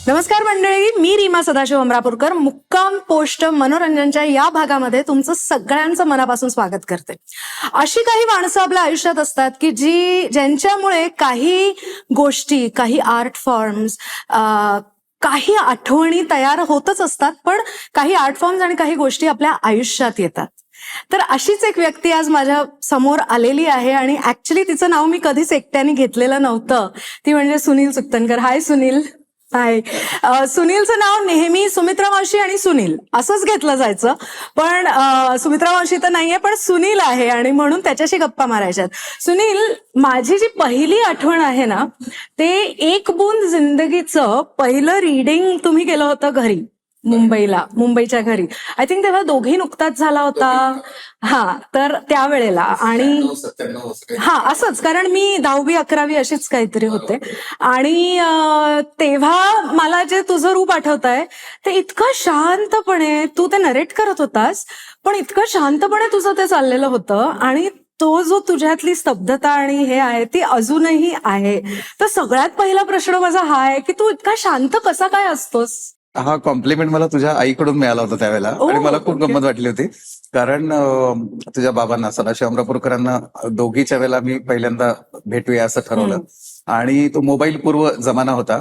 नमस्कार मंडळी, मी रीमा सदाशिव अमरापूरकर मुक्काम पोस्ट मनोरंजनच्या या भागामध्ये तुमचं सगळ्यांचं मनापासून स्वागत करते. अशी काही माणसं आपल्या आयुष्यात असतात की ज्यांच्यामुळे काही गोष्टी, काही आर्ट फॉर्म्स, काही आठवणी तयार होतच असतात, पण काही आर्ट फॉर्म्स आणि काही गोष्टी आपल्या आयुष्यात येतात. तर अशीच एक व्यक्ती आज माझ्या समोर आलेली आहे आणि ऍक्च्युली तिचं नाव मी कधीच एकट्याने घेतलेलं नव्हतं. ती म्हणजे सुनील सुक्तनकर. हाय सुनील. हाय. सुनीलचं नाव नेहमी सुमित्रा मावशी आणि सुनील असंच घेतलं जायचं, पण सुमित्रा मावशी तर नाहीये, पण सुनील आहे आणि म्हणून त्याच्याशी गप्पा मारायच्यात. सुनील, माझी जी पहिली आठवण आहे ना, ते एक बूंद जिंदगीचं पहिलं रीडिंग तुम्ही केलं होतं घरी, मुंबईच्या घरी. आय थिंक तेव्हा दोघी नुकताच झाला होता. हा, तर त्यावेळेला आणि हा असंच, कारण मी 10वी 11वी अशीच काहीतरी होते. आणि तेव्हा मला जे तुझं रूप आठवत आहे ते इतकं शांतपणे तू ते नरेट करत होतास, पण इतकं शांतपणे तुझं ते चाललेलं होतं आणि तो जो तुझ्यातली स्तब्धता आणि हे आहे ती अजूनही आहे. तर सगळ्यात पहिला प्रश्न माझा हा आहे की तू इतका शांत कसा काय असतोस? हा कॉम्प्लिमेंट मला तुझ्या आईकडून मिळाला होता त्यावेळेला आणि मला खूप गंमत वाटली होती. कारण तुझ्या बाबांना, सदाशिव अमरापूरकरांना दोघीच्या वेळेला मी पहिल्यांदा भेटूया असं ठरवलं. आणि तो मोबाईल पूर्व जमाना होता,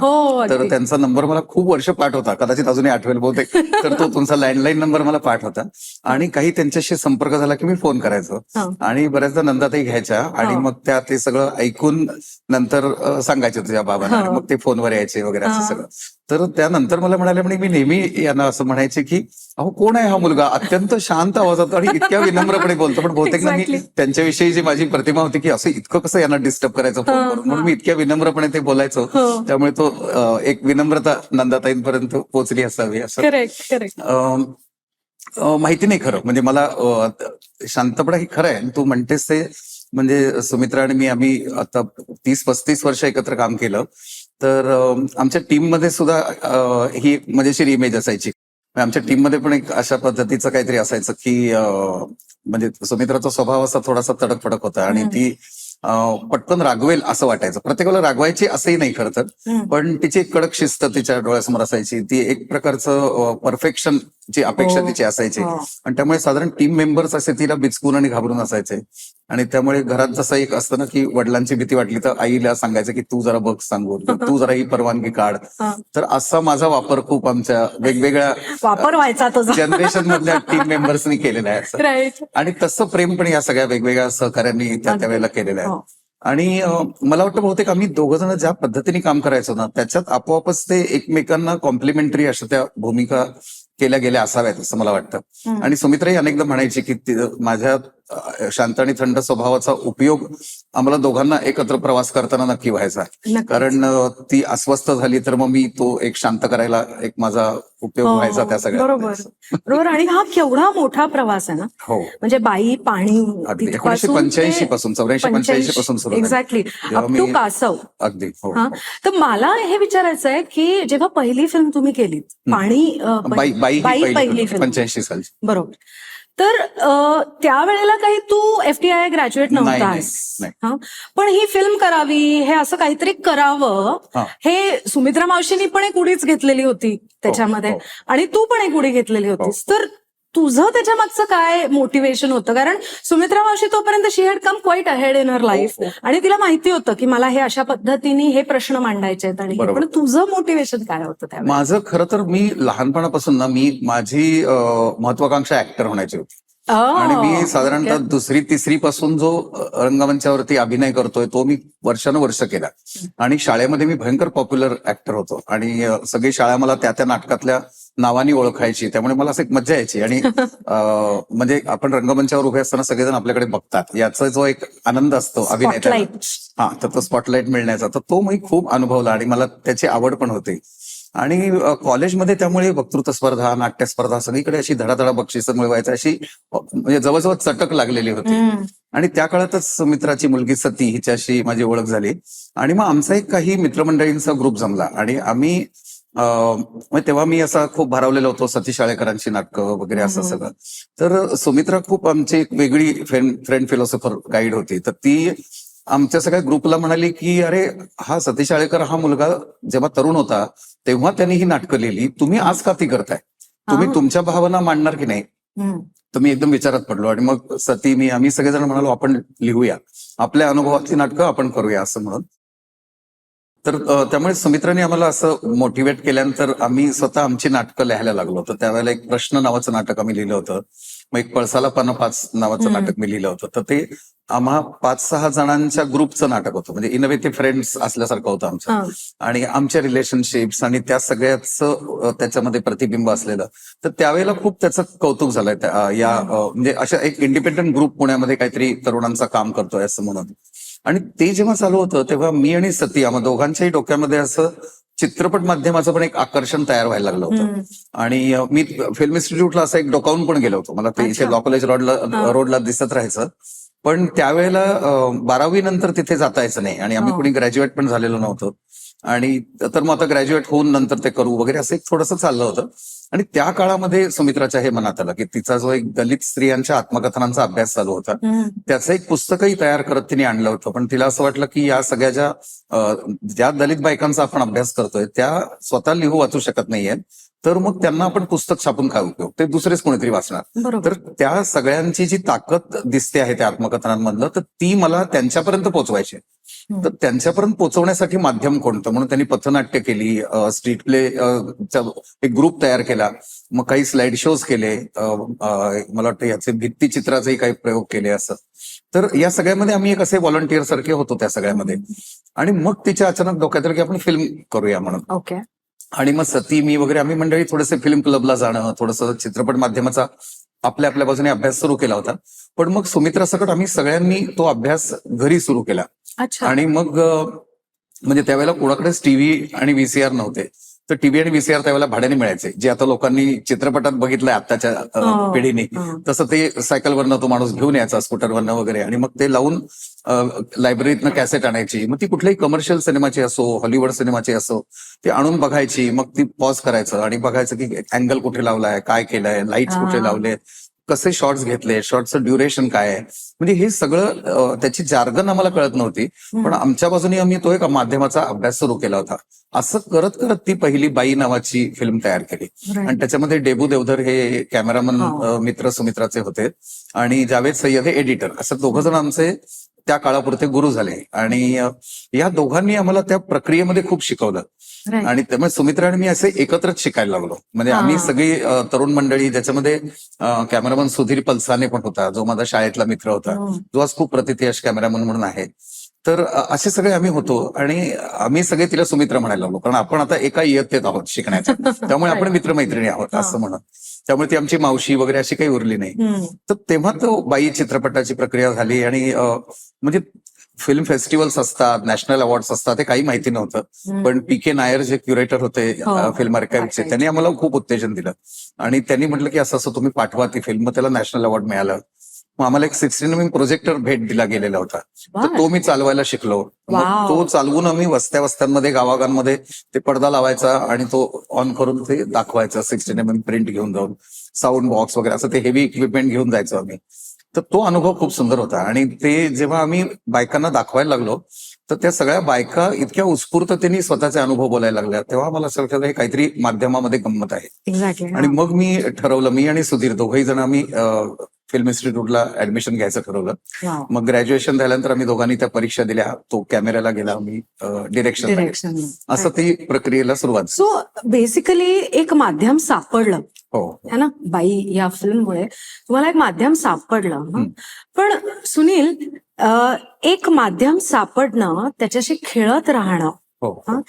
तर त्यांचा नंबर मला खूप वर्ष पाठ होता, कदाचित अजूनही आठवेल बहुतेक. तर तो तुमचा लँडलाईन नंबर मला पाठ होता आणि काही त्यांच्याशी संपर्क झाला की मी फोन करायचो आणि बऱ्याचदा नंदाताई घ्यायच्या आणि मग त्या ते सगळं ऐकून नंतर सांगायचे तुझ्या बाबांना आणि मग ते फोनवर यायचे वगैरे असं सगळं. तर त्यानंतर मला म्हणाले, म्हणे मी नेहमी यांना असं म्हणायचे की अहो कोण आहे हा मुलगा, अत्यंत शांत आवाजात आणि इतक्या विनम्रपणे बोलतो. पण बहुतेक ना मी त्यांच्याविषयी जी माझी प्रतिमा होती की असं इतकं कसं यांना डिस्टर्ब करायचं फोन करून, म्हणून मी इतक्या विनम्रपणे ते बोलायचो. त्यामुळे तो एक विनम्रता नंदाताईंपर्यंत पोहोचली असावी असं माहिती नाही. खरं म्हणजे मला शांतपणा ही खरं आहे. तू म्हणतेस ते म्हणजे सुमित्रा आणि मी आम्ही आता 30-35 वर्ष एकत्र काम केलं. तर आमच्या टीम मध्ये सुद्धा ही एक मजेशीर इमेज असायची. आमच्या टीम मध्ये पण एक अशा पद्धतीचं काहीतरी असायचं की म्हणजे सुमित्राचा स्वभाव असा थोडासा तडक फडक होता आणि ती पटकन रागवेल असं वाटायचं. प्रत्येकाला रागवायची असंही नाही खरं तर, पण तिची एक कडक शिस्त तिच्या डोळ्यासमोर असायची. ती एक प्रकारचं परफेक्शन ची अपेक्षा तिची असायची आणि त्यामुळे साधारण टीम मेंबर्स असे तिला बिचकून आणि घाबरून असायचे. आणि त्यामुळे घरात जसं एक असतं ना की वडिलांची भीती वाटली तर आईला सांगायचं की तू जरा बघ सांगून, तू जरा ही परवानगी काढ. तर असा माझा वापर खूप आमच्या वेगवेगळ्या वापर व्हायचा जनरेशन मधल्या टीम मेंबर्सनी केलेला आहे असं. आणि तसं प्रेम पण या सगळ्या वेगवेगळ्या सहकार्यांनी त्यावेळेला केलेलं आहे. आणि मला वाटतं बहुतेक आम्ही दोघं जण ज्या पद्धतीने काम करायचो ना, त्याच्यात आपोआपच ते एकमेकांना कॉम्प्लिमेंटरी अशा त्या भूमिका केल्या गेल्या असाव्यात असं मला वाटतं. आणि सुमित्राही अनेकदा म्हणायची की माझ्या शांत आणि थंड स्वभावाचा उपयोग आम्हाला दोघांना एकत्र प्रवास करताना नक्की व्हायचा. कारण ती अस्वस्थ झाली तर मग मी तो एक शांत करायला एक माझा उपयोग व्हायचा त्या सगळ्या. बरोबर. आणि हा केवढा मोठा प्रवास आहे ना. हो, म्हणजे बाई पाणी 1985 पासून 84-85 पासून सुरू. एक्झॅक्टली, अप टू कासव. अगदी. तर मला हे विचारायचं आहे की जेव्हा पहिली फिल्म तुम्ही केली पाणी, बाई पहिली फिल्म 85 साली, बरोबर. तर त्यावेळेला काही तू FTI ग्रॅज्युएट नव्हतास, पण ही फिल्म करावी, हे असं काहीतरी करावं, हे सुमित्रा मावशीनी पण एक उडीच घेतलेली होती त्याच्यामध्ये आणि तू पण एक उडी घेतलेली होतीस. तर तुझं त्याच्या मागचं काय मोटिवेशन होतं? कारण सुमित्रा मावशी तोपर्यंत she had come quite ahead in her life आणि तिला माहिती होतं की मला हे अशा पद्धतीने हे प्रश्न मांडायचे आहेत. आणि पण तुझं मोटिवेशन काय होतं त्यावेळेस? माझं खरं तर मी लहानपणापासून ना माझी महत्वाकांक्षा ऍक्टर होण्याची होती. आणि मी साधारणतः 2री-3री पासून जो रंगमंचावरती अभिनय करतोय तो मी वर्षानुवर्ष केला. आणि शाळेमध्ये मी भयंकर पॉप्युलर ऍक्टर होतो आणि सगळी शाळा मला त्या नाटकातल्या नावानी ओळखायची. त्यामुळे मला असं एक मज्जा यायची. आणि म्हणजे आपण रंगमंचावर उभे असताना सगळेजण आपल्याकडे बघतात, याचा जो एक आनंद असतो अभिनेत्याला, तर तो स्पॉटलाईट मिळण्याचा, तर तो मी खूप अनुभवला आणि मला त्याची आवड पण होती. आणि कॉलेजमध्ये त्यामुळे वक्तृत्व स्पर्धा, नाट्य स्पर्धा सगळीकडे अशी धडाधडा बक्षिसं मिळवायचं अशी म्हणजे जवळजवळ चटक लागलेली होती. आणि त्या काळातच मित्राची मुलगी सती हिच्याशी माझी ओळख झाली आणि मग आमचा एक काही मित्रमंडळींचा ग्रुप जमला आणि आम्ही तेव्हा मी असा खूप भारावलेलो होतो, सती शाळेकरांची नाटकं वगैरे असं सगळं. तर सुमित्रा खूप आमची एक वेगळी फ्रेंड फिलॉसॉफर गाईड होती. तर ती आमच्या सगळ्या ग्रुपला म्हणाली की अरे हा सतीश आळेकर हा मुलगा जेव्हा तरुण होता तेव्हा त्यांनी ही नाटकं लिहिली, तुम्ही आज का ती करताय, तुम्ही हा. तुमच्या भावना मांडणार की नाही. हम्म. तर मी एकदम विचारात पडलो आणि मग सती मी आम्ही सगळेजण म्हणालो आपण लिहूया, आपल्या अनुभवातली नाटकं आपण करूया असं म्हणून. तर त्यामुळे सुमित्राने आम्हाला असं मोटिवेट केल्यानंतर आम्ही स्वतः आमची नाटकं लिहायला लागलो होतो. त्यावेळेला एक प्रश्न नावाचं नाटक आम्ही लिहिलं होतं, मग एक पळसाला पानं 5 नावाचं हम्म. नाटक मी लिहिलं होतं. तर ते आम्हा 5-6 जणांच्या ग्रुपचं नाटक होतं, म्हणजे इन वे ते फ्रेंड्स असल्यासारखं होतं आमचं. हा. आणि आमच्या रिलेशनशिप्स आणि त्या सगळ्याचं त्याच्यामध्ये प्रतिबिंब असलेलं. तर त्यावेळेला खूप त्याचं कौतुक झालंय या म्हणजे अशा एक इंडिपेंडंट ग्रुप पुण्यामध्ये काहीतरी तरुणांचं काम करतोय असं म्हणून. आणि ते जेव्हा चालू होतं तेव्हा मी आणि सती आम्हा दोघांच्याही डोक्यामध्ये असं चित्रपट माध्यमाचं पण एक आकर्षण तयार व्हायला लागलं होतं. हम्म. आणि मी फिल्म इन्स्टिट्यूटला असं एक डोकावून पण गेलो होतो, मला ते अच्छा. इथे लॉ कॉलेज रोडला दिसत राहायचं. पण त्यावेळेला 12वी नंतर तिथे जाता यायचं नाही आणि आम्ही हो. कोणी ग्रॅज्युएट पण झालेलो नव्हतो. आणि तर मग आता ग्रॅज्युएट होऊन नंतर ते करू वगैरे असं एक थोडंसं चाललं होतं. आणि त्या काळामध्ये सुमित्राच्या हे मनात आलं की तिचा जो एक दलित स्त्रियांच्या आत्मकथनांचा अभ्यास चालू होता, हम्म. त्याचं एक पुस्तकही तयार करत तिने आणलं होतं. पण तिला असं वाटलं की या सगळ्या ज्या दलित बायकांचा आपण अभ्यास करतोय त्या स्वतः लिहू वाचू शकत नाहीये, तर मग त्यांना आपण पुस्तक छापून काय उपयोग, ते दुसरेच कोणीतरी वाचणार. बरोबर. तर त्या सगळ्यांची जी ताकद दिसते आहे त्या आत्मकथनांमधलं, तर ती मला त्यांच्यापर्यंत पोहोचवायची. हम्म. तर त्यांच्यापर्यंत पोहोचवण्यासाठी माध्यम कोणतं म्हणून त्यांनी पथनाट्य केली, स्ट्रीट प्ले एक ग्रुप तयार केला, मग काही स्लाइड शोज केले, मला वाटतं याचे भित्तीचित्राचेही काही प्रयोग केले असं. तर या सगळ्यामध्ये आम्ही एक असे व्हॉलंटियर सारखे होतो त्या सगळ्यामध्ये. आणि मग तिच्या अचानक डोक्यात आलं की आपण फिल्म करूया म्हणून. ओके. आणि मग सती मी वगैरे आम्ही मंडळी थोडेसे फिल्म क्लबला जाणं, थोडंसं चित्रपट माध्यमाचा आपल्या आपल्या बाजूने अभ्यास सुरू केला होता. पण मग सुमित्रा सकट आम्ही सगळ्यांनी तो अभ्यास घरी सुरू केला. अच्छा. आणि मग म्हणजे त्यावेळेला कोणाकडेच टीव्ही आणि व्हीसीआर नव्हते, तर टीव्ही आणि व्हीसीआर त्यावेळेला भाड्याने मिळायचे, जे आता लोकांनी चित्रपटात बघितलंय आत्ताच्या हो. पिढीने. हो. तसं ते सायकलवरनं तो माणूस घेऊन यायचा, स्कूटरवरनं वगैरे, आणि मग ते लावून लायब्ररीतनं कॅसेट आणायची. मग ती कुठल्याही कमर्शियल सिनेमाची असो, हॉलिवूड सिनेमाची असो, ती आणून बघायची. मग ती पॉज करायचं आणि बघायचं की अँगल कुठे लावलाय, काय केलंय, लाईट्स कुठे हा. लावले, कसे शॉट्स घेतले, शॉर्टचं ड्युरेशन काय आहे, म्हणजे हे सगळं त्याची जार्गन आम्हाला कळत नव्हती. पण आमच्या बाजूने आम्ही तो एक माध्यमाचा अभ्यास सुरू केला होता. असं करत करत ती पहिली बाई नावाची फिल्म तयार केली. Right. आणि त्याच्यामध्ये डेबू देवधर हे कॅमेरामन हो. मित्र सुमित्राचे होते आणि जावेद सय्यद हे एडिटर, असं दोघं जण आमचे त्या काळापुरते गुरु झाले. आणि या दोघांनी आम्हाला त्या प्रक्रियेमध्ये खूप शिकवलं. Right. आणि त्यामुळे सुमित्रा आणि मी असे एकत्रच शिकायला लागलो. म्हणजे हा. आम्ही सगळी तरुण मंडळी, ज्याच्यामध्ये कॅमेरामन सुधीर पलसाने पण होता, जो माझा शाळेतला मित्र होता, हम्म. जो आज खूप प्रतियश कॅमेरामन म्हणून आहे. तर असे सगळे आम्ही होतो आणि आम्ही सगळे तिला सुमित्रा म्हणायला लागलो, कारण आपण आता एका इयत्तेत आहोत शिकण्याच्या, त्यामुळे आपण मित्रमैत्रिणी आहोत असं म्हणत. त्यामुळे ती आमची मावशी वगैरे अशी काही उरली नाही. हम्म. तर तेव्हा तो बाई चित्रपटाची प्रक्रिया झाली. आणि म्हणजे फिल्म फेस्टिवल्स असतात, नॅशनल अवॉर्ड्स असतात, हे काही माहिती नव्हतं. हम्म. पण पी.के. नायर जे क्युरेटर होते हो. फिल्म आर्काईव्हचे, त्यांनी आम्हाला खूप उत्तेजन दिलं. आणि त्यांनी म्हटलं की असं असं तुम्ही पाठवा ती फिल्म. मग त्याला नॅशनल अवॉर्ड मिळालं. मग आम्हाला एक 16 mm प्रोजेक्टर भेट दिला गेलेला होता, तर बर. तो मी चालवायला शिकलो. मग वाव. तो चालवून आम्ही वस्त्यांमध्ये गावागांमध्ये ते पडदा लावायचा आणि तो ऑन करून ते दाखवायचा. 16 mm प्रिंट घेऊन जाऊन, साऊंड बॉक्स वगैरे असं ते हेवी इक्विपमेंट घेऊन जायचो आम्ही. तर तो अनुभव खूप सुंदर होता. आणि ते जेव्हा आम्ही बायकांना दाखवायला लागलो, तर त्या सगळ्या बायका इतक्या उत्स्फूर्ततेने स्वतःचे अनुभव बोलायला लागल्या, तेव्हा मला असं वाटलं हे काहीतरी माध्यमामध्ये गंमत आहे. एक्झॅक्टली. आणि मग मी ठरवलं, मी आणि सुधीर दोघही जण आम्ही फिल्म इन्स्टिट्यूटला ऍडमिशन घ्यायचं ठरवलं. मग ग्रॅज्युएशन झाल्यानंतर आम्ही दोघांनी त्या परीक्षा दिल्या. तो कॅमेऱ्याला गेला, आम्ही डिरेक्शन, डिरेक्शन. असं ती प्रक्रियेला सुरुवात झाली. सो बेसिकली एक माध्यम सापडलं हो. है ना, बाई या फिल्ममुळे तुम्हाला एक माध्यम सापडलं. हं. पण सुनील, एक माध्यम सापडणं, त्याच्याशी खेळत राहणं, हो. हं,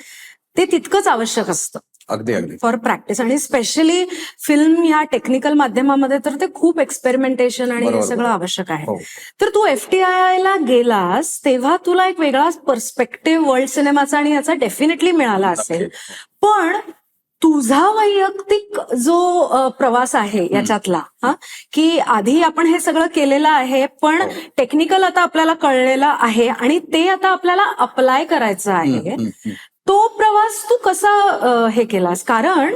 ते तितकंच आवश्यक असतं अगदी अगदी. For practice. आणि स्पेशली फिल्म ह्या टेक्निकल माध्यमामध्ये तर ते खूप एक्सपेरिमेंटेशन आणि हे बरोबर. सगळं आवश्यक आहे. हो. तर तू FTII ला गेलास तेव्हा तुला एक वेगळा पर्स्पेक्टिव्ह वर्ल्ड सिनेमाचा आणि याचा डेफिनेटली मिळाला असेल. पण तुझा वैयक्तिक जो प्रवास आहे याच्यातला, हा, की आधी आपण हे सगळं केलेलं आहे, पण टेक्निकल आता आपल्याला कळलेलं आहे आणि ते आता आपल्याला अप्लाय करायचं आहे. तो प्रवास तू कसा हे केलास? कारण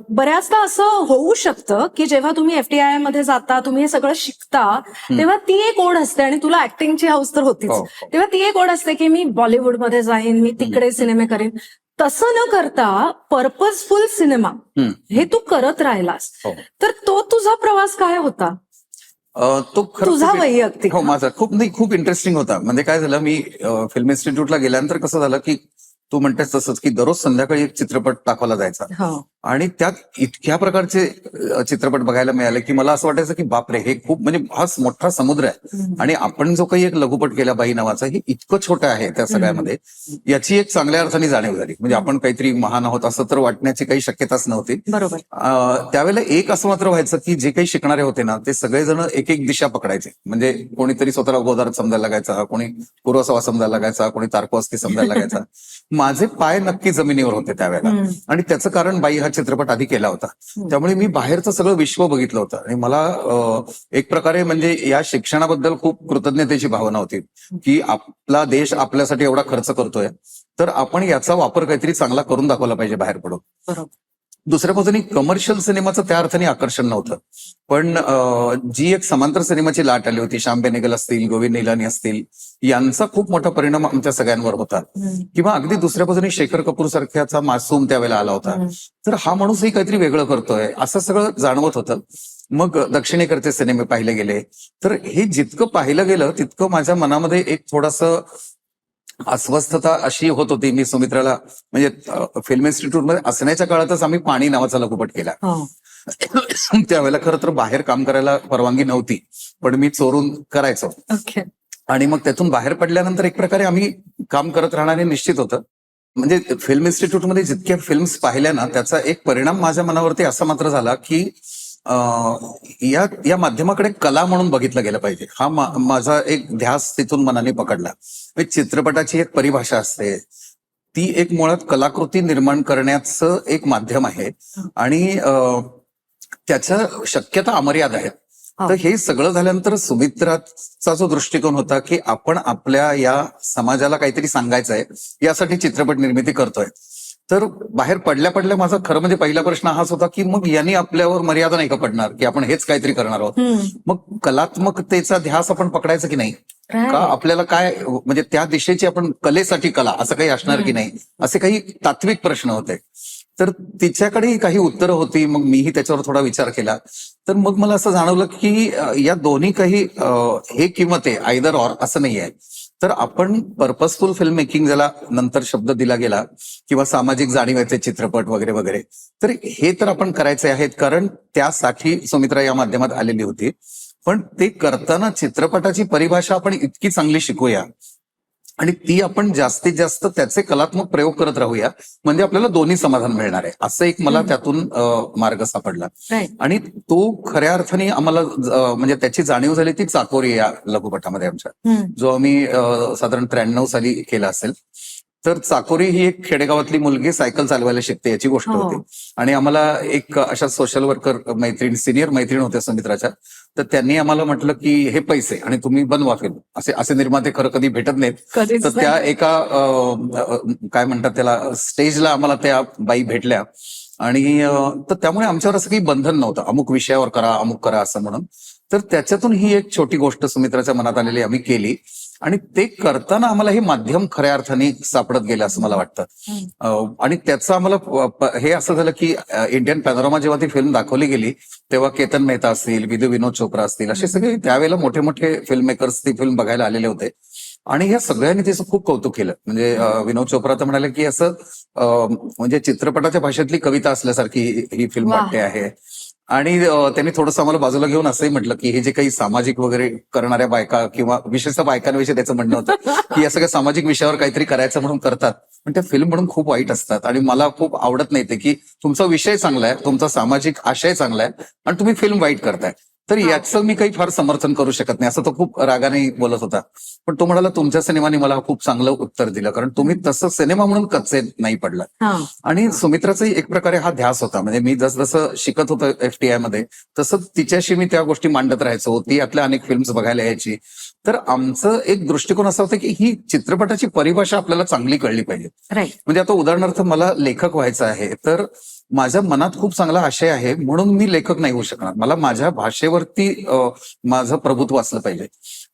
बऱ्याचदा असं होऊ शकतं की जेव्हा तुम्ही FTII मध्ये जाता, तुम्ही हे सगळं शिकता, तेव्हा ती एक ओढ असते आणि तुला ऍक्टिंगची हौस तर होतीच. हो. तेव्हा ती एक ओढ असते की मी बॉलिवूडमध्ये जाईन, मी तिकडे सिनेमे करेन. तसं न करता पर्पजफुल सिनेमा हे तू करत राहिलास. हो. तर तो तुझा प्रवास काय होता? तो खरं तुझा खूप- वैयक्तिक. हो, माझा खूप इंटरेस्टिंग होता. म्हणजे काय झालं, मी फिल्म इन्स्टिट्यूटला गेल्यानंतर कसं झालं की तू म्हणतेस तसंच की दररोज संध्याकाळी एक चित्रपट दाखवला जायचा हो. आणि त्यात इतक्या प्रकारचे चित्रपट बघायला मिळाले की मला असं वाटायचं की बापरे, हे खूप म्हणजे हा मोठा समुद्र आहे आणि आपण जो काही एक लघुपट केला बाई नावाचा, हे इतकं छोटं आहे त्या सगळ्यामध्ये. याची एक चांगल्या अर्थाने जाणीव झाली. म्हणजे आपण काहीतरी महान आहोत असं तर वाटण्याची काही शक्यताच नव्हती. बरोबर. त्यावेळेला एक असं मात्र व्हायचं की जे काही शिकणारे होते ना, ते सगळेजण एक एक दिशा पकडायचे. म्हणजे कोणीतरी स्वतःला गोदार समजायला लागायचा, कोणी पूर्वसवा समजायला लागायचा, कोणी तारकोस्की समजायला लागायचा. माझे पाय नक्की जमिनीवर होते त्यावेळेला. आणि त्याचं कारण बाई हा चित्रपट आधी केला होता. त्यामुळे मी बाहेरचं सगळं विश्व बघितलं होतं आणि मला एक प्रकारे म्हणजे या शिक्षणाबद्दल खूप कृतज्ञतेची भावना होती की आपला देश आपल्यासाठी एवढा खर्च करतोय, तर आपण याचा वापर काहीतरी चांगला करून दाखवला पाहिजे बाहेर पडून. बरोबर. दुसऱ्या बाजूने कमर्शियल सिनेमाचं त्या अर्थाने आकर्षण नव्हतं, पण जी एक समांतर सिनेमाची लाट आली होती, श्याम बेनेगल असतील, गोविंद निलानी असतील, यांचा खूप मोठा परिणाम आमच्या सगळ्यांवर होता. किंवा अगदी दुसऱ्या बाजूने शेखर कपूर सारख्याचा मासूम त्यावेळेला आला होता. तर हा माणूसही काहीतरी वेगळं करतोय असं सगळं जाणवत होतं. मग दक्षिणेकडचे सिनेमे पाहिले गेले. तर हे जितकं पाहिलं गेलं तितकं माझ्या मनामध्ये एक थोडंसं अस्वस्थता अशी होत होती. मी सुमित्राला म्हणजे फिल्म इन्स्टिट्यूटमध्ये असण्याच्या काळातच आम्ही पाणी नावाचा लघुपट केला. हो. त्यावेळेला खरं तर बाहेर काम करायला परवानगी नव्हती, पण मी चोरून करायचो. ओके. आणि मग त्यातून बाहेर पडल्यानंतर एक प्रकारे आम्ही काम करत राहणार हे निश्चित होतं. म्हणजे फिल्म इन्स्टिट्यूटमध्ये जितक्या फिल्म्स पाहिल्या ना, त्याचा एक परिणाम माझ्या मनावरती असा मात्र झाला की या माध्यमाकडे कला म्हणून बघितलं गेलं पाहिजे. हा माझा एक ध्यास तिथून मनाने पकडला. चित्रपटाची एक परिभाषा असते, ती एक मुळात कलाकृती निर्माण करण्याचं एक माध्यम आहे आणि त्याच्या शक्यता अमर्याद आहेत. तर हे सगळं झाल्यानंतर सुमित्राचा जो दृष्टिकोन होता की आपण आपल्या या समाजाला काहीतरी सांगायचं आहे, यासाठी चित्रपट निर्मिती करतोय. तर बाहेर पडल्या माझा खरं म्हणजे पहिला प्रश्न हाच होता की मग यांनी आपल्यावर मर्यादा नाही का पडणार की आपण हेच काहीतरी करणार आहोत. मग कलात्मकतेचा ध्यास आपण पकडायचा की नाही, का आपल्याला काय म्हणजे त्या दिशेची आपण कलेसाठी कला असं काही असणार की नाही, असे काही तात्विक प्रश्न होते. तर तिच्याकडेही काही उत्तरं होती. मग मीही त्याच्यावर थोडा विचार केला. तर मग मला असं जाणवलं की या दोन्ही काही हे किंवा ते आयदर ऑर असं नाही आहे. तर आपण पर्पजफुल फिल्म मेकिंग ज्याला नंतर शब्द दिला गेला किंवा सामाजिक जाणीवेचे चित्रपट वगैरे वगैरे, तर हे तर आपण करायचे आहेत कारण त्यासाठी सुमित्रा या माध्यमात आलेली होती. पण ते करताना चित्रपटाची परिभाषा आपण इतकी चांगली शिकूया आणि ती आपण जास्तीत जास्त त्याचे कलात्मक प्रयोग करत राहूया, म्हणजे आपल्याला दोन्ही समाधान मिळणार आहे. असं एक मला त्यातून मार्ग सापडला. आणि तो खऱ्या अर्थाने आम्हाला म्हणजे त्याची जाणीव झाली ती चाकोरी या लघुपटामध्ये आमच्या, जो आम्ही साधारण 93 साली केला असेल. तर चाकोरी ही एक खेडेगावातली मुलगी सायकल चालवायला शिकते याची गोष्ट होती. आणि आम्हाला एक अशा सोशल वर्कर मैत्रीण, सिनियर मैत्रीण होत्या सुमित्राच्या, तर त्यांनी आम्हाला म्हटलं की हे पैसे आणि तुम्ही बनवा फिल्म. असे निर्माते खरं कधी भेटत नाहीत. तर त्या एका काय म्हणतात त्याला स्टेजला आम्हाला त्या बाई भेटल्या आणि तर त्यामुळे आमच्यावर असं काही बंधन नव्हतं अमुक विषयावर करा अमुक करा असं म्हणून. तर त्याच्यातून ही एक छोटी गोष्ट सुमित्राच्या मनात आलेली आम्ही केली आणि ते करताना आम्हाला हे माध्यम खऱ्या अर्थाने सापडत गेलं असं मला वाटतं. आणि त्याचं आम्हाला हे असं झालं की इंडियन पॅनोरमा जेव्हा ती फिल्म दाखवली गेली तेव्हा केतन मेहता असतील, विनोद चोप्रा असतील, असे सगळे त्यावेळेला मोठे मोठे फिल्म मेकर्स ती फिल्म बघायला आलेले होते. आणि ह्या सगळ्यांनी त्याचं खूप कौतुक केलं. म्हणजे विनोद चोप्रा तर म्हणाले की असं म्हणजे चित्रपटाच्या भाषेतली कविता असल्यासारखी ही फिल्म वाटते आहे. आणि त्यांनी थोडंसं आम्हाला बाजूला घेऊन असंही म्हटलं की हे जे काही सामाजिक वगैरे करणाऱ्या बायका किंवा विशेषतः बायकांविषयी त्याचं म्हणणं होतं की या सगळ्या सामाजिक विषयावर काहीतरी करायचं म्हणून करतात, पण त्या फिल्म म्हणून खूप वाईट असतात. आणि मला खूप आवडत नाही ते की तुमचा विषय चांगला आहे, तुमचा सामाजिक आशय चांगला आहे आणि तुम्ही फिल्म वाईट करताय. तर याचं मी काही फार समर्थन करू शकत नाही, असं तो खूप रागाने बोलत होता. पण तो म्हणाला तुमच्या सिनेमाने मला खूप चांगलं उत्तर दिलं, कारण तुम्ही तसं सिनेमा म्हणून कच्चे नाही पडला. हा. आणि सुमित्राचाही एक प्रकारे हा ध्यास होता, म्हणजे मी जसं शिकत होतो FTI मध्ये तसं तिच्याशी मी त्या गोष्टी मांडत राहायचो, ती यातल्या अनेक फिल्म्स बघायला यायची. तर आमचं एक दृष्टिकोन असा होता की ही चित्रपटाची परिभाषा आपल्याला चांगली कळली पाहिजे. राईट. म्हणजे आता उदाहरणार्थ मला लेखक व्हायचं आहे, तर माझ्या मनात खूप चांगला आशय आहे म्हणून मी लेखक नाही होऊ शकणार, मला माझ्या भाषेवरती माझं प्रभुत्व असलं पाहिजे.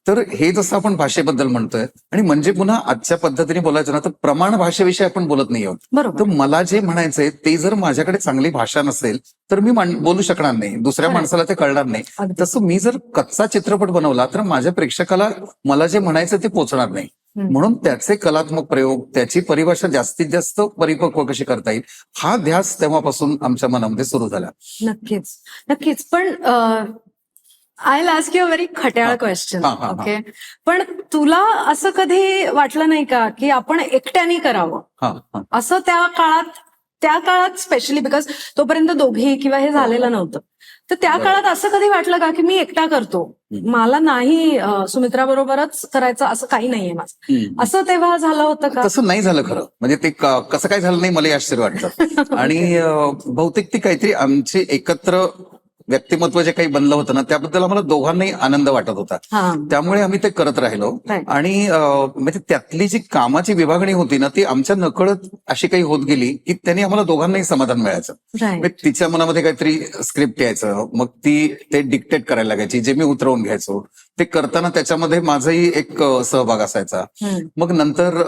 तर हे जसं आपण भाषेबद्दल म्हणतोय, आणि म्हणजे पुन्हा आजच्या पद्धतीने बोलायचं ना, तर प्रमाण भाषेविषयी आपण बोलत नाही आहोत. बरोबर. तर मला जे म्हणायचंय ते जर माझ्याकडे चांगली भाषा नसेल तर मी बोलू शकणार नाही, दुसऱ्या खरंय. माणसाला ते कळणार नाही. अगदी. तसं मी जर कच्चा चित्रपट बनवला तर माझ्या प्रेक्षकाला मला जे म्हणायचं ते पोचणार नाही. म्हणून त्याचे कलात्मक प्रयोग, त्याची परिभाषा जास्तीत जास्त परिपक्व कशी करता येईल, हा ध्यास तेव्हापासून आमच्या मनामध्ये सुरू झाला. नक्कीच नक्कीच. पण I will ask you a very खट्याळ क्वेश्चन. हा, हा, हा. ओके. पण तुला असं कधी वाटलं नाही का की आपण एकट्याने करावं हा, हा. असं त्या काळात स्पेशली बिकॉज तोपर्यंत दोघी किंवा हे झालेलं नव्हतं, तर त्या बरोबर. काळात असं कधी वाटलं का की मी एकटा करतो, मला नाही सुमित्रा बरोबरच करायचं असं काही नाहीये माझं, असं तेव्हा झालं होतं का? तसं नाही झालं खरं, म्हणजे ते कसं काय झालं नाही मला आश्चर्य वाटतं. आणि बहुतेक ती काहीतरी आमचे एकत्र व्यक्तिमत्व जे काही बनलं होतं ना, त्याबद्दल आम्हाला दोघांनाही आनंद वाटत होता. हा. त्यामुळे आम्ही ते करत राहिलो. Right. आणि म्हणजे त्यातली जी कामाची विभागणी होती ना, ती आमच्या नकळत अशी काही होत गेली की त्यांनी आम्हाला दोघांनाही समाधान मिळायचं. राईट. म्हणजे तिच्या मनामध्ये काहीतरी स्क्रिप्ट यायचं, मग ती ते डिक्टेट करायला लागायची, जे मी उतरवून घ्यायचो. ते करताना त्याच्यामध्ये माझाही एक सहभाग असायचा. मग नंतर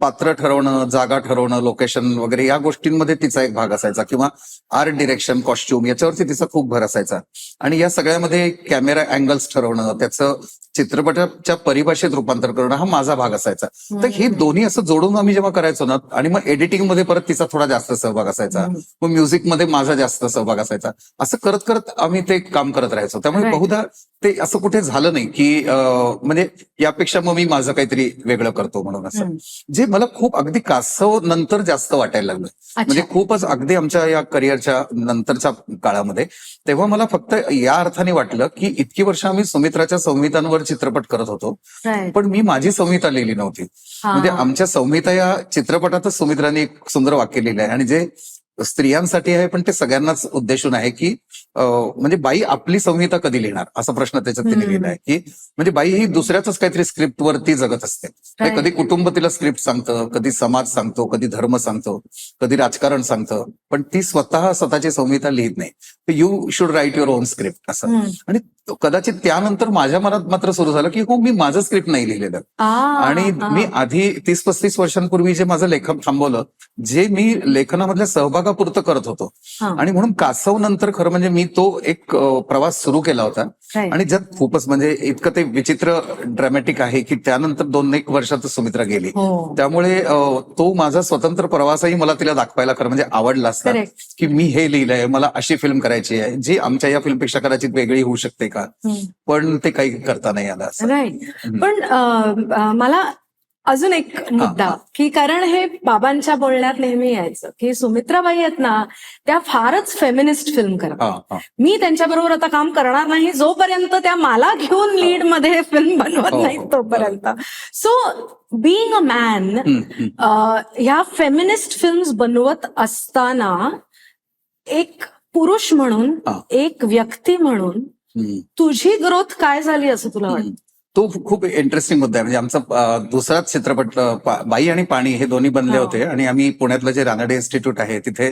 पात्र ठरवणं, जागा ठरवणं, लोकेशन वगैरे या गोष्टींमध्ये तिचा एक भाग असायचा, किंवा आर्ट डिरेक्शन, कॉस्ट्युम याच्यावरती तिचा खूप भर असायचा. आणि या सगळ्यामध्ये कॅमेरा अँगल्स ठरवणं, त्याचं चित्रपटाच्या परिभाषेत रूपांतर करणं हा माझा भाग असायचा. तर हे दोन्ही असं जोडून आम्ही जेव्हा करायचो ना, आणि मग एडिटिंग मध्ये परत तिचा थोडा जास्त सहभाग असायचा, मग म्युझिक मध्ये माझा जास्त सहभाग असायचा, असं करत करत आम्ही ते काम करत राहायचो. त्यामुळे Right. बहुधा ते असं कुठे झालं नाही की म्हणजे यापेक्षा मग मी माझं काहीतरी वेगळं करतो म्हणून. असं जे मला खूप अगदी कासव नंतर जास्त वाटायला लागलं, म्हणजे खूपच अगदी आमच्या या करिअरच्या नंतरच्या काळामध्ये, तेव्हा मला फक्त या अर्थाने वाटलं की इतकी वर्ष आम्ही सुमित्राच्या संहितांवर चित्रपट करत होतो, राईट. पण मी माझी संहिता लिहिली नव्हती. म्हणजे आमच्या संहिता या चित्रपटातच सुमित्राने एक सुंदर वाक्य लिहिलं आहे, आणि जे स्त्रियांसाठी आहे पण ते सगळ्यांनाच उद्देशून आहे, की म्हणजे बाई आपली संहिता कधी लिहिणार, असा प्रश्न त्याच्यात तिने लिहिला आहे. की म्हणजे बाई ही दुसऱ्याच काहीतरी स्क्रिप्ट वरती जगत असते. Right. कधी कुटुंब तिला स्क्रिप्ट सांगतं, कधी समाज सांगतो, कधी धर्म सांगतो, कधी राजकारण सांगतं, पण ती स्वतःची संहिता लिहित नाही. You should write your own script असं. आणि कदाचित त्यानंतर माझ्या मनात मात्र सुरू झालं की हो, मी माझं स्क्रिप्ट नाही लिहिलेलं. आणि मी आधी 30-35 वर्षांपूर्वी जे माझं लेखन थांबवलं, जे मी लेखनामधल्या सहभागापुरतं करत होतो, आणि म्हणून कासव नंतर खरं म्हणजे मी तो एक प्रवास सुरू केला होता. Right. आणि ज्यात खूपच म्हणजे इतकं ते विचित्र ड्रॅमॅटिक आहे की त्यानंतर 2-1 वर्षातच सुमित्रा गेली. हो. त्यामुळे तो माझा स्वतंत्र प्रवासही मला तिला दाखवायला खरं म्हणजे आवडला असता, Correct. की मी हे लिहिलंय, मला अशी फिल्म करायची आहे जी आमच्या या फिल्मपेक्षा कदाचित वेगळी होऊ शकते का, पण ते काही करता नाही आलं असं. राईट. पण मला अजून एक मुद्दा, की कारण हे बाबांच्या बोलण्यात नेहमी यायचं की सुमित्राबाई आहेत ना, त्या फारच फेमिनिस्ट फिल्म करतात. मी त्यांच्याबरोबर आता काम करणार नाही जोपर्यंत त्या मला घेऊन लीड मध्ये फिल्म बनवत नाहीत तोपर्यंत. सो बीइंग अ मॅन, ह्या फेमिनिस्ट फिल्म्स बनवत असताना एक पुरुष म्हणून, एक व्यक्ती म्हणून तुझी ग्रोथ काय झाली असं तुला वाटतं? तो खूप इंटरेस्टिंग मुद्दा आहे. म्हणजे आमचा दुसराच चित्रपट बाई आणि पाणी हे दोन्ही बनले होते, आणि आम्ही पुण्यातलं जे रानडे इन्स्टिट्यूट आहे तिथे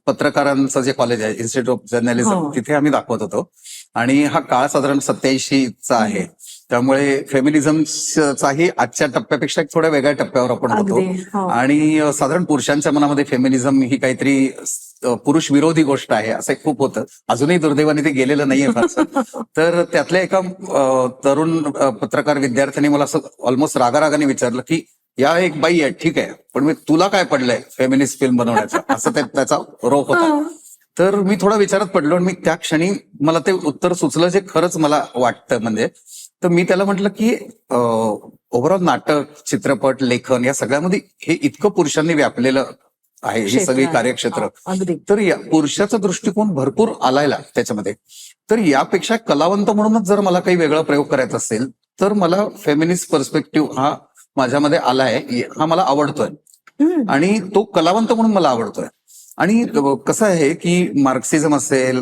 पत्रकारांचं जे कॉलेज आहे, इन्स्टिट्यूट ऑफ जर्नलिझम, तिथे आम्ही दाखवत होतो. आणि हा काळ साधारण 87चा आहे, त्यामुळे फेमिनिझमचाही आजच्या टप्प्यापेक्षा एक थोड्या वेगळ्या टप्प्यावर आपण होतो. आणि साधारण पुरुषांच्या मनामध्ये फेमिनिझम ही काहीतरी पुरुष विरोधी गोष्ट आहे असं खूप होतं. अजूनही दुर्दैवाने ते गेलेलं नाहीये फारसं. तर त्यातल्या एका तरुण पत्रकार विद्यार्थ्याने मला असं ऑलमोस्ट रागारागाने विचारलं की या एक बाई आहे, ठीक आहे, पण मी तुला काय पडलंय फेमिनिस्ट फिल्म बनवण्याचं, असं त्याचा रोप होता. तर मी थोडा विचारात पडलो, आणि मी त्या क्षणी मला ते उत्तर सुचलं जे खरंच मला वाटतं. म्हणजे तर मी त्याला म्हटलं की ओव्हरऑल नाटक, चित्रपट, लेखन या सगळ्यामध्ये हे इतकं पुरुषांनी व्यापलेलं आहे ही क्षेत्र सगळी आहे. कार्यक्षेत्र. अगदी तर या पुरुषाचा दृष्टिकोन भरपूर आलायला त्याच्यामध्ये. तर यापेक्षा कलावंत म्हणूनच जर मला काही वेगळा प्रयोग करायचा असेल तर मला फेमिनिस्ट पर्स्पेक्टिव्ह हा माझ्यामध्ये आलाय, हा मला आवडतोय हम्म. आणि तो कलावंत म्हणून मला आवडतोय. आणि कसं आहे की मार्क्सिझम असेल,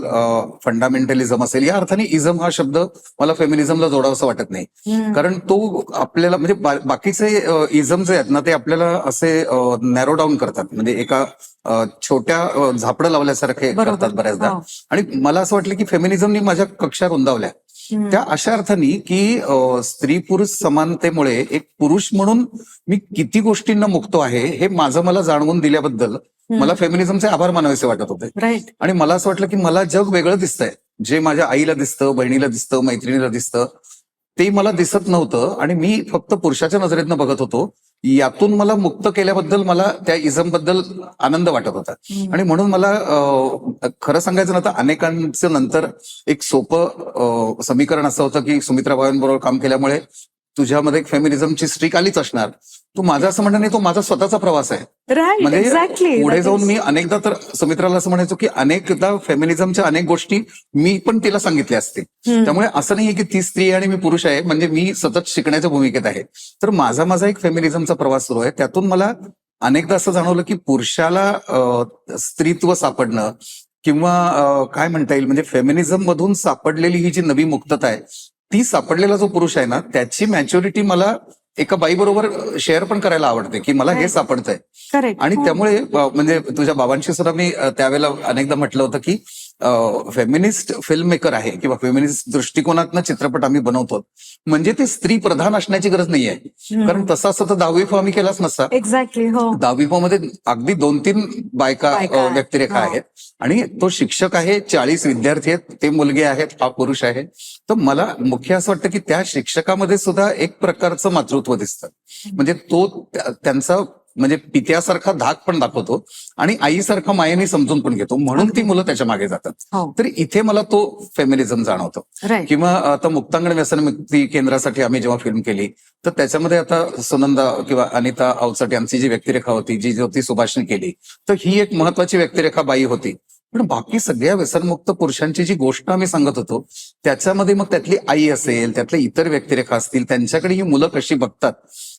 फंडामेंटलिझम असेल, या अर्थाने इझम हा शब्द मला फेमिनिझमला जोडावासा वाटत नाही. हम्म. कारण तो आपल्याला म्हणजे बाकीचे इझम जे आहेत ना ते आपल्याला असे नॅरो डाऊन करतात, म्हणजे एका छोट्या झापडं लावल्यासारखे बरोबर. करतात बऱ्याचदा. हो. आणि मला असं वाटलं की फेमिनिझमनी माझ्या कक्षा रुंदावल्या हम्म. त्या अशा अर्थाने की स्त्री पुरुष समानतेमुळे एक पुरुष म्हणून मी किती गोष्टींना मुक्तो आहे हे माझं मला जाणवून दिल्याबद्दल मला फेमिनिझमचे आभार मानावेसे वाटत होते. राईट. आणि मला असं वाटलं की मला जग वेगळं दिसतंय, जे माझ्या आईला दिसतं, बहिणीला दिसतं, मैत्रिणीला दिसतं, ते मला दिसत नव्हतं आणि मी फक्त पुरुषाच्या नजरेतनं बघत होतो. यातून मला मुक्त केल्याबद्दल मला त्या इझम बद्दल आनंद वाटत होता. आणि म्हणून मला खरं सांगायचं ना तर अनेकांचं नंतर एक सोपं समीकरण असं होतं की सुमित्रा भावेंबरोबर काम केल्यामुळे तुझ्यामध्ये एक फेमिनिझमची स्ट्रीक आलीच असणार. तू माझं असं म्हणणं नाही, तो माझा स्वतःचा प्रवास आहे. राईट. म्हणजे एक्झॅक्टली. पुढे जाऊन मी अनेकदा तर सुमित्राला असं म्हणायचो की अनेकदा फेमिनिझमच्या अनेक गोष्टी मी पण तिला सांगितल्या असतील. त्यामुळे असं नाहीये की ती स्त्री आहे आणि मी पुरुष आहे, म्हणजे मी सतत शिकण्याच्या भूमिकेत आहे. तर माझा एक फेमिनिझमचा प्रवास सुरू आहे. त्यातून मला अनेकदा असं जाणवलं की पुरुषाला स्त्रीत्व सापडणं किंवा काय म्हणता येईल म्हणजे फेमिनिझम मधून सापडलेली ही जी नवी मुक्तता आहे, ती सापडलेला जो पुरुष आहे ना त्याची मॅच्युरिटी मला एका बाईबरोबर शेअर पण करायला आवडते की मला हे सापडतंय. करेक्ट. आणि त्यामुळे म्हणजे तुझ्या बाबांशी सुद्धा मी त्यावेळेला अनेकदा म्हटलं होतं की फेमिनिस्ट फिल्म मेकर आहे किंवा फेमिनिस्ट दृष्टिकोनातनं चित्रपट आम्ही बनवतो म्हणजे ते स्त्री प्रधान असण्याची गरज नाहीये. कारण तसं असतं तर 10वी फॉ आम्ही केलाच नसता. एक्झॅक्टली. हो. 10वी फॉ मध्ये अगदी 2-3 बायका बायका व्यक्तिरेखा आहेत आणि तो शिक्षक आहे, 40 विद्यार्थी आहेत, ते मुलगे आहेत, हा पुरुष आहे. तर मला मुख्य असं वाटतं की त्या शिक्षकामध्ये सुद्धा एक प्रकारचं मातृत्व दिसतं. म्हणजे तो त्यांचा म्हणजे पित्यासारखा धाक पण दाखवतो आणि आईसारखा मायेने समजून पण घेतो, म्हणून ती मुलं त्याच्या मागे जातात. हो. तर इथे मला तो फेमिनिझम जाणवतो. राईट. किंवा आता मुक्तांगण व्यसनमुक्ती केंद्रासाठी आम्ही जेव्हा फिल्म केली तर त्याच्यामध्ये आता सुनंदा किंवा अनिता अवचट यांची जी व्यक्तिरेखा होती, जी ज्योती सुभाषने केली, तर ही एक महत्वाची व्यक्तिरेखा बाई होती. पण बाकी सगळ्या व्यसनमुक्त पुरुषांची जी गोष्ट आम्ही सांगत होतो त्याच्यामध्ये मग त्यातली आई असेल, त्यातल्या इतर व्यक्तिरेखा असतील, त्यांच्याकडे ही मुलं कशी बघतात,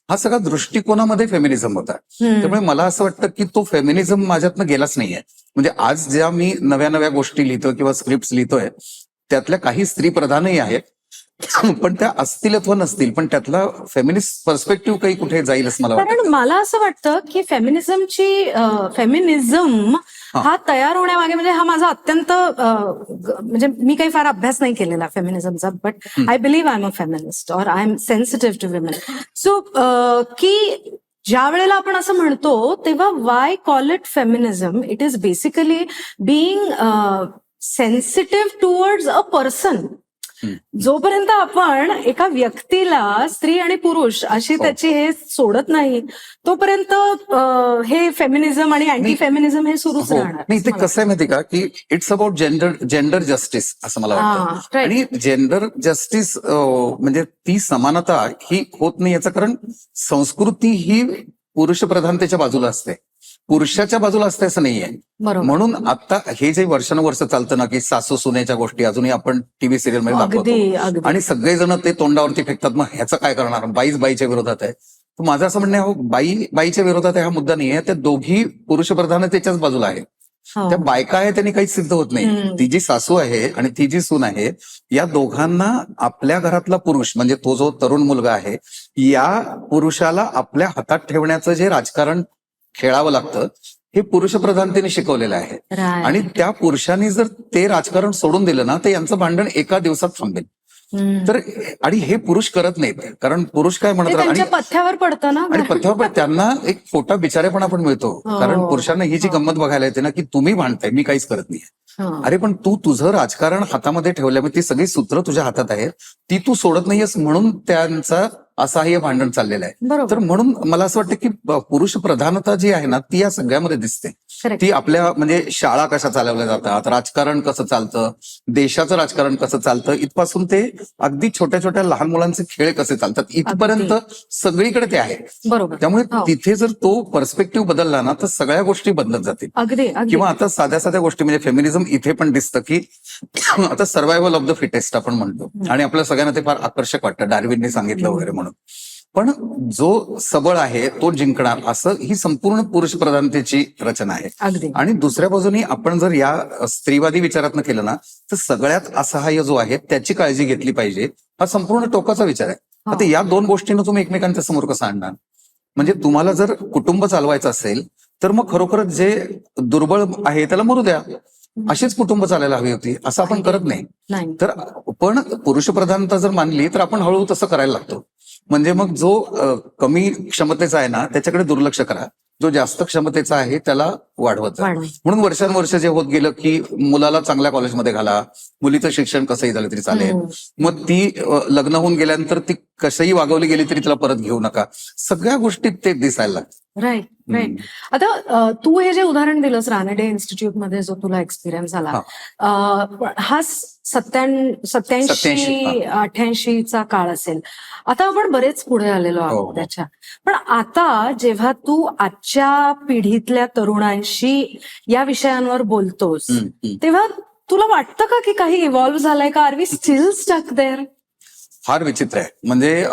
हा सगळा दृष्टिकोनामध्ये फेमिनिझम होता. त्यामुळे मला असं वाटतं की तो फेमिनिझम माझ्यातनं गेलाच नाहीये. म्हणजे आज ज्या मी नव्या गोष्टी लिहितोय किंवा स्क्रिप्ट लिहितोय त्यातल्या काही स्त्री प्रधानही आहेत, पण त्या असतील अथवा नसतील, पण त्यातला फेमिनिस्ट पर्स्पेक्टिव्ह काही कुठे जाईल असं मला वाटतं. कारण मला असं वाटतं की फेमिनिझम हा तयार होण्यामागे म्हणजे हा माझा अत्यंत म्हणजे मी काही फार अभ्यास नाही केलेला फेमिनिझमचा, but I believe I am a feminist और I am sensitive to women. So की ज्या वेळेला आपण असं म्हणतो तेव्हा why call it feminism, it is basically being sensitive towards a person. जोपर्यंत आपण एका व्यक्तीला स्त्री आणि पुरुष अशी त्याची हे सोडत नाही तोपर्यंत हे फेमिनिझम आणि अँटी फेमिनिझम हे सुरूच राहणार. नाही, ते कसं आहे माहिती का की इट्स अबाउट जेंडर जस्टिस असं मला वाटतं. आणि जेंडर जस्टिस म्हणजे ती समानता ही होत नाही याचं कारण संस्कृती ही पुरुष प्रधानतेच्या बाजूला असते, पुरुषाच्या बाजूला असते असं नाहीये. म्हणून आता हे जे वर्षानुवर्ष चालतं ना की सासू सुनेच्या गोष्टी अजूनही आपण टीव्ही सिरियल मध्ये दाखवतो आणि सगळेजण ते तोंडावरती फेकतात, मग ह्याचं काय करणार, बाईच बाईच्या विरोधात आहे. तर माझं असं म्हणणं आहे, बाई बाईच्या विरोधात आहे हा मुद्दा नाहीये, त्या दोघी पुरुष प्रधानतेच्याच बाजूला आहेत. त्या बायका आहे त्यांनी काहीच सिद्ध होत नाही. ती जी सासू आहे आणि ती जी सून आहे, या दोघांना आपल्या घरातला पुरुष म्हणजे तो जो तरुण मुलगा आहे, या पुरुषाला आपल्या हातात ठेवण्याचं जे राजकारण खेळावं लागतं हे पुरुष प्रधानतेने शिकवलेलं आहे. आणि त्या पुरुषांनी जर ते राजकारण सोडून दिलं ना तर यांचं भांडण एका दिवसात थांबेल. तर आणि हे पुरुष करत नाहीत, कारण पुरुष काय म्हणतात आणि पथ्यावर पडतं ना, आणि पथ्यावर त्यांना एक खोटा बिचारेपणा पण मिळतो. कारण पुरुषांना ही जी गंमत बघायला येते ना की तुम्ही भांडताय, मी काहीच करत नाहीये. अरे पण तू तुझं राजकारण हातामध्ये ठेवल्यामुळे ती सगळी सूत्र तुझ्या हातात आहेत, ती तू सोडत नाहीयेस, म्हणून त्यांचा असहाय्य भांडण चाललेलं आहे. बरोबर. तर म्हणून मला असं वाटतं की पुरुष प्रधानता जी आहे ना ती या सगळ्यामध्ये दिसते. Correct. ती आपल्या म्हणजे शाळा कशा चालवल्या जातात, राजकारण कसं चालतं, देशाचं राजकारण कसं चालतं, इथपासून ते अगदी छोट्या छोट्या लहान मुलांचे खेळ कसे चालतात इथपर्यंत सगळीकडे ते आहे. बरोबर. त्यामुळे हो. तिथे जर तो पर्स्पेक्टिव्ह बदलला ना तर सगळ्या गोष्टी बदलत जातील. अगदी अगदी किंवा आता साध्या साध्या गोष्टी म्हणजे फेमिनिझम इथे पण दिसतं की आता सर्व्हायव्हल ऑफ द फिटेस्ट आपण म्हणतो आणि आपल्या सगळ्यांना ते फार आकर्षक वाटतं, डार्विनने सांगितलं वगैरे म्हणून. पण जो सबळ आहे तो जिंकणार, असं ही संपूर्ण पुरुष प्रधानतेची रचना आहे. अगदी आणि दुसऱ्या बाजूनी आपण जर या स्त्रीवादी विचारातनं केलं ना तर सगळ्यात असहाय्य जो आहे त्याची काळजी घेतली पाहिजे, हा संपूर्ण टोकाचा विचार आहे. हो. आता या दोन गोष्टींना तुम्ही एकमेकांच्या समोर कसं आणणार? म्हणजे तुम्हाला जर कुटुंब चालवायचं असेल तर मग खरोखरच जे दुर्बळ आहे त्याला मरू द्या, अशीच कुटुंब चालायला हवी होती, असं आपण करत नाही. नाही. तर पण पुरुष प्रधानता जर मानली तर आपण हळूहळू तसं करायला लागतो. म्हणजे मग जो कमी क्षमतेचा आहे ना त्याच्याकडे दुर्लक्ष करा, जो जास्त क्षमतेचा आहे त्याला वाढवत जा. वाढवा. म्हणून वर्षानुवर्ष जे होत गेलं की मुलाला चांगल्या कॉलेजमध्ये घाला, मुलीचं शिक्षण कसंही झालं तरी चालेल, मग ती लग्न होऊन गेल्यानंतर ती कशाही वागवली गेली तरी तिला परत घेऊ नका, सगळ्या गोष्टीत ते दिसायला लागतं. Right right. आता तू हे जे उदाहरण दिलंस रानडे इन्स्टिट्यूट मध्ये जो तुला एक्सपिरियन्स आला, हा 87 88चा काळ असेल. आता आपण बरेच पुढे आलेलो आहोत त्याच्या. पण आता जेव्हा तू आजच्या पिढीतल्या तरुणांशी या विषयांवर बोलतोस तेव्हा तुला वाटतं का की काही इव्हॉल्व्ह झालंय का? Are we still stuck there? फार विचित्र आहे. म्हणजे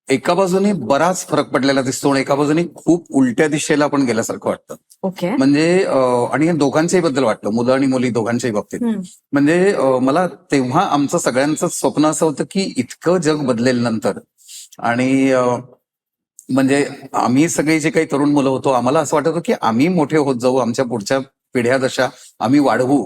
एका बाजूने बराच फरक पडलेला दिसतो आणि एका बाजूने खूप उलट्या दिशेला पण गेल्यासारखं वाटतं. ओके. म्हणजे आणि हे दोघांच्याही बद्दल वाटतं, मुलं आणि मुली दोघांच्याही बाबतीत. म्हणजे मला तेव्हा आमचं सगळ्यांचं स्वप्न असं होतं की इतकं जग बदलेल नंतर, आणि म्हणजे आम्ही सगळे जे काही तरुण मुलं होतो आम्हाला असं वाटत होतं की आम्ही मोठे होत जाऊ, आमच्या पुढच्या पिढ्या जशा आम्ही वाढवू,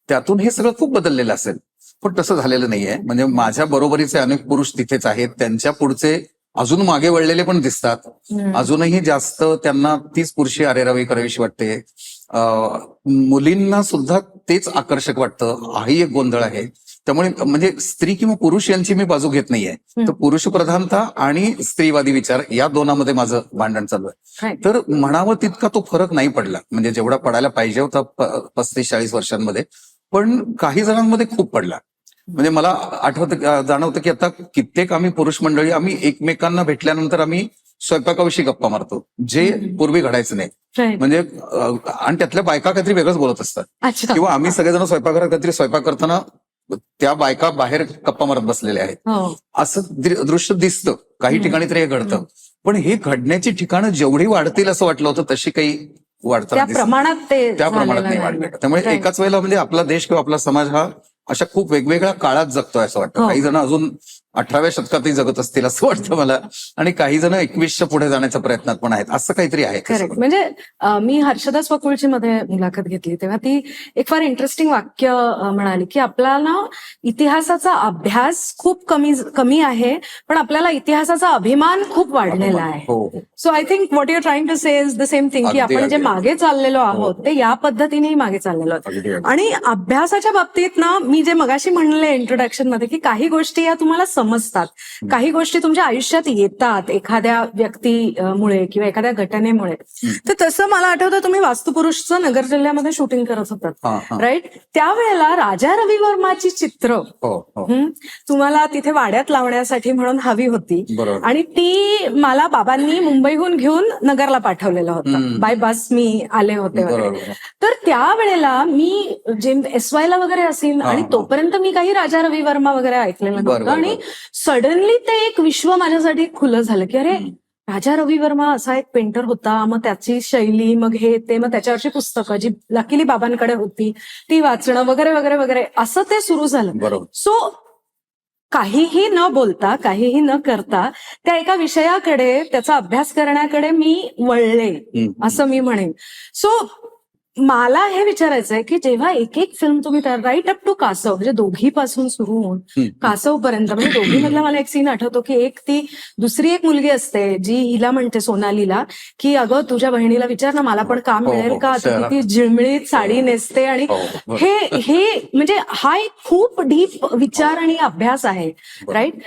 त्यातून हे सगळं खूप बदललेलं असेल. पण तसं झालेलं नाहीये. म्हणजे माझ्या बरोबरीचे अनेक पुरुष तिथेच आहेत, त्यांच्या पुढचे अजून मागे वळलेले पण दिसतात, अजूनही जास्त त्यांना तीच पुरुषी अरेरावी करावीशी वाटते. मुलींना सुद्धा तेच आकर्षक वाटतं, हाही एक गोंधळ आहे. त्यामुळे म्हणजे स्त्री किंवा पुरुष यांची मी बाजू घेत नाहीये, तर पुरुष प्रधानता आणि स्त्रीवादी विचार या दोनामध्ये माझं भांडण चालू आहे. तर म्हणावं तितका तो फरक नाही पडला, म्हणजे जेवढा पडायला पाहिजे होता 35-40 वर्षांमध्ये, पण काही जणांमध्ये खूप पडला. म्हणजे मला जाणवतं की आता कित्येक आम्ही पुरुष मंडळी आम्ही एकमेकांना भेटल्यानंतर आम्ही स्वयंपाकाविषयी गप्पा मारतो, जे पूर्वी घडायचं नाही. म्हणजे आणि त्यातल्या बायका काहीतरी वेगळंच बोलत असतात, किंवा आम्ही सगळेजण स्वयंपाकघरात काहीतरी स्वयंपाक करताना त्या बायका बाहेर गप्पा मारत बसलेल्या आहेत, असं दृश्य दिसतं. काही ठिकाणी तरी हे घडतं, पण हे घडण्याची ठिकाणं जेवढी वाढतील असं वाटलं होतं तशी काही वाढताना त्या प्रमाणात नाही वाढलं. त्यामुळे एकाच वेळेला म्हणजे आपला देश किंवा आपला समाज हा अशा खूप वेगवेगळ्या काळात जगतोय असं वाटतं. काही जण अजून 18व्या शतकातही जगत असतील असं वाटतं मला, आणि काही जण 21च्या पुढे जाण्याच्या प्रयत्नात पण आहेत, असं काहीतरी आहे. करेक्ट. म्हणजे मी हर्षदा स्वकुळची मध्ये मुलाखत घेतली तेव्हा ती एक फार इंटरेस्टिंग वाक्य म्हणाली की आपल्याला इतिहासाचा अभ्यास खूप कमी आहे, पण आपल्याला इतिहासाचा अभिमान खूप वाढलेला आहे. So I think what you're trying to say is the same thing, की आपण जे मागे चाललेलो आहोत ते या पद्धतीनेही मागे चाललेलो आहोत. आणि अभ्यासाच्या बाबतीत ना, मी जे मगाशी म्हणले इंट्रोडक्शन मध्ये की काही गोष्टी या तुम्हाला समजतात, काही गोष्टी तुमच्या आयुष्यात येतात एखाद्या व्यक्तीमुळे किंवा एखाद्या घटनेमुळे. तर तसं मला आठवतं तुम्ही वास्तुपुरुषचं नगर जिल्ह्यामध्ये शूटिंग करत होतात, राईट? त्यावेळेला राजा रवी वर्माची चित्र तुम्हाला तिथे वाड्यात लावण्यासाठी म्हणून हवी होती, आणि ती मला बाबांनी मुंबईहून घेऊन नगरला पाठवलेलं होतं, बाय बस मी आले होते वगैरे. तर त्यावेळेला मी जे SY ला वगैरे असेल, आणि तोपर्यंत मी काही राजा रवी वर्मा वगैरे ऐकलेलं नव्हतं, आणि सडनली ते एक विश्व माझ्यासाठी खुलं झालं की अरे, राजा रवी वर्मा असा एक पेंटर होता, मग त्याची शैली, मग हे ते, मग त्याच्यावरची पुस्तकं जी लकीली बाबांकडे होती ती वाचणं वगैरे वगैरे वगैरे, असं ते सुरू झालं. सो काहीही न बोलता, काहीही न करता त्या एका विषयाकडे, त्याचा अभ्यास करण्याकडे मी वळले, असं मी म्हणेन. सो मला हे विचारायचं आहे की जेव्हा एक एक फिल्म तुम्ही राईट अप टू कासव, म्हणजे दोघीपासून सुरू होऊन कासव पर्यंत, म्हणजे दोघीमधला मला एक सीन आठवतो की एक ती दुसरी एक मुलगी असते जी हिला म्हणते, सोनालीला, की अगं तुझ्या बहिणीला विचार ना मला पण काम मिळेल का, तर ती झिळमिळीत साडी नेसते. आणि हे म्हणजे हा एक खूप डीप विचार आणि अभ्यास आहे, राईट?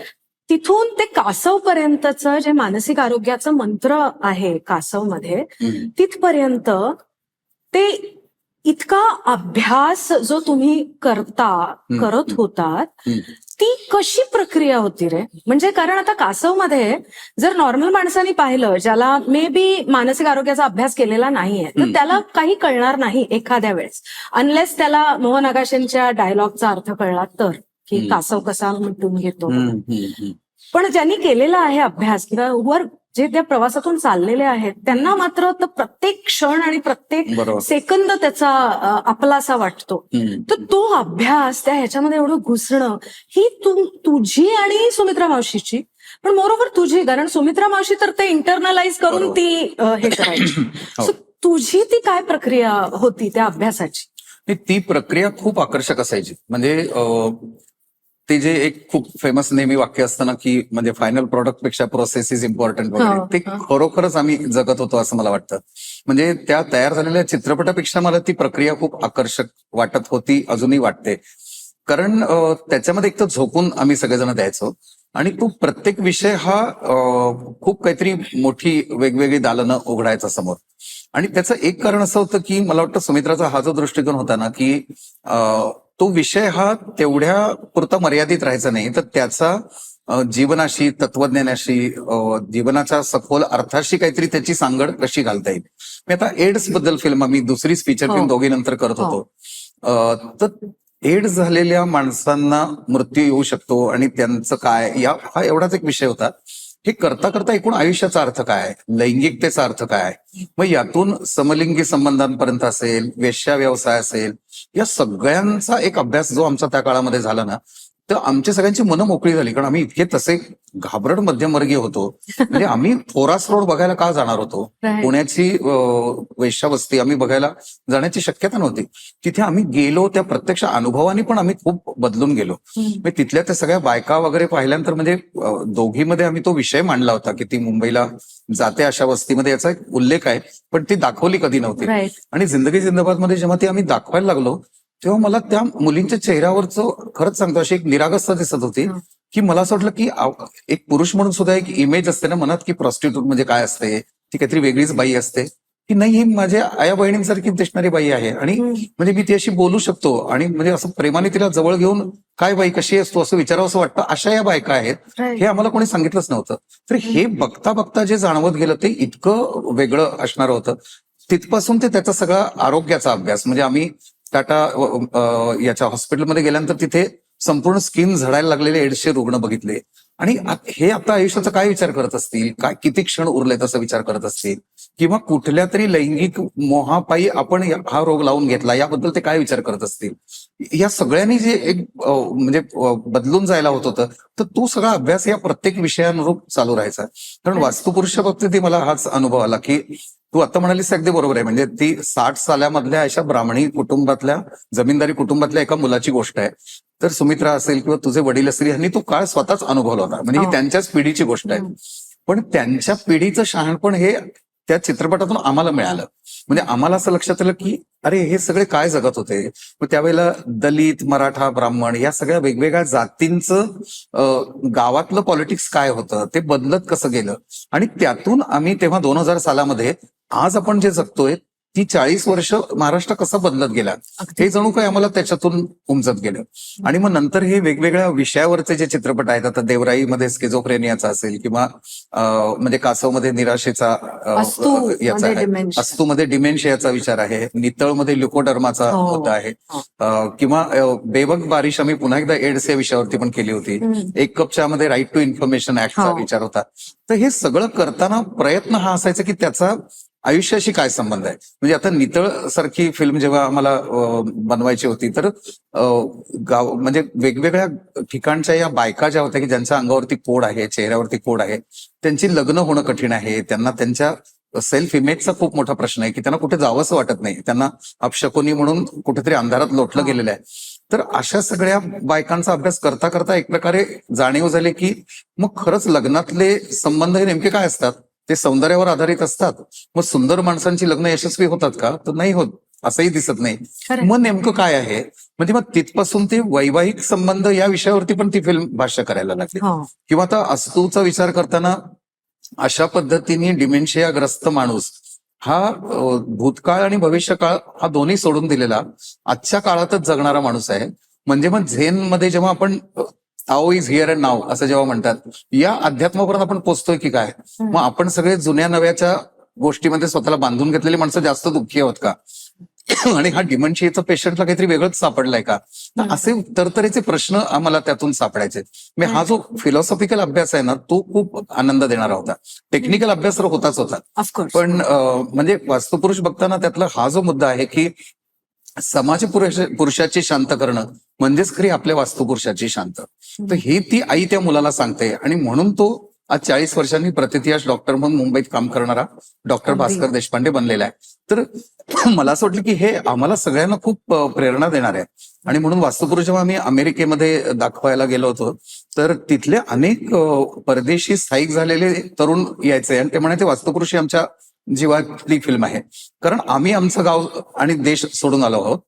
तिथून ते कासव पर्यंतचं जे मानसिक आरोग्याचं मंत्र आहे कासवमध्ये, हम्म. तिथपर्यंत ते इतका अभ्यास जो तुम्ही करत होतात, हम्म. ती कशी प्रक्रिया होती रे? म्हणजे कारण आता कासवमध्ये जर नॉर्मल माणसाने पाहिलं, ज्याला मे बी मानसिक आरोग्याचा अभ्यास केलेला नाहीये, तर त्याला काही कळणार नाही एखाद्या वेळेस, अनलेस त्याला मोहन आगाशेंच्या डायलॉगचा अर्थ कळला तर, की कासव कसा मिटून घेतो. पण ज्यांनी केलेला आहे अभ्यास किंवा वर जे त्या प्रवासातून चाललेले आहेत, त्यांना मात्र तर प्रत्येक क्षण आणि प्रत्येक बरोबर. सेकंद त्याचा आपलासा वाटतो. तर तो अभ्यास त्या ह्याच्यामध्ये एवढं घुसणं, ही तुझी आणि सुमित्रा मावशीची, पण मोरोवर तुझी, कारण सुमित्रा मावशी तर ते इंटरनलाइज करून बरोबर. ती हे करायची. So, तुझी ती काय प्रक्रिया होती त्या अभ्यासाची? ती प्रक्रिया खूप आकर्षक असायची. म्हणजे ते जे एक खूप फेमस नेहमी वाक्य असतं ना, की म्हणजे फायनल प्रोडक्ट पेक्षा प्रोसेस इज इम्पॉर्टंट वगैरे, ते खरोखरच आम्ही जगत होतो असं मला वाटतं. म्हणजे त्या तयार झालेल्या चित्रपटापेक्षा मला ती प्रक्रिया खूप आकर्षक वाटत होती, अजूनही वाटते. कारण त्याच्यामध्ये एक तर झोकून आम्ही सगळेजण द्यायचो, आणि तो प्रत्येक विषय हा खूप काहीतरी मोठी वेगवेगळी दालनं उघडायचा समोर. आणि त्याचं एक कारण असं होतं की मला वाटतं सुमित्राचा हा जो दृष्टिकोन होता ना, की तो विषय हा तेवढ्या पुरता मर्यादित राहायचा नाही, तर त्याचा जीवनाशी, तत्वज्ञानाशी, जीवनाच्या सखोल अर्थाशी काहीतरी त्याची सांगड कशी घालता येईल. मी आता एड्स बद्दल फिल्म, आम्ही दुसरीच फीचर फिल्म दोघी नंतर करत होतो, तर एड्स झालेल्या माणसांना मृत्यू येऊ शकतो आणि त्यांचं काय, हा एवढाच एक विषय होता. हे करता करता एकूण आयुष्याचा अर्थ काय आहे, लैंगिकतेचा अर्थ काय आहे, मग यातून समलिंगी संबंधांपर्यंत असेल, वेश्या व्यवसाय असेल, या सगळ्यांचा एक अभ्यास जो आमचा त्या काळामध्ये झाला ना, तर आमच्या सगळ्यांची मनं मोकळी झाली. कारण आम्ही इतके तसे घाबरट मध्यमवर्गीय होतो. म्हणजे आम्ही फोरास रोड बघायला का जाणार होतो? पुण्याची वेश्यावस्ती आम्ही बघायला जाण्याची शक्यता नव्हती. तिथे आम्ही गेलो, त्या प्रत्यक्ष अनुभवाने पण आम्ही खूप बदलून गेलो. म्हणजे तिथल्या त्या सगळ्या बायका वगैरे पाहिल्यानंतर, म्हणजे दोघीमध्ये आम्ही तो विषय मांडला होता की ती मुंबईला जाते अशा वस्तीमध्ये, याचा एक उल्लेख आहे, पण ती दाखवली कधी नव्हती. आणि जिंदगी जिंदाबाद मध्ये जेव्हा ती आम्ही दाखवायला लागलो, तेव्हा मला त्या मुलींच्या चेहऱ्यावरचं, खरंच सांगतो, अशी एक निरागसता दिसत होती, की मला असं वाटलं की एक पुरुष म्हणून सुद्धा एक इमेज असते ना मनात, की प्रॉस्टिट्यूट म्हणजे काय असते, ती काहीतरी वेगळीच बाई असते, की नाही, ही माझ्या आया बहिणींसारखी दिसणारी बाई आहे, आणि म्हणजे मी ती अशी बोलू शकतो, आणि म्हणजे असं प्रेमाने तिला जवळ घेऊन काय बाई कशी असतो असं विचारावं असं वाटतं, अशा या बायका आहेत. हे आम्हाला कोणी सांगितलंच नव्हतं. तर हे बघता बघता जे जाणवत गेलं ते इतकं वेगळं असणार होतं. तिथपासून ते त्याचा सगळा आरोग्याचा अभ्यास, म्हणजे आम्ही टाटा याच्या हॉस्पिटलमध्ये गेल्यानंतर तिथे संपूर्ण स्किन झडायला लागलेले एड्सचे रुग्ण बघितले, आणि हे आता आयुष्याचा काय विचार करत असतील, काय किती क्षण उरलेत असं विचार करत असतील, किंवा कुठल्या तरी लैंगिक मोहापायी आपण हा रोग लावून घेतला याबद्दल ते काय विचार करत असतील. या सगळ्यांनी जे एक म्हणजे बदलून जायला होत होतं, तर तो सगळा अभ्यास या प्रत्येक विषयानुरूप चालू राहायचा. कारण वास्तुपुरुषा बाबतीत मला हाच अनुभव आला, की तू आता म्हणालीस अगदी बरोबर आहे. म्हणजे ती 60 साल्यामधल्या अशा ब्राह्मणी कुटुंबातल्या, जमीनदारी कुटुंबातल्या एका मुलाची गोष्ट आहे. तर सुमित्रा असेल किंवा तुझे वडील असतील, यांनी तो काळ स्वतःच अनुभवला होता. म्हणजे ही त्यांच्याच पिढीची गोष्ट आहे. पण त्यांच्या पिढीचं शहाणपण हे त्या चित्रपटातून आम्हाला मिळालं. म्हणजे आम्हाला असं लक्षात आलं की अरे, हे सगळे काय जगत होते. मग त्यावेळेला दलित, मराठा, ब्राह्मण या सगळ्या वेगवेगळ्या जातींचं गावातलं पॉलिटिक्स काय होतं, ते बदलत कसं गेलं, आणि त्यातून आम्ही तेव्हा 2000 सालामध्ये आज आपण जे जगतोय ती 40 वर्ष महाराष्ट्र कसा बदलत गेला, हे जणू काय आम्हाला त्याच्यातून उमजत गेलं. आणि मग नंतर हे वेगवेगळ्या विषयावरचे जे चित्रपट आहेत, आता देवराईमध्ये स्किझोफ्रेनियाचा असेल, किंवा म्हणजे कासवमध्ये निराशेचा याचा आहे, अस्तूमध्ये डिमेन्शियाचा विचार आहे, नितळमध्ये ल्युकोडर्माचा होता आहे, किंवा बेबक बारिश आम्ही पुन्हा एकदा एड्स या विषयावरती पण केली होती. एक कप चहामध्ये राईट टू इन्फॉर्मेशन ऍक्टचा विचार होता. तर हे सगळं करताना प्रयत्न हा असायचा की त्याचा आयुष्याशी काय संबंध आहे. म्हणजे आता नितळ सारखी फिल्म जेव्हा आम्हाला बनवायची होती, तर गाव म्हणजे वेगवेगळ्या ठिकाणच्या या बायका ज्या होत्या की ज्यांच्या अंगावरती कोड आहे, चेहऱ्यावरती कोड आहे, त्यांची लग्न होणं कठीण आहे, त्यांना त्यांच्या सेल्फ इमेजचा खूप मोठा प्रश्न आहे की त्यांना कुठे जावंसं वाटत नाही, त्यांना अपशकुनी म्हणून कुठेतरी अंधारात लोटलं गेलेलं आहे. तर अशा सगळ्या बायकांचा अभ्यास करता करता एक प्रकारे जाणीव झाली की मग खरंच लग्नातले संबंध हे नेमके काय असतात, ते सौंदर्यावर आधारित असतात. मग सुंदर माणसांची लग्न यशस्वी होतात का, तर नाही होत. असंही दिसत नाही. खरंय. मग नेमकं काय आहे, म्हणजे मग तिथपासून ते वैवाहिक संबंध या विषयावरती पण ती फिल्म भाष्य करायला लागली. हो. किंवा आता अस्तूचा विचार करताना अशा पद्धतीने डिमेन्शियाग्रस्त माणूस हा भूतकाळ आणि भविष्यकाळ हा दोन्ही सोडून दिलेला आजच्या काळातच जगणारा माणूस आहे. म्हणजे मग झेन मध्ये जेव्हा आपण आओ इज हिअर अँड नाव असं जेव्हा म्हणतात, या अध्यात्मापर्यंत आपण पोचतोय की काय? मग आपण सगळे जुन्या नव्याच्या गोष्टीमध्ये स्वतःला बांधून घेतलेली माणसं जास्त दुःखी आहोत का? आणि हा डिमेन्शियाचा पेशंटला काहीतरी वेगळंच सापडलाय का? तर असे तरतरीचे प्रश्न आम्हाला त्यातून सापडायचे. म्हणजे हा जो फिलॉसॉफिकल अभ्यास आहे ना, तो खूप आनंद देणारा होता. टेक्निकल अभ्यास तर होताच होता, ऑफकोर्स. पण म्हणजे वास्तुपुरुष बघताना त्यातला हा जो मुद्दा आहे की समाज पुरुषाची शांत करणं म्हणजेच खरी आपल्या वास्तुपुरुषाची शांत. तर ही ती आई त्या मुलाला सांगते आणि म्हणून तो आज 40 वर्षांनी प्रतिथयश डॉक्टर म्हणून मुंबईत काम करणारा डॉक्टर भास्कर देशपांडे बनलेला आहे. तर मला असं वाटलं की हे आम्हाला सगळ्यांना खूप प्रेरणा देणार आहे. आणि म्हणून वास्तुपुरुष जेव्हा आम्ही अमेरिकेमध्ये दाखवायला गेलो होतो, तर तिथले अनेक परदेशी स्थायिक झालेले तरुण यायचे आणि ते म्हणायचे वास्तुपुरुष ही आमच्या जीवातली फिल्म आहे. कारण आम्ही आमचं गाव आणि देश सोडून आलो आहोत,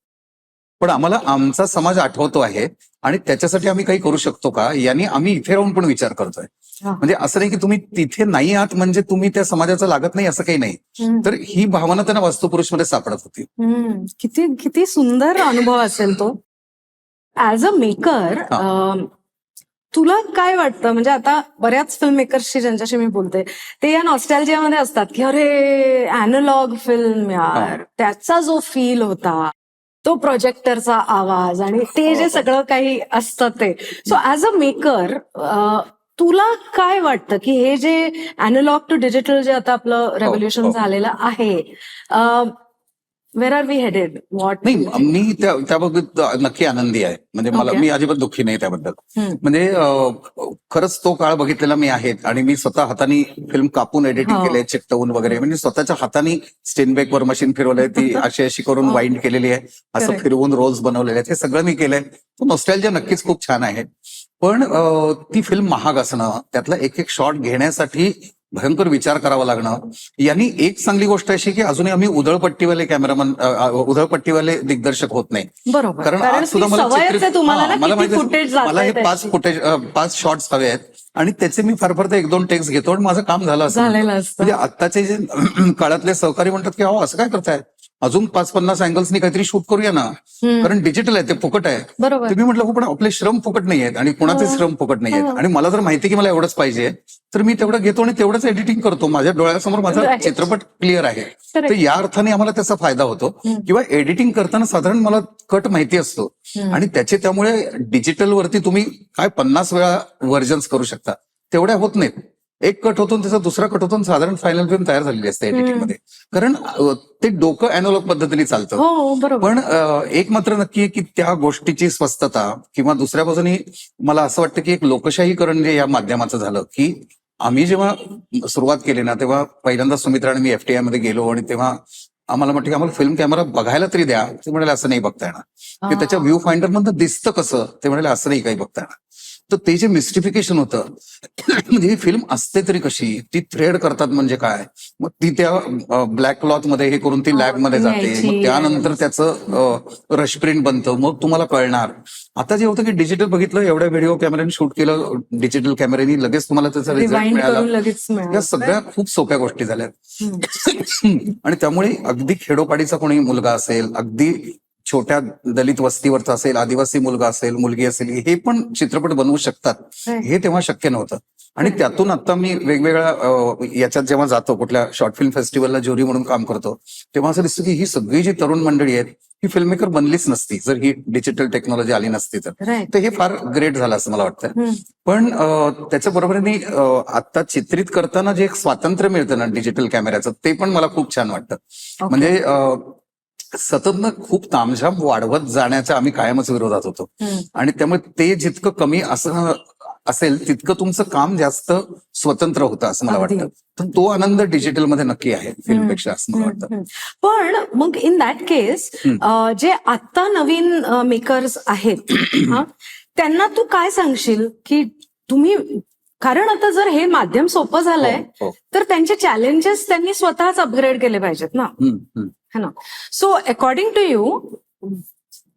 पण आम्हाला आमचा समाज आठवतो आहे आणि त्याच्यासाठी आम्ही काही करू शकतो का, यांनी आम्ही इथे राहून पण विचार करतोय. म्हणजे असं नाही की तुम्ही तिथे नाही आहात म्हणजे तुम्ही त्या समाजाचं लागत नाही, असं काही नाही. तर ही भावना त्यांना वास्तुपुरुषमध्ये सापडत होती. किती किती सुंदर अनुभव असेल तो. ऍज अ मेकर तुला काय वाटतं, म्हणजे आता बऱ्याच फिल्म मेकर्सशी ज्यांच्याशी मी बोलते ते या नॉस्टॅल्जियामध्ये असतात की अरे अॅनालॉग फिल्म यार, त्याचा जो फील होता, तो प्रोजेक्टरचा आवाज आणि ते जे सगळं काही असतं ते. सो ऍज अ मेकर तुला काय वाटतं की हे जे अॅनालॉग टू डिजिटल जे आता आपलं रेव्होल्युशन झालेलं आहे, वेर आर वी हेडेड? व्हॉट? नाही, मी त्याबाबत नक्की आनंदी आहे. म्हणजे मला मी अजिबात दुःखी नाही त्याबद्दल. म्हणजे खरंच तो काळ बघितलेला मी आहे आणि मी स्वतः हाताने फिल्म कापून एडिटिंग केलंय, चिकटवून वगैरे. म्हणजे स्वतःच्या हाताने स्टेनबेक वर मशीन फिरवलंय, ती अशी करून वाइंड केलेली आहे, असं फिरवून रोल्स बनवलेले आहेत, हे सगळं मी केलंय. तो नॉस्टॅल्जिया नक्कीच खूप छान आहे. पण ती फिल्म महाग असणं, त्यातला एक एक शॉट घेण्यासाठी भयंकर विचार करावा लागणं, यांनी एक चांगली गोष्ट अशी की अजूनही आम्ही उधळपट्टीवाले कॅमेरामन, उधळपट्टीवाले दिग्दर्शक होत नाही. बरोबर. कारण आज सुद्धा मला मला मला हे 5 शॉट्स हवे आहेत आणि त्याचे मी फार फार 1-2 टेक्स घेतो आणि माझं काम झालं असं. म्हणजे आत्ताचे जे काळातले सहकारी म्हणतात की अहो असं काय करताय, अजून 5-50 अँगल्सनी काहीतरी शूट करूया ना, कारण डिजिटल आहे, ते फुकट आहे. तुम्ही म्हटलं हो पण आपले श्रम फुकट नाही आहेत आणि कोणाचे श्रम फुकट नाही आहेत. आणि मला जर माहिती की मला एवढंच पाहिजे तर मी तेवढं घेतो आणि तेवढंच एडिटिंग करतो. माझ्या डोळ्यासमोर माझा चित्रपट क्लिअर आहे. तर या अर्थाने आम्हाला त्याचा फायदा होतो. किंवा एडिटिंग करताना साधारण मला कट माहिती असतो आणि त्यामुळे डिजिटल वरती तुम्ही काय 50 वेळा व्हर्जन्स करू शकता, तेवढ्या होत नाहीत. एक कट होतो त्याचा दुसरा कट होतो, साधारण फायनल फिल्म तयार झालेली असते एडिटिंग मध्ये. कारण ते डोकं अॅनालॉग पद्धतीने चालतं. पण एक मात्र नक्की आहे की त्या गोष्टीची स्वस्तता किंवा दुसऱ्या बाजूने मला असं वाटतं की एक लोकशाहीकरण जे या माध्यमाचं झालं, की आम्ही जेव्हा सुरुवात केली ना तेव्हा पहिल्यांदा सुमित्रा आणि मी FTI मध्ये गेलो आणि तेव्हा आम्हाला म्हटलं की आम्हाला फिल्म कॅमेरा बघायला तरी द्या. ते म्हणाले असं नाही बघता येणार. की त्याच्या व्ह्यू फाइंडर मधनं दिसतं कसं, ते म्हणाले असं नाही काही बघता येणार. तर ते जे मिस्टिफिकेशन होतं, म्हणजे ही फिल्म असते तरी कशी, ती थ्रेड करतात म्हणजे काय, मग ती त्या ब्लॅक क्लॉथ मध्ये हे करून ती लॅब मध्ये जाते, मग त्यानंतर त्याचं रश प्रिंट बनतं, मग तुम्हाला कळणार. आता जे होतं की डिजिटल बघितलं, एवढ्या व्हिडिओ कॅमेऱ्याने शूट केलं डिजिटल कॅमेऱ्यानी, लगेच तुम्हाला त्याचा रिझल्ट मिळाला. या सगळ्या खूप सोप्या गोष्टी झाल्या. आणि त्यामुळे अगदी खेडोपाडीचा कोणी मुलगा असेल, अगदी छोट्या दलित वस्तीवरचा असेल, आदिवासी मुलगा असेल, मुलगी असेल, हे पण चित्रपट बनवू शकतात. हे तेव्हा शक्य नव्हतं. आणि त्यातून आता मी वेगवेगळ्या याच्यात जेव्हा जातो, कुठल्या शॉर्ट फिल्म फेस्टिवलला ज्युरी म्हणून काम करतो, तेव्हा असं दिसतं की ही सगळी जी तरुण मंडळी आहेत ही फिल्म मेकर बनलीच नसती जर ही डिजिटल टेक्नॉलॉजी आली नसती तर हे फार ग्रेट झालं असं मला वाटतं. पण त्याच्या बरोबरीने आता चित्रित करताना जे एक स्वातंत्र्य मिळतं ना डिजिटल कॅमेऱ्याचं, ते पण मला खूप छान वाटतं. म्हणजे सतत ना खूप तामझाम वाढवत जाण्याच्या आम्ही कायमच विरोधात होतो. आणि त्यामुळे ते जितकं कमी असं असेल तितकं तुमचं काम जास्त स्वतंत्र होतं असं मला वाटतं. तर तो आनंद डिजिटलमध्ये नक्की आहे फिल्मपेक्षा असं मला वाटतं. पण मग इन दॅट केस जे आता नवीन मेकर्स आहेत त्यांना तू काय सांगशील की तुम्ही, कारण आता जर हे माध्यम सोपं झालंय तर त्यांचे चॅलेंजेस त्यांनी स्वतःच अपग्रेड केले पाहिजेत ना. है ना. So according to you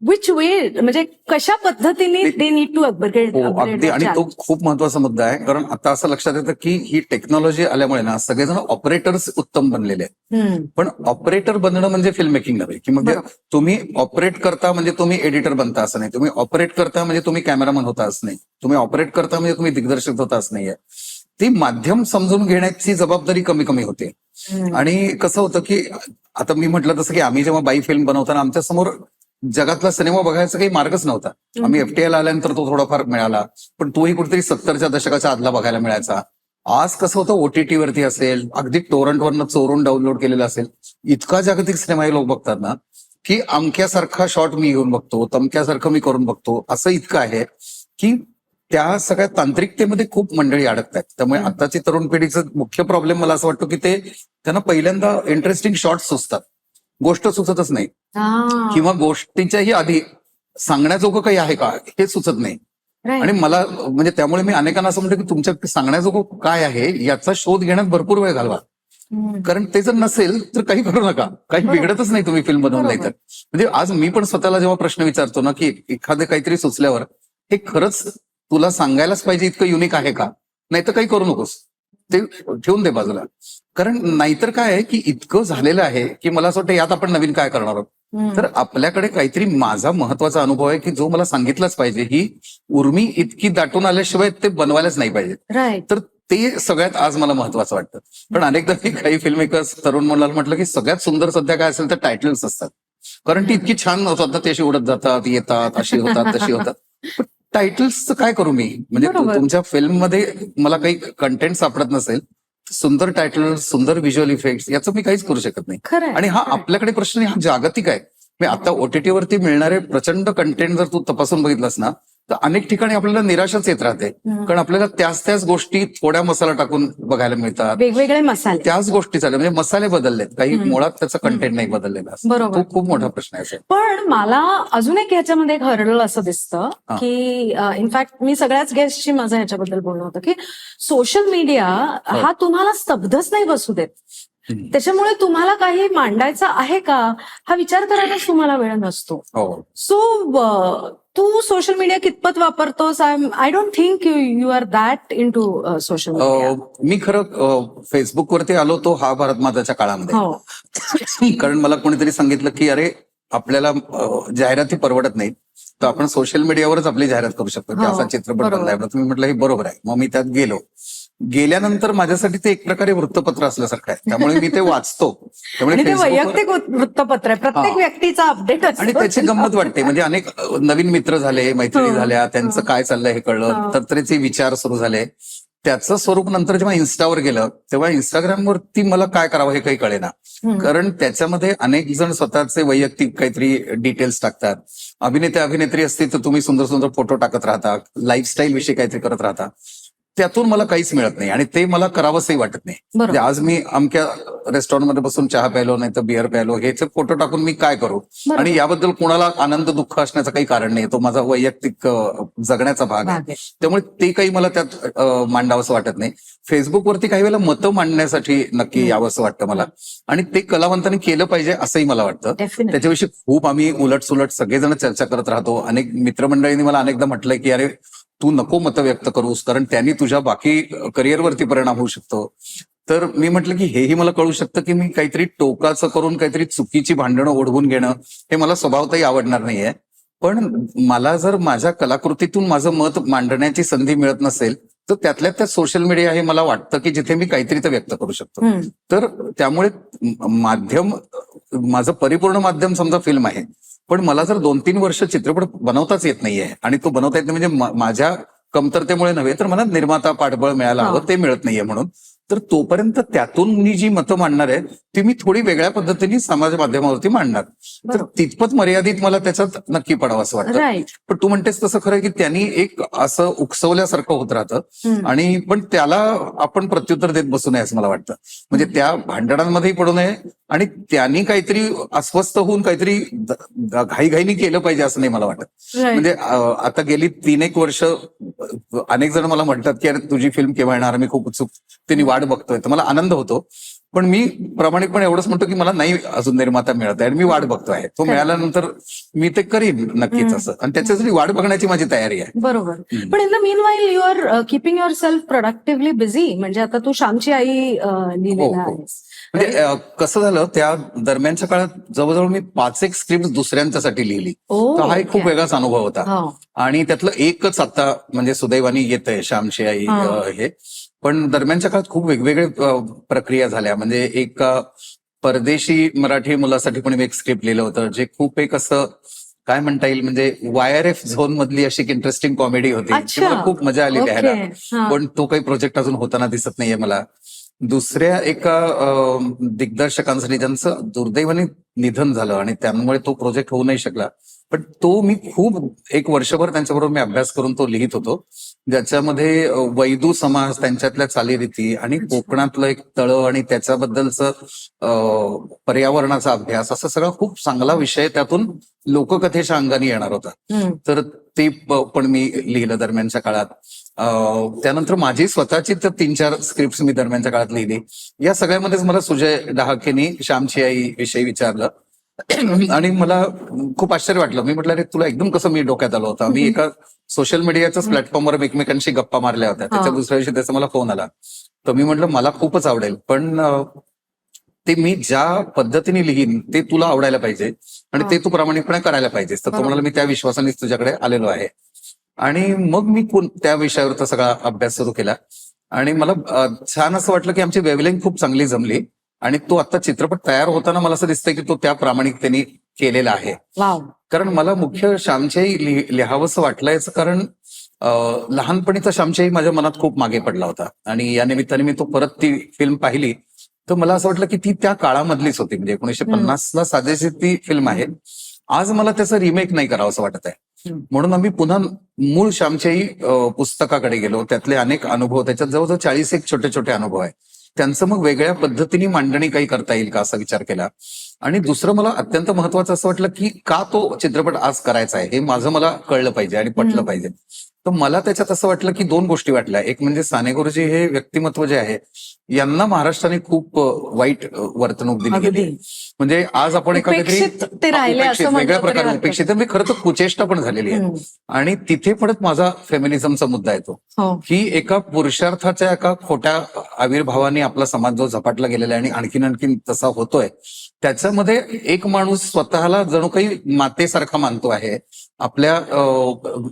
which way म्हणजे कशा पद्धतीने दे नीड टू अपग्रेड हो अगदी. आणि तो खूप महत्वाचा मुद्दा आहे, कारण आता असं लक्षात येतं की ही टेक्नॉलॉजी आल्यामुळे ना सगळेजण ऑपरेटर्स उत्तम बनलेले आहेत. पण ऑपरेटर बनणं म्हणजे फिल्म मेकिंग नव्हे, की म्हणजे तुम्ही ऑपरेट करता म्हणजे तुम्ही एडिटर बनता असं नाही, तुम्ही ऑपरेट करता म्हणजे तुम्ही कॅमेरामन होता असं नाही, तुम्ही ऑपरेट करता म्हणजे तुम्ही दिग्दर्शक होता असं नाहीये. ती माध्यम समजून घेण्याची जबाबदारी कमी कमी होते. आणि कसं होतं की आता मी म्हटलं तसं की आम्ही जेव्हा बाई फिल्म बनवताना आमच्या समोर जगातला सिनेमा बघायचा काही मार्गच नव्हता. आम्ही एफटीआयला आल्यानंतर तो थोडाफार मिळाला, पण तोही कुठेतरी 70च्या दशकाच्या आदला बघायला मिळायचा. आज कसं होतं, ओटीटी वरती असेल, अगदी टोरंटवरनं चोरून डाउनलोड केलेलं असेल, इतका जागतिक सिनेमा हे लोक बघतात ना की अमक्यासारखा शॉट मी घेऊन बघतो, तमक्यासारखं मी करून बघतो, असं इतकं आहे की त्या सगळ्या तांत्रिकतेमध्ये खूप मंडळी अडकतात. त्यामुळे आताची तरुण पिढीचं मुख्य प्रॉब्लेम मला असं वाटतं की ते त्यांना पहिल्यांदा इंटरेस्टिंग शॉट सुचतात, गोष्ट सुचतच नाही, किंवा गोष्टीच्याही आधी सांगण्याजोगं काही आहे का हे सुचत नाही. आणि मला म्हणजे त्यामुळे मी अनेकांना असं म्हणतो की तुमच्या सांगण्याजोगं काय आहे याचा शोध घेण्यात भरपूर वेळ घालवा, कारण ते जर नसेल तर काही करू नका, काही बिघडतच नाही तुम्ही फिल्म बनवून नाही तर. म्हणजे आज मी पण स्वतःला जेव्हा प्रश्न विचारतो ना की एखादं काहीतरी सुचल्यावर हे खरंच तुला सांगायलाच पाहिजे इतकं युनिक आहे का, नाही तर काही करू नकोस, ते ठेवून दे बाजूला. कारण नाहीतर काय आहे की इतकं झालेलं आहे की मला असं वाटतं यात आपण नवीन काय करणार आहोत. तर आपल्याकडे काहीतरी माझा महत्वाचा अनुभव आहे की जो मला सांगितलाच पाहिजे, ही उर्मी इतकी दाटून आल्याशिवाय ते बनवायलाच नाही पाहिजे. तर ते सगळ्यात आज मला महत्वाचं वाटतं. पण अनेकदा मी काही फिल्म मेकर्स तरुण मुलाला म्हटलं की सगळ्यात सुंदर सध्या काय असेल तर टायटल्स असतात, कारण ती इतकी छान होतात ना, ते अशी उडत जातात, येतात, अशी होतात, तशी होतात. टायटल्सचं काय करू मी, म्हणजे तुमच्या फिल्ममध्ये मला काही कंटेंट सापडत नसेल, सुंदर टायटल, सुंदर व्हिज्युअल इफेक्ट्स, याचं मी काहीच करू शकत नाही. आणि हा आपल्याकडे प्रश्न हा जागतिक आहे. आता ओटीटी वरती मिळणारे प्रचंड कंटेंट जर तू तपासून बघितलंस ना तर अनेक ठिकाणी आपल्याला निराशाच येत राहते, कारण आपल्याला त्याच गोष्टी थोड्या मसाला टाकून बघायला मिळतात, वेगवेगळे मसाले, त्याच गोष्टी चालू, म्हणजे मसाले बदललेत, काही मुळात त्याचं कंटेंट नाही बदललेलं असतं. तो खूप मोठा प्रश्न आहे. पण मला अजून एक ह्याच्यामध्ये एक हरडल असं दिसतं की इनफॅक्ट मी सगळ्याच गेस्टशी माझं ह्याच्याबद्दल बोलणं होतं की सोशल मीडिया हा तुम्हाला स्तब्धच नाही बसू देत. त्याच्यामुळे तुम्हाला काही मांडायचं आहे का हा विचार करायलाच तुम्हाला वेळ नसतो. सो तू सोशल मीडिया कितपत वापरतोस? I don't think you are that into social media. मी खरं फेसबुकवरती आलो तो हा भारत माताच्या काळामध्ये, कारण मला कोणीतरी सांगितलं की अरे आपल्याला जाहिराती परवडत नाहीत, तर आपण सोशल मीडियावरच आपली जाहिरात करू शकतो की असा चित्रपट बनलाय. तुम्ही म्हटलं हे बरोबर आहे. मग मी त्यात गेल्यानंतर माझ्यासाठी ते एक प्रकारे वृत्तपत्र असल्यासारखं आहे, त्यामुळे मी ते वाचतो. त्यामुळे वैयक्तिक वृत्तपत्र आहे, प्रत्येक व्यक्तीचा अपडेट असतो आणि त्याची गंमत वाटते. म्हणजे अनेक नवीन मित्र झाले, मैत्रिणी झाल्या, त्यांचं काय चाललंय हे कळलं, तर त्याचे विचार सुरू झाले. त्याचं स्वरूप नंतर जेव्हा इन्स्टावर गेलं तेव्हा इंस्टाग्रामवरती मला काय करावं हे काही कळेना, कारण त्याच्यामध्ये अनेक जण स्वतःचे वैयक्तिक काहीतरी डिटेल्स टाकतात. अभिनेते अभिनेत्री असतील तर तुम्ही सुंदर सुंदर फोटो टाकत राहता, लाईफस्टाईल विषयी काहीतरी करत राहता. त्यातून मला काहीच मिळत नाही आणि ते मला करावंसही वाटत नाही. म्हणजे आज मी अमक्या रेस्टॉरंटमध्ये बसून चहा प्यायलो, नाही तर बिअर प्यायलो, ह्याचे फोटो टाकून मी काय करू? आणि याबद्दल कोणाला आनंद दुःख असण्याचं काही कारण नाही, तो माझा वैयक्तिक जगण्याचा भाग आहे. त्यामुळे ते काही मला त्यात मांडावंसं वाटत नाही. फेसबुकवरती काही वेळेला मतं मांडण्यासाठी नक्की यावंसं वाटतं मला, आणि ते कलावंतांनी केलं पाहिजे असंही मला वाटतं. त्याच्याविषयी खूप आम्ही उलटसुलट सगळेजण चर्चा करत राहतो. अनेक मित्रमंडळींनी मला अनेकदा म्हटलंय की अरे तू नको मतं व्यक्त करूस, कारण त्यांनी तुझ्या बाकी करिअरवरती परिणाम होऊ शकतो. तर मी म्हटलं की हेही मला कळू शकतं की मी काहीतरी टोकाचं करून काहीतरी चुकीची भांडणं ओढवून घेणं हे मला स्वभावतही आवडणार नाहीये. पण मला जर माझ्या कलाकृतीतून माझं मत मांडण्याची संधी मिळत नसेल तर त्यातल्या त्यात सोशल मीडिया हे मला वाटतं की जिथे मी काहीतरी तर व्यक्त करू शकतो. तर त्यामुळे माध्यम, माझं परिपूर्ण माध्यम समजा फिल्म आहे, पण मला जर 2-3 वर्ष चित्रपट बनवताच येत नाहीये, आणि तो बनवता येत नाही म्हणजे माझ्या कमतरतेमुळे नव्हे, तर मला निर्माता पाठबळ मिळायला हवं, ते मिळत नाहीये. म्हणून तर तोपर्यंत त्यातून मी जी मतं मांडणार आहे ती मी थोडी वेगळ्या पद्धतीने समाज माध्यमावरती मांडणार. तर तितपत मर्यादित मला त्याच्यात नक्की पडावं असं वाटतं. पण तू म्हणतेस तसं खरं की त्यांनी एक असं उकसवल्यासारखं होत राहतं, आणि पण त्याला आपण प्रत्युत्तर देत बसू नये असं मला वाटतं. म्हणजे त्या भांडणांमध्येही पडू नये, आणि त्यांनी काहीतरी अस्वस्थ होऊन काहीतरी घाईघाईनी केलं पाहिजे असं नाही मला वाटत. म्हणजे आता गेली 3-1 वर्ष अनेक जण मला म्हणतात की अरे तुझी फिल्म केव्हा येणार, मी खूप उत्सुक त्यांनी वाट बघतोय, तर मला आनंद होतो. पण मी प्रामाणिकपणे एवढंच म्हणतो की मला नाही अजून निर्माता मिळत आहे आणि मी वाट बघतो आहे. तो मिळाल्यानंतर मी ते करीन नक्कीच असं, आणि त्याच्यासाठी वाट बघण्याची माझी तयारी आहे. बरोबर. पण in the meanwhile you are keeping yourself productively busy. म्हणजे आता तू श्यामची आई लिहिलेला हो. आहेस. म्हणजे कसं झालं, त्या दरम्यानच्या काळात जवळजवळ मी 5 स्क्रिप्ट दुसऱ्यांच्यासाठी लिहिली. तर हा एक खूप वेगळाच अनुभव होता. हो. आणि त्यातलं एकच आता म्हणजे सुदैवाने येतंय श्यामची आई हे. पण दरम्यानच्या काळात खूप वेगवेगळे प्रक्रिया झाल्या. म्हणजे एक परदेशी मराठी मुलासाठी पण मी एक स्क्रिप्ट लिहिलं होतं, जे खूप एक असं काय म्हणता येईल, म्हणजे YRF झोन मधली अशी एक इंटरेस्टिंग कॉमेडी होती. ती मला खूप मजा आली लिहायला. पण तो काही प्रोजेक्ट अजून होताना दिसत नाहीये मला. दुसऱ्या एका दिग्दर्शकांसाठी ज्यांचं दुर्दैवाने निधन झालं आणि त्यामुळे तो प्रोजेक्ट होऊ नाही शकला. पण तो मी खूप एक वर्षभर त्यांच्याबरोबर मी अभ्यास करून तो लिहित होतो, ज्याच्यामध्ये वैदू समाज, त्यांच्यातल्या चालीरीती आणि कोकणातलं एक तळं आणि त्याच्याबद्दलचं पर्यावरणाचा अभ्यास, असा सगळा खूप चांगला विषय त्यातून लोककथेच्या अंगाने येणार होता. तर ते पण मी लिहिलं दरम्यानच्या काळात. त्यानंतर माझी स्वतःची तर 3-4 स्क्रिप्ट मी दरम्यानच्या काळात लिहिली. या सगळ्यामध्येच मला सुजय डहाकेनी श्यामची आई विषयी विचारलं आणि मला खूप आश्चर्य वाटलं. मी म्हटलं, अरे तुला एकदम कसं मी डोक्यात आलं होतं. मी एका सोशल मीडियाच्याच प्लॅटफॉर्मवर एकमेकांशी गप्पा मारल्या होत्या. त्याच्या दुसऱ्या दिवशी त्याचा मला फोन आला. तर मी म्हटलं मला खूपच आवडेल, पण ते मी ज्या पद्धतीने लिहीन ते तुला आवडायला पाहिजे आणि ते तू प्रामाणिकपणे करायला पाहिजेस. तर तो म्हणाला, मी त्या विश्वासानेच तुझ्याकडे आलेलो आहे. आणि मग मी त्या विषयावरचा सगळा अभ्यास सुरू केला आणि मला छान असं वाटलं की आमची वेव्हलेंथ खूप चांगली जमली. आणि तो आता चित्रपट तयार होताना मला असं दिसतंय की तो त्या प्रामाणिकतेने केलेला आहे. कारण मला मुख्य श्यामची लिहावंसं वाटलं याचं कारण लहानपणीचा श्यामची माझ्या मनात खूप मागे पडला होता आणि या निमित्ताने मी तो परत ती फिल्म पाहिली तर मला असं वाटलं की ती त्या काळामधलीच होती. म्हणजे 1950ला साजेशी ती फिल्म आहे. आज मला त्याचं रिमेक नाही करावं असं वाटत आहे. म्हणून आम्ही पुन्हा मूळ श्यामची पुस्तकाकडे गेलो. त्यातले अनेक अनुभव, त्याच्यात जवळजवळ 41 छोटे छोटे अनुभव आहे. त्यांचं मग वेगळ्या पद्धतीने मांडणी काही करता येईल का असा विचार केला. आणि दुसरं मला अत्यंत महत्वाचं असं वाटलं की का तो चित्रपट आज करायचा आहे हे माझं मला कळलं पाहिजे आणि पटलं पाहिजे. तर मला त्याच्यात असं वाटलं की 2 गोष्टी वाटल्या. एक म्हणजे साने गुरुजी हे व्यक्तिमत्व जे आहे यांना महाराष्ट्राने खूप वाईट वर्तणूक दिली. म्हणजे आज आपण एका वेगळ्या प्रकारे उपेक्षित, मी खरं तर कुचेष्टा पण झालेली आहे. आणि तिथे परत माझा फेमिनिझमचा मुद्दा येतो की एका पुरुषार्थाच्या एका खोट्या आविर्भावाने आपला समाज जो झपाटला गेलेला आहे आणि आणखीन तसा होतोय, त्याच्यामध्ये एक माणूस स्वतःला जणू काही मातेसारखा मानतो आहे, आपल्या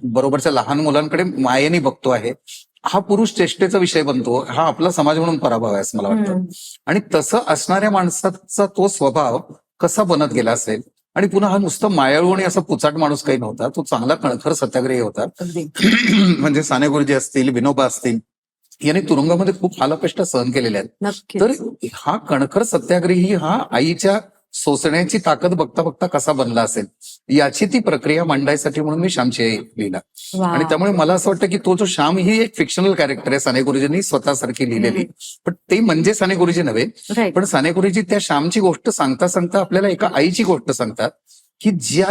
बरोबरच्या लहान मुलांकडे मायेने बघतो आहे. हा पुरुष चेष्टेचा विषय बनतो. हा आपला समाज म्हणून पराभव आहे असं मला वाटतं. आणि तसं असणाऱ्या माणसाचा तो स्वभाव कसा बनत गेला असेल. आणि पुन्हा हा नुसतं मायाळू आणि असा पुचाट माणूस काही नव्हता. तो चांगला कणखर सत्याग्रही होता. म्हणजे साने गुरुजी असतील, विनोबा असतील, यांनी तुरुंगामध्ये खूप हालअपेष्टा सहन केलेल्या आहेत. तर हा कणखर सत्याग्रही हा आईच्या सोसण्याची ताकद बघता बघता कसा बनला असेल याची ती प्रक्रिया मांडायसाठी म्हणून मी श्यामची आई लिहिला. आणि त्यामुळे मला असं वाटतं की तो जो श्याम ही एक फिक्शनल कॅरेक्टर आहे साने गुरुजींनी स्वतःसारखी लिहिलेली. पण ते म्हणजे साने गुरुजी नव्हे, पण साने गुरुजी त्या श्यामची गोष्ट सांगता सांगता आपल्याला एका आईची गोष्ट सांगतात की ज्या,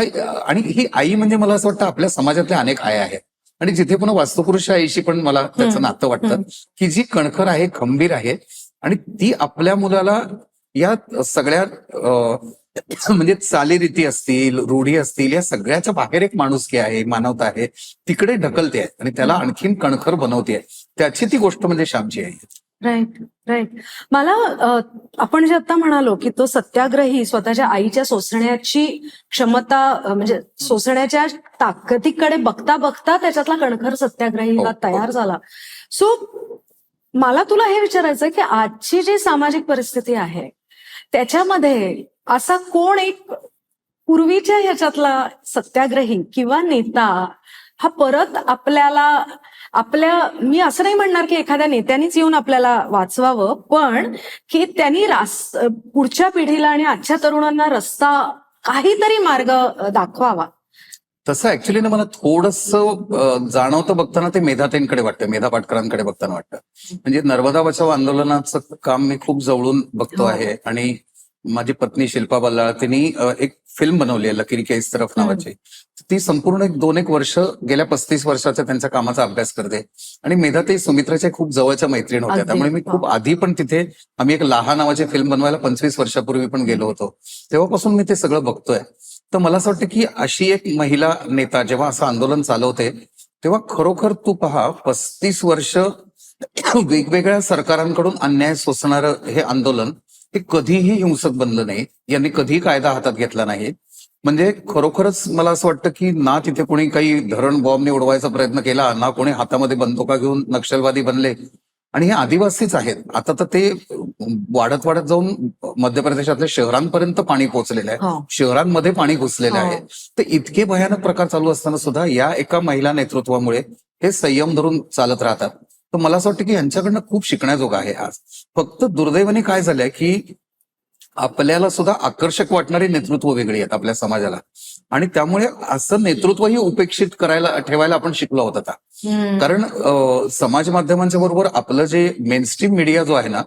आणि ही आई म्हणजे मला असं वाटतं आपल्या समाजातल्या अनेक आया आहेत. आणि जिथे पुन्हा वास्तुपुरुष आईशी पण मला त्याचं नातं वाटतं की जी कणखर आहे, खंबीर आहे आणि ती आपल्या मुलाला या सगळ्या म्हणजे चालीरीती असतील, रूढी असतील, या सगळ्याच्या बाहेर एक माणुसकी आहे, मानवता आहे, तिकडे ढकलते आहे आणि त्याला आणखीन कणखर बनवते. त्याची ती गोष्ट म्हणजे श्यामची आई. राईट. मला आपण जे आता म्हणालो की तो सत्याग्रही स्वतःच्या आईच्या सोसण्याची क्षमता, म्हणजे सोसण्याच्या ताकदीकडे बघता बघता त्याच्यातला कणखर सत्याग्रही हा तयार झाला. सो मला तुला हे विचारायचं की आजची जी सामाजिक परिस्थिती आहे त्याच्यामध्ये असा कोण एक पूर्वीच्या ह्याच्यातला सत्याग्रही किंवा नेता हा परत मी असं नाही म्हणणार की एखाद्या नेत्यानेच येऊन आपल्याला वाचवावं, पण की त्यांनी पुढच्या पिढीला आणि आजच्या तरुणांना रस्ता, काहीतरी मार्ग दाखवावा. तसं ऍक्च्युली ना मला थोडंसं जाणवतं बघताना ते मेधाताईंकडे वाटतं, मेधा पाटकरांकडे बघताना वाटतं. म्हणजे नर्मदा बचाव आंदोलनाचं काम मी खूप जवळून बघतो आहे. आणि माझी पत्नी शिल्पा बल्लाळ तिने एक फिल्म बनवली आहे लकीर के इस तरफ नावाची. ती संपूर्ण 2-1 वर्ष गेल्या 35 वर्षाच्या त्यांच्या कामाचा अभ्यास करते. आणि मेधाताई सुमित्राच्या खूप जवळच्या मैत्रीण होत्या. अगदी. त्यामुळे मी खूप आधी पण तिथे आम्ही एक लहा नावाची फिल्म बनवायला 25 वर्षापूर्वी पण गेलो होतो. तेव्हापासून मी ते सगळं बघतोय. तर मला असं वाटतं की अशी एक महिला नेता जेव्हा असं आंदोलन चालवते तेव्हा खरोखर तू पहा 35 वर्ष वेगवेगळ्या सरकारांकडून अन्याय सोसणारं हे आंदोलन हे कधीही हिंसक बनलं नाही. यांनी कधीही कायदा हातात घेतला नाही. म्हणजे खरोखरच मला असं वाटतं की ना तिथे कोणी काही धरण बॉम्बने उडवायचा प्रयत्न केला, ना कोणी हातामध्ये बंदुका घेऊन नक्षलवादी बनले. आणि हे आदिवासीच आहेत. आता तर ते वाढत वाढत जाऊन मध्य प्रदेशातल्या शहरांपर्यंत पाणी पोहोचलेलं आहे. हो. शहरांमध्ये पाणी घुसलेलं हो. आहे. तर इतके भयानक प्रकार चालू असताना सुद्धा या एका महिला नेतृत्वामुळे हे संयम धरून चालत राहतात. तर मला असं वाटतं की यांच्याकडनं खूप शिकण्याजोगं आहे आज. फक्त दुर्दैवाने काय झालंय की आपल्याला सुद्धा आकर्षक वाटणारी नेतृत्व वेगळी आहेत आपल्या समाजाला. आणि त्यामुळे असं नेतृत्वही उपेक्षित ठेवायला आपण शिकलो आहोत आता. कारण समाज माध्यमांच्या बरोबर आपलं जे मेनस्ट्रीम मीडिया जो आहे ना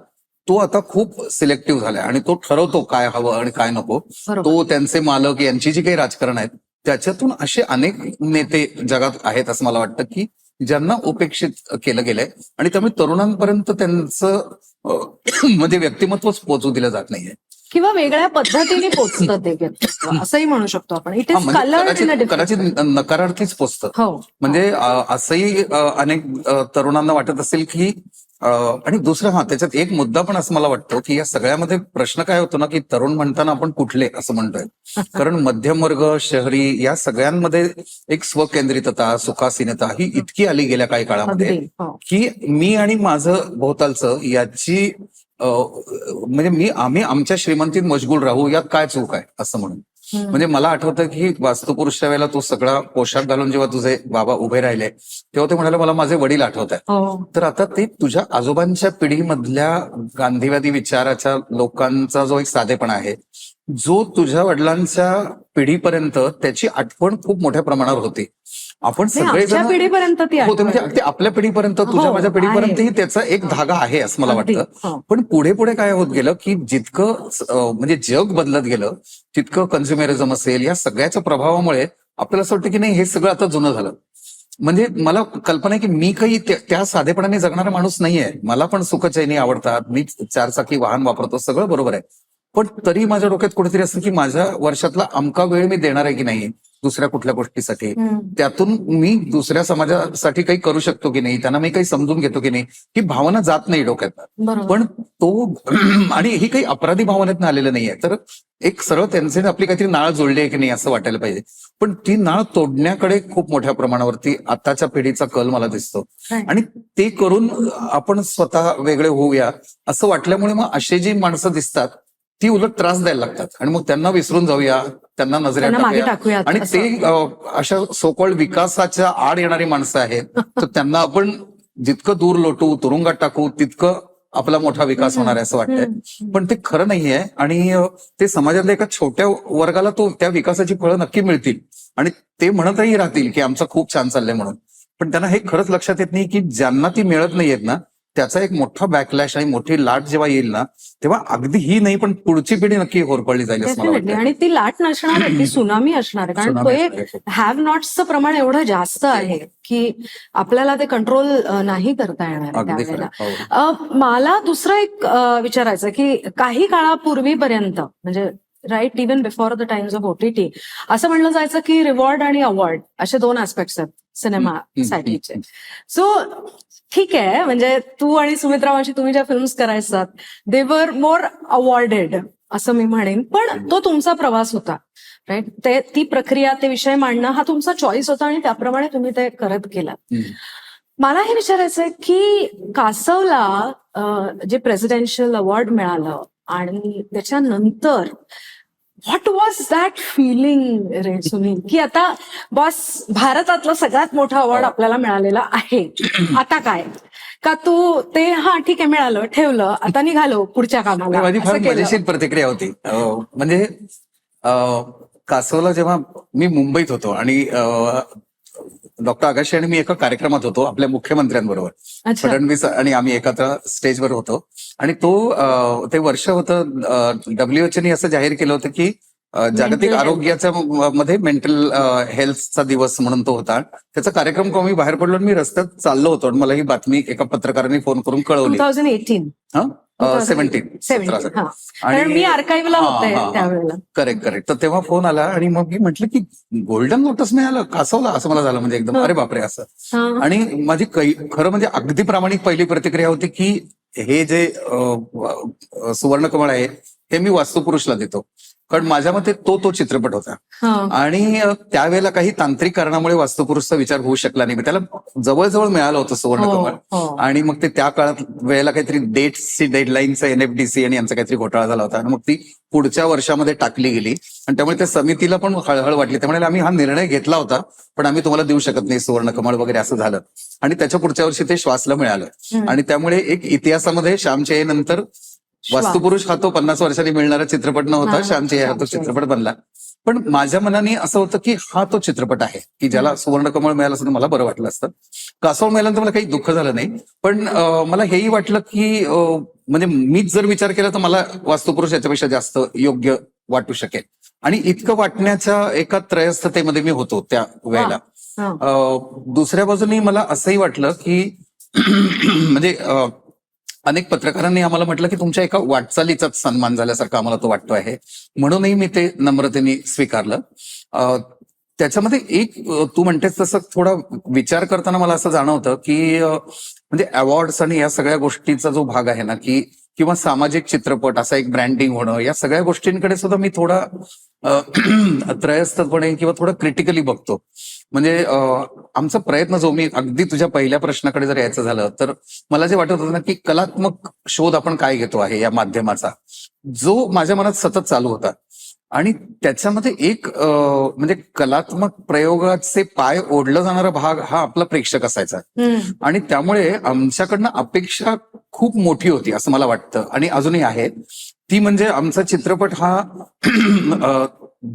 तो आता खूप सिलेक्टिव्ह झालाय आणि तो ठरवतो काय हवं आणि काय नको. बरोबर. तो त्यांचे मालक यांची जी काही राजकारण आहेत त्याच्यातून असे अनेक नेते जगात आहेत असं मला वाटतं की ज्यांना उपेक्षित केलं गेलंय. आणि त्यामुळे तरुणांपर्यंत त्यांचं म्हणजे व्यक्तिमत्वच पोहोचू दिलं जात नाहीये. किंवा वेगळ्या पद्धतीने पोचतं ते व्यक्तित्व असंही म्हणू शकतो आपण. इट हा, इज म्हणजे कलर्ड इन अ कदाचित नकारार्थीच पोचतं. हो. म्हणजे असंही अनेक तरुणांना वाटत असेल की आणि दुसरं त्याच्यात एक मुद्दा पण असं मला वाटतं की या सगळ्यामध्ये प्रश्न काय होतो ना की तरुण म्हणताना आपण कुठले असं म्हणतोय. कारण मध्यम वर्ग शहरी या सगळ्यांमध्ये एक स्वकेंद्रितता सुखासीनता ही इतकी आली गेल्या काही काळामध्ये अगदी. हो. की मी आणि माझं भोवतालचं याची म्हणजे आम्ही आमच्या श्रीमंतीत मशगूल राहू यात काय चूक आहे असं म्हणून. म्हणजे मला आठवतं की वास्तुपुरुषच्या वेळेला तू सगळा पोशाख घालून जेव्हा तुझे बाबा उभे राहिले तेव्हा ते म्हणाले मला माझे वडील आठवत आहेत. हो. तर आता ते तुझ्या आजोबांच्या पिढीमधल्या गांधीवादी विचाराच्या लोकांचा जो एक साधेपणा आहे जो तुझ्या वडिलांच्या पिढीपर्यंत त्याची आठवण खूप मोठ्या प्रमाणावर होती. आपण नाही, आमच्या सगळेजण पिढीपर्यंत ती होते म्हणजे आठवण. अगदी आपल्या पिढीपर्यंत तुझ्या हो, माझ्या आहे. पिढीपर्यंतही त्याचा एक धागा आहे असं मला अगदी. वाटतं. हो. पण पुढे पुढे काय होत गेलं की जितकं म्हणजे जग बदलत गेलं तितकं कन्झ्युमेरिझम असेल या सगळ्याच्या प्रभावामुळे आपल्याला असं वाटतं की नाही हे सगळं आता जुनं झालं. म्हणजे मला कल्पना आहे की मी काही त्या साधेपणाने जगणारा माणूस नाहीये. मला पण सुखचैनी आवडतात. मी 4 चाकी वाहन वापरतो सगळं बरोबर आहे. पण तरी माझ्या डोक्यात कुठेतरी असं की माझ्या वर्षातला अमका वेळ मी देणार आहे की नाही दुसऱ्या कुठल्या गोष्टीसाठी. त्यातून मी दुसऱ्या समाजासाठी काही करू शकतो की नाही त्यांना मी काही समजून घेतो की नाही ही भावना जात नाही डोक्यात. बरोबर. पण तो आणि ही काही अपराधी भावनेतनं आलेलं नाहीये. तर एक सरळ त्यांचे आपली काहीतरी नाळ जोडली आहे की नाही असं वाटायला पाहिजे. पण ती नाळ तोडण्याकडे खूप मोठ्या प्रमाणावरती आताच्या पिढीचा कल मला दिसतो. आणि ते करून आपण स्वतः वेगळे होऊया असं वाटल्यामुळे मग अशी जी माणसं दिसतात ती उलट त्रास द्यायला लागतात. आणि मग त्यांना विसरून जाऊया त्यांना नजरेत त्यांना मागे टाकूया. टाकूयात आणि असं. ते अशा सोकॉल्ड विकासाच्या आड येणारी माणसं आहेत तर त्यांना आपण जितकं दूर लोटू तुरुंगात टाकू तितकं आपला मोठा विकास होणार आहे असं वाटतंय. पण ते खरं नाहीये. आणि ते समाजातल्या एका छोट्या वर्गाला त्या विकासाची फळं नक्की मिळतील आणि ते म्हणतही राहतील की आमचं खूप छान चाललंय म्हणून. पण त्यांना हे खरंच लक्षात येत नाही की ज्यांना ती मिळत नाहीयेत ना त्याचा एक मोठा बॅकलॅश आणि मोठी लाट जेव्हा येईल ना तेव्हा अगदी ही नाही पण पुढची पिढी नक्की होरपळली जाईल असं मला डेफिनेटली. वाटतं. आणि ती लाट नसणार आहे ती सुनामी असणार आहे. कारण तो सुनामी एक असणार आहे. हॅव नॉट्सचं प्रमाण एवढं जास्त आहे की आपल्याला ते कंट्रोल नाही करता येणार आहे अगदी त्यावेळेला. खरं. हो. मला दुसरं एक विचारायचं की काही काळापूर्वीपर्यंत म्हणजे right even before the times of OTT असं म्हणलं जायचं की रिवॉर्ड आणि अवॉर्ड असे 2 ऍस्पेक्ट्स आहेत सिनेमासाठीचे. सो ठीक आहे म्हणजे तू आणि सुमित्रा मावशी तुम्ही ज्या फिल्म्स करायचात दे वर मोर अवॉर्डेड असं मी म्हणेन. पण तो तुमचा प्रवास होता राईट. ती प्रक्रिया ते विषय मांडणं हा तुमचा चॉईस होता आणि त्याप्रमाणे तुम्ही ते करत गेलात. मला हे विचारायचंय की कासवला जे प्रेसिडेन्शियल अवॉर्ड मिळालं आणि त्याच्यानंतर व्हॉट वॉज दॅट फिलिंग रे सुनील की आता बॉस भारतातलं सगळ्यात मोठा अवॉर्ड आपल्याला मिळालेला आहे आता काय का तू ते ठीक आहे मिळालं ठेवलं आता निघालो पुढच्या कामाला माझी फार असं केलं? मजेशीर प्रतिक्रिया होती. म्हणजे कासवला जेव्हा मी मुंबईत होतो आणि डॉक्टर आकाशी आणि मी एका कार्यक्रमात होतो आपल्या मुख्यमंत्र्यांबरोबर. अच्छा. फडणवीस आणि आम्ही एकत्र स्टेजवर होतो आणि ते वर्ष होतं WHO ने असं जाहीर केलं होतं की जागतिक health. आरोग्याच्या मध्ये मेंटल हेल्थचा दिवस म्हणून तो होता. त्याचा कार्यक्रम करून मी बाहेर पडलो आणि मी रस्त्यात चाललो होतो आणि मला ही बातमी एका पत्रकाराने फोन करून कळवली. 2018 17 कारण मी आर्काईव्हला होते त्यावेळेला. करेक्ट. तर तेव्हा फोन आला आणि मग मी म्हटलं की गोल्डन लोटस मिळालं, कासवला, असं मला झालं. म्हणजे एकदम अरे बापरे असं. आणि माझी खरं म्हणजे अगदी प्रामाणिक पहिली प्रतिक्रिया होती की हे जे सुवर्णकमळ आहे हे मी वास्तुपुरुषला देतो, कारण माझ्या मते तो चित्रपट होता. आणि त्यावेळेला काही तांत्रिक कारणामुळे वास्तुपुरुषचा विचार होऊ शकला नाही. त्याला जवळजवळ मिळालं होतं सुवर्णकमळ. आणि मग ते त्या काळात वेळेला काहीतरी डेट्सची डेडलाईनचा NFDC आणि यांचा काहीतरी घोटाळा झाला होता आणि मग ती पुढच्या वर्षामध्ये टाकली गेली. आणि त्यामुळे त्या समितीला पण हळहळ वाटली. त्यामुळे आम्ही हा निर्णय घेतला होता, पण आम्ही तुम्हाला देऊ शकत नाही सुवर्णकमळ वगैरे असं झालं. आणि त्याच्या पुढच्या वर्षी ते श्वासला मिळालं. आणि त्यामुळे एक इतिहासामध्ये श्यामचे नंतर वास्तुपुरुष हा तो 50 वर्षांनी मिळणारा चित्रपट न होता श्यामचे हा तो चित्रपट बनला. पण माझ्या मनाने असं होतं की हा तो चित्रपट आहे की ज्याला सुवर्णकमळ मिळालं असं मला बरं वाटलं असतं. कासव मिळाल्यानंतर मला काही दुःख झालं नाही. पण मला हेही वाटलं की म्हणजे मीच जर विचार केला तर मला वास्तुपुरुष याच्यापेक्षा जास्त योग्य वाटू शकेल. आणि इतकं वाटण्याच्या एका त्रयस्थतेमध्ये मी होतो त्या वेळेला. दुसऱ्या बाजूनी मला असंही वाटलं की म्हणजे अनेक पत्रकारांनी आम्हाला म्हटलं की तुमच्या एका वाटचालीचाच सन्मान झाल्यासारखं आम्हाला तो वाटतो आहे. म्हणूनही मी ते नम्रतेने स्वीकारलं. त्याच्यामध्ये एक तू म्हणतेस तसं थोडा विचार करताना मला असं जाणवतं की म्हणजे अवॉर्ड्स आणि या सगळ्या गोष्टीचा जो भाग आहे ना की किंवा सामाजिक चित्रपट असा एक ब्रँडिंग होणं, या सगळ्या गोष्टींकडे सुद्धा मी थोडा त्रयस्थपणे किंवा थोडं क्रिटिकली बघतो. म्हणजे आमचा प्रयत्न जो, मी अगदी तुझ्या पहिल्या प्रश्नाकडे जर यायचं झालं तर मला जे वाटत होतं ना की कलात्मक शोध आपण काय घेतो आहे या माध्यमाचा, जो माझ्या मनात सतत चालू होता. आणि त्याच्यामध्ये एक म्हणजे कलात्मक प्रयोगाचे पाय ओढलं जाणारा भाग हा आपला प्रेक्षक असायचा. आणि त्यामुळे आमच्याकडनं अपेक्षा खूप मोठी होती असं मला वाटतं आणि अजूनही आहे. ती म्हणजे आमचा चित्रपट हा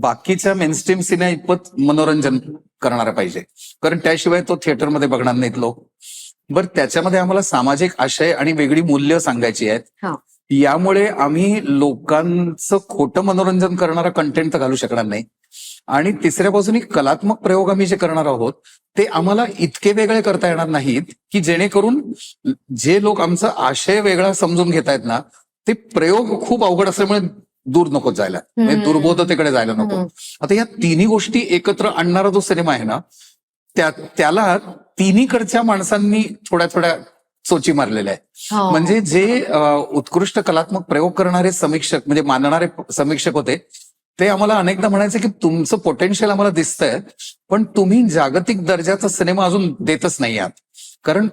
बाकीच्या मेनस्ट्रीम सिने इतपत मनोरंजन करणारा पाहिजे, कारण त्याशिवाय तो थिएटरमध्ये बघणार नाहीत लोक. बरं, त्याच्यामध्ये आम्हाला सामाजिक आशय आणि वेगळी मूल्य सांगायची आहेत. यामुळे आम्ही लोकांचं खोटं मनोरंजन करणारा कंटेंट तर घालू शकणार नाही. आणि तिसऱ्या बाजूनी कलात्मक प्रयोग आम्ही जे करणार आहोत ते आम्हाला इतके वेगळे करता येणार नाहीत की जेणेकरून जे लोक आमचा आशय वेगळा समजून घेतायत ना, ते प्रयोग खूप अवघड असल्यामुळे दूर नको जायला, म्हणजे दुर्बोधतेकडे जायला नको. आता या तिन्ही गोष्टी एकत्र आणणारा जो सिनेमा आहे ना, त्याला तिन्हीकडच्या माणसांनी थोड्या थोड्या चोची मारलेल्या आहे. म्हणजे जे उत्कृष्ट कलात्मक प्रयोग करणारे समीक्षक, म्हणजे मानणारे समीक्षक होते, ते आम्हाला अनेकदा म्हणायचे की तुमचं पोटेन्शियल आम्हाला दिसतंय, पण तुम्ही जागतिक दर्जाचा सिनेमा अजून देतच नाही आहात, कारण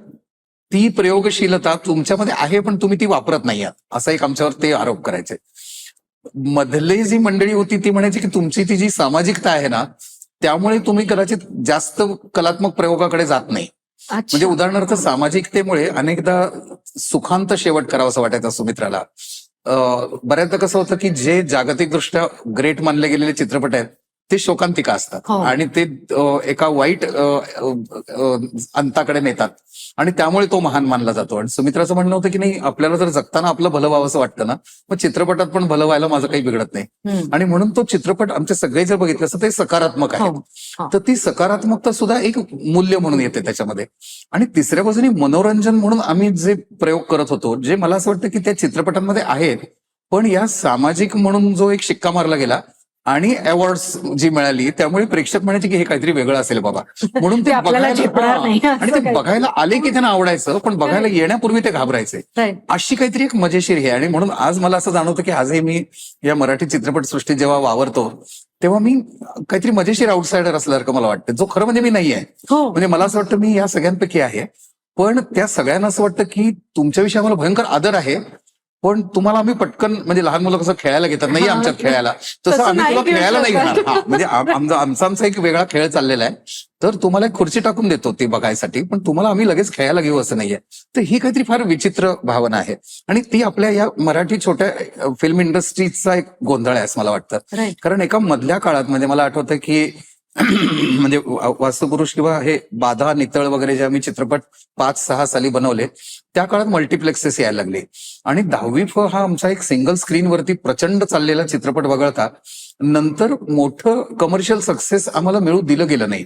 ती प्रयोगशीलता तुमच्यामध्ये आहे पण तुम्ही ती वापरत नाही आहात, असा एक आमच्यावर ते आरोप करायचे. मधले जी मंडळी होती ती म्हणायची की तुमची ती जी सामाजिकता आहे ना, त्यामुळे तुम्ही कदाचित जास्त कलात्मक प्रयोगाकडे जात नाही. म्हणजे उदाहरणार्थ सामाजिकतेमुळे अनेकदा सुखांत शेवट करावा असं वाटायचं सुमित्राला. बऱ्याचदा कसं होतं की जे जागतिकदृष्ट्या ग्रेट मानले गेलेले चित्रपट आहेत ते शोकांतिका असतात आणि ते एका वाईट अंताकडे नेतात आणि त्यामुळे तो महान मानला जातो. आणि सुमित्राचं म्हणणं होतं की नाही, आपल्याला जर जगताना आपलं भलं व्हावं असं वाटतं ना, मग चित्रपटात पण भलं व्हायला माझं काही बिघडत नाही. आणि म्हणून तो चित्रपट आमचे सगळे जर बघितलं असं ते सकारात्मक आहे. तर ती सकारात्मकता सुद्धा एक मूल्य म्हणून येते त्याच्यामध्ये. आणि तिसऱ्या बाजूने मनोरंजन म्हणून आम्ही जे प्रयोग करत होतो, जे मला असं वाटतं की त्या चित्रपटांमध्ये आहेत, पण या सामाजिक म्हणून जो एक शिक्का मारला गेला आणि अवॉर्ड्स जी मिळाली, त्यामुळे प्रेक्षक म्हणायचे की हे काहीतरी वेगळं असेल बाबा, म्हणून ते बघायला, आणि ते बघायला आले की त्यांना आवडायचं, पण बघायला येण्यापूर्वी ते घाबरायचे. अशी काहीतरी एक मजेशीर हे. आणि म्हणून आज मला असं जाणवतं की आजही मी या मराठी चित्रपटसृष्टीत जेव्हा वावरतो तेव्हा मी काहीतरी मजेशीर आउटसायडर असल्यासारखं मला वाटतं, जो खरं म्हणजे मी नाहीये. म्हणजे मला असं वाटतं मी या सगळ्यांपैकी आहे, पण त्या सगळ्यांना असं वाटतं की तुमच्याविषयी आम्हाला भयंकर आदर आहे, पण तुम्हाला आम्ही पटकन, म्हणजे लहान मुलं कसं खेळायला घेतात, नाही आमच्यात खेळायला, तसं आम्ही तुला खेळायला नाही घेणार. म्हणजे आमचा एक वेगळा खेळ चाललेला आहे, तर तुम्हाला एक खुर्ची टाकून देतो ती बघायसाठी, पण तुम्हाला आम्ही लगेच खेळायला घेऊ असं नाहीये. तर ही काहीतरी फार विचित्र भावना आहे आणि ती आपल्या या मराठी छोट्या फिल्म इंडस्ट्रीचा एक गोंधळ आहे असं मला वाटतं. कारण एका मधल्या काळात, म्हणजे मला आठवतं की म्हणजे वास्तुपुरुष किंवा हे बाधा नितळ वगैरे जे आम्ही चित्रपट 5-6 साली बनवले, त्या काळात मल्टिप्लेक्सेस यायला लागले. आणि 10वी हा आमचा एक सिंगल स्क्रीनवरती प्रचंड चाललेला चित्रपट वगळता नंतर मोठं कमर्शियल सक्सेस आम्हाला मिळू दिलं गेलं नाही.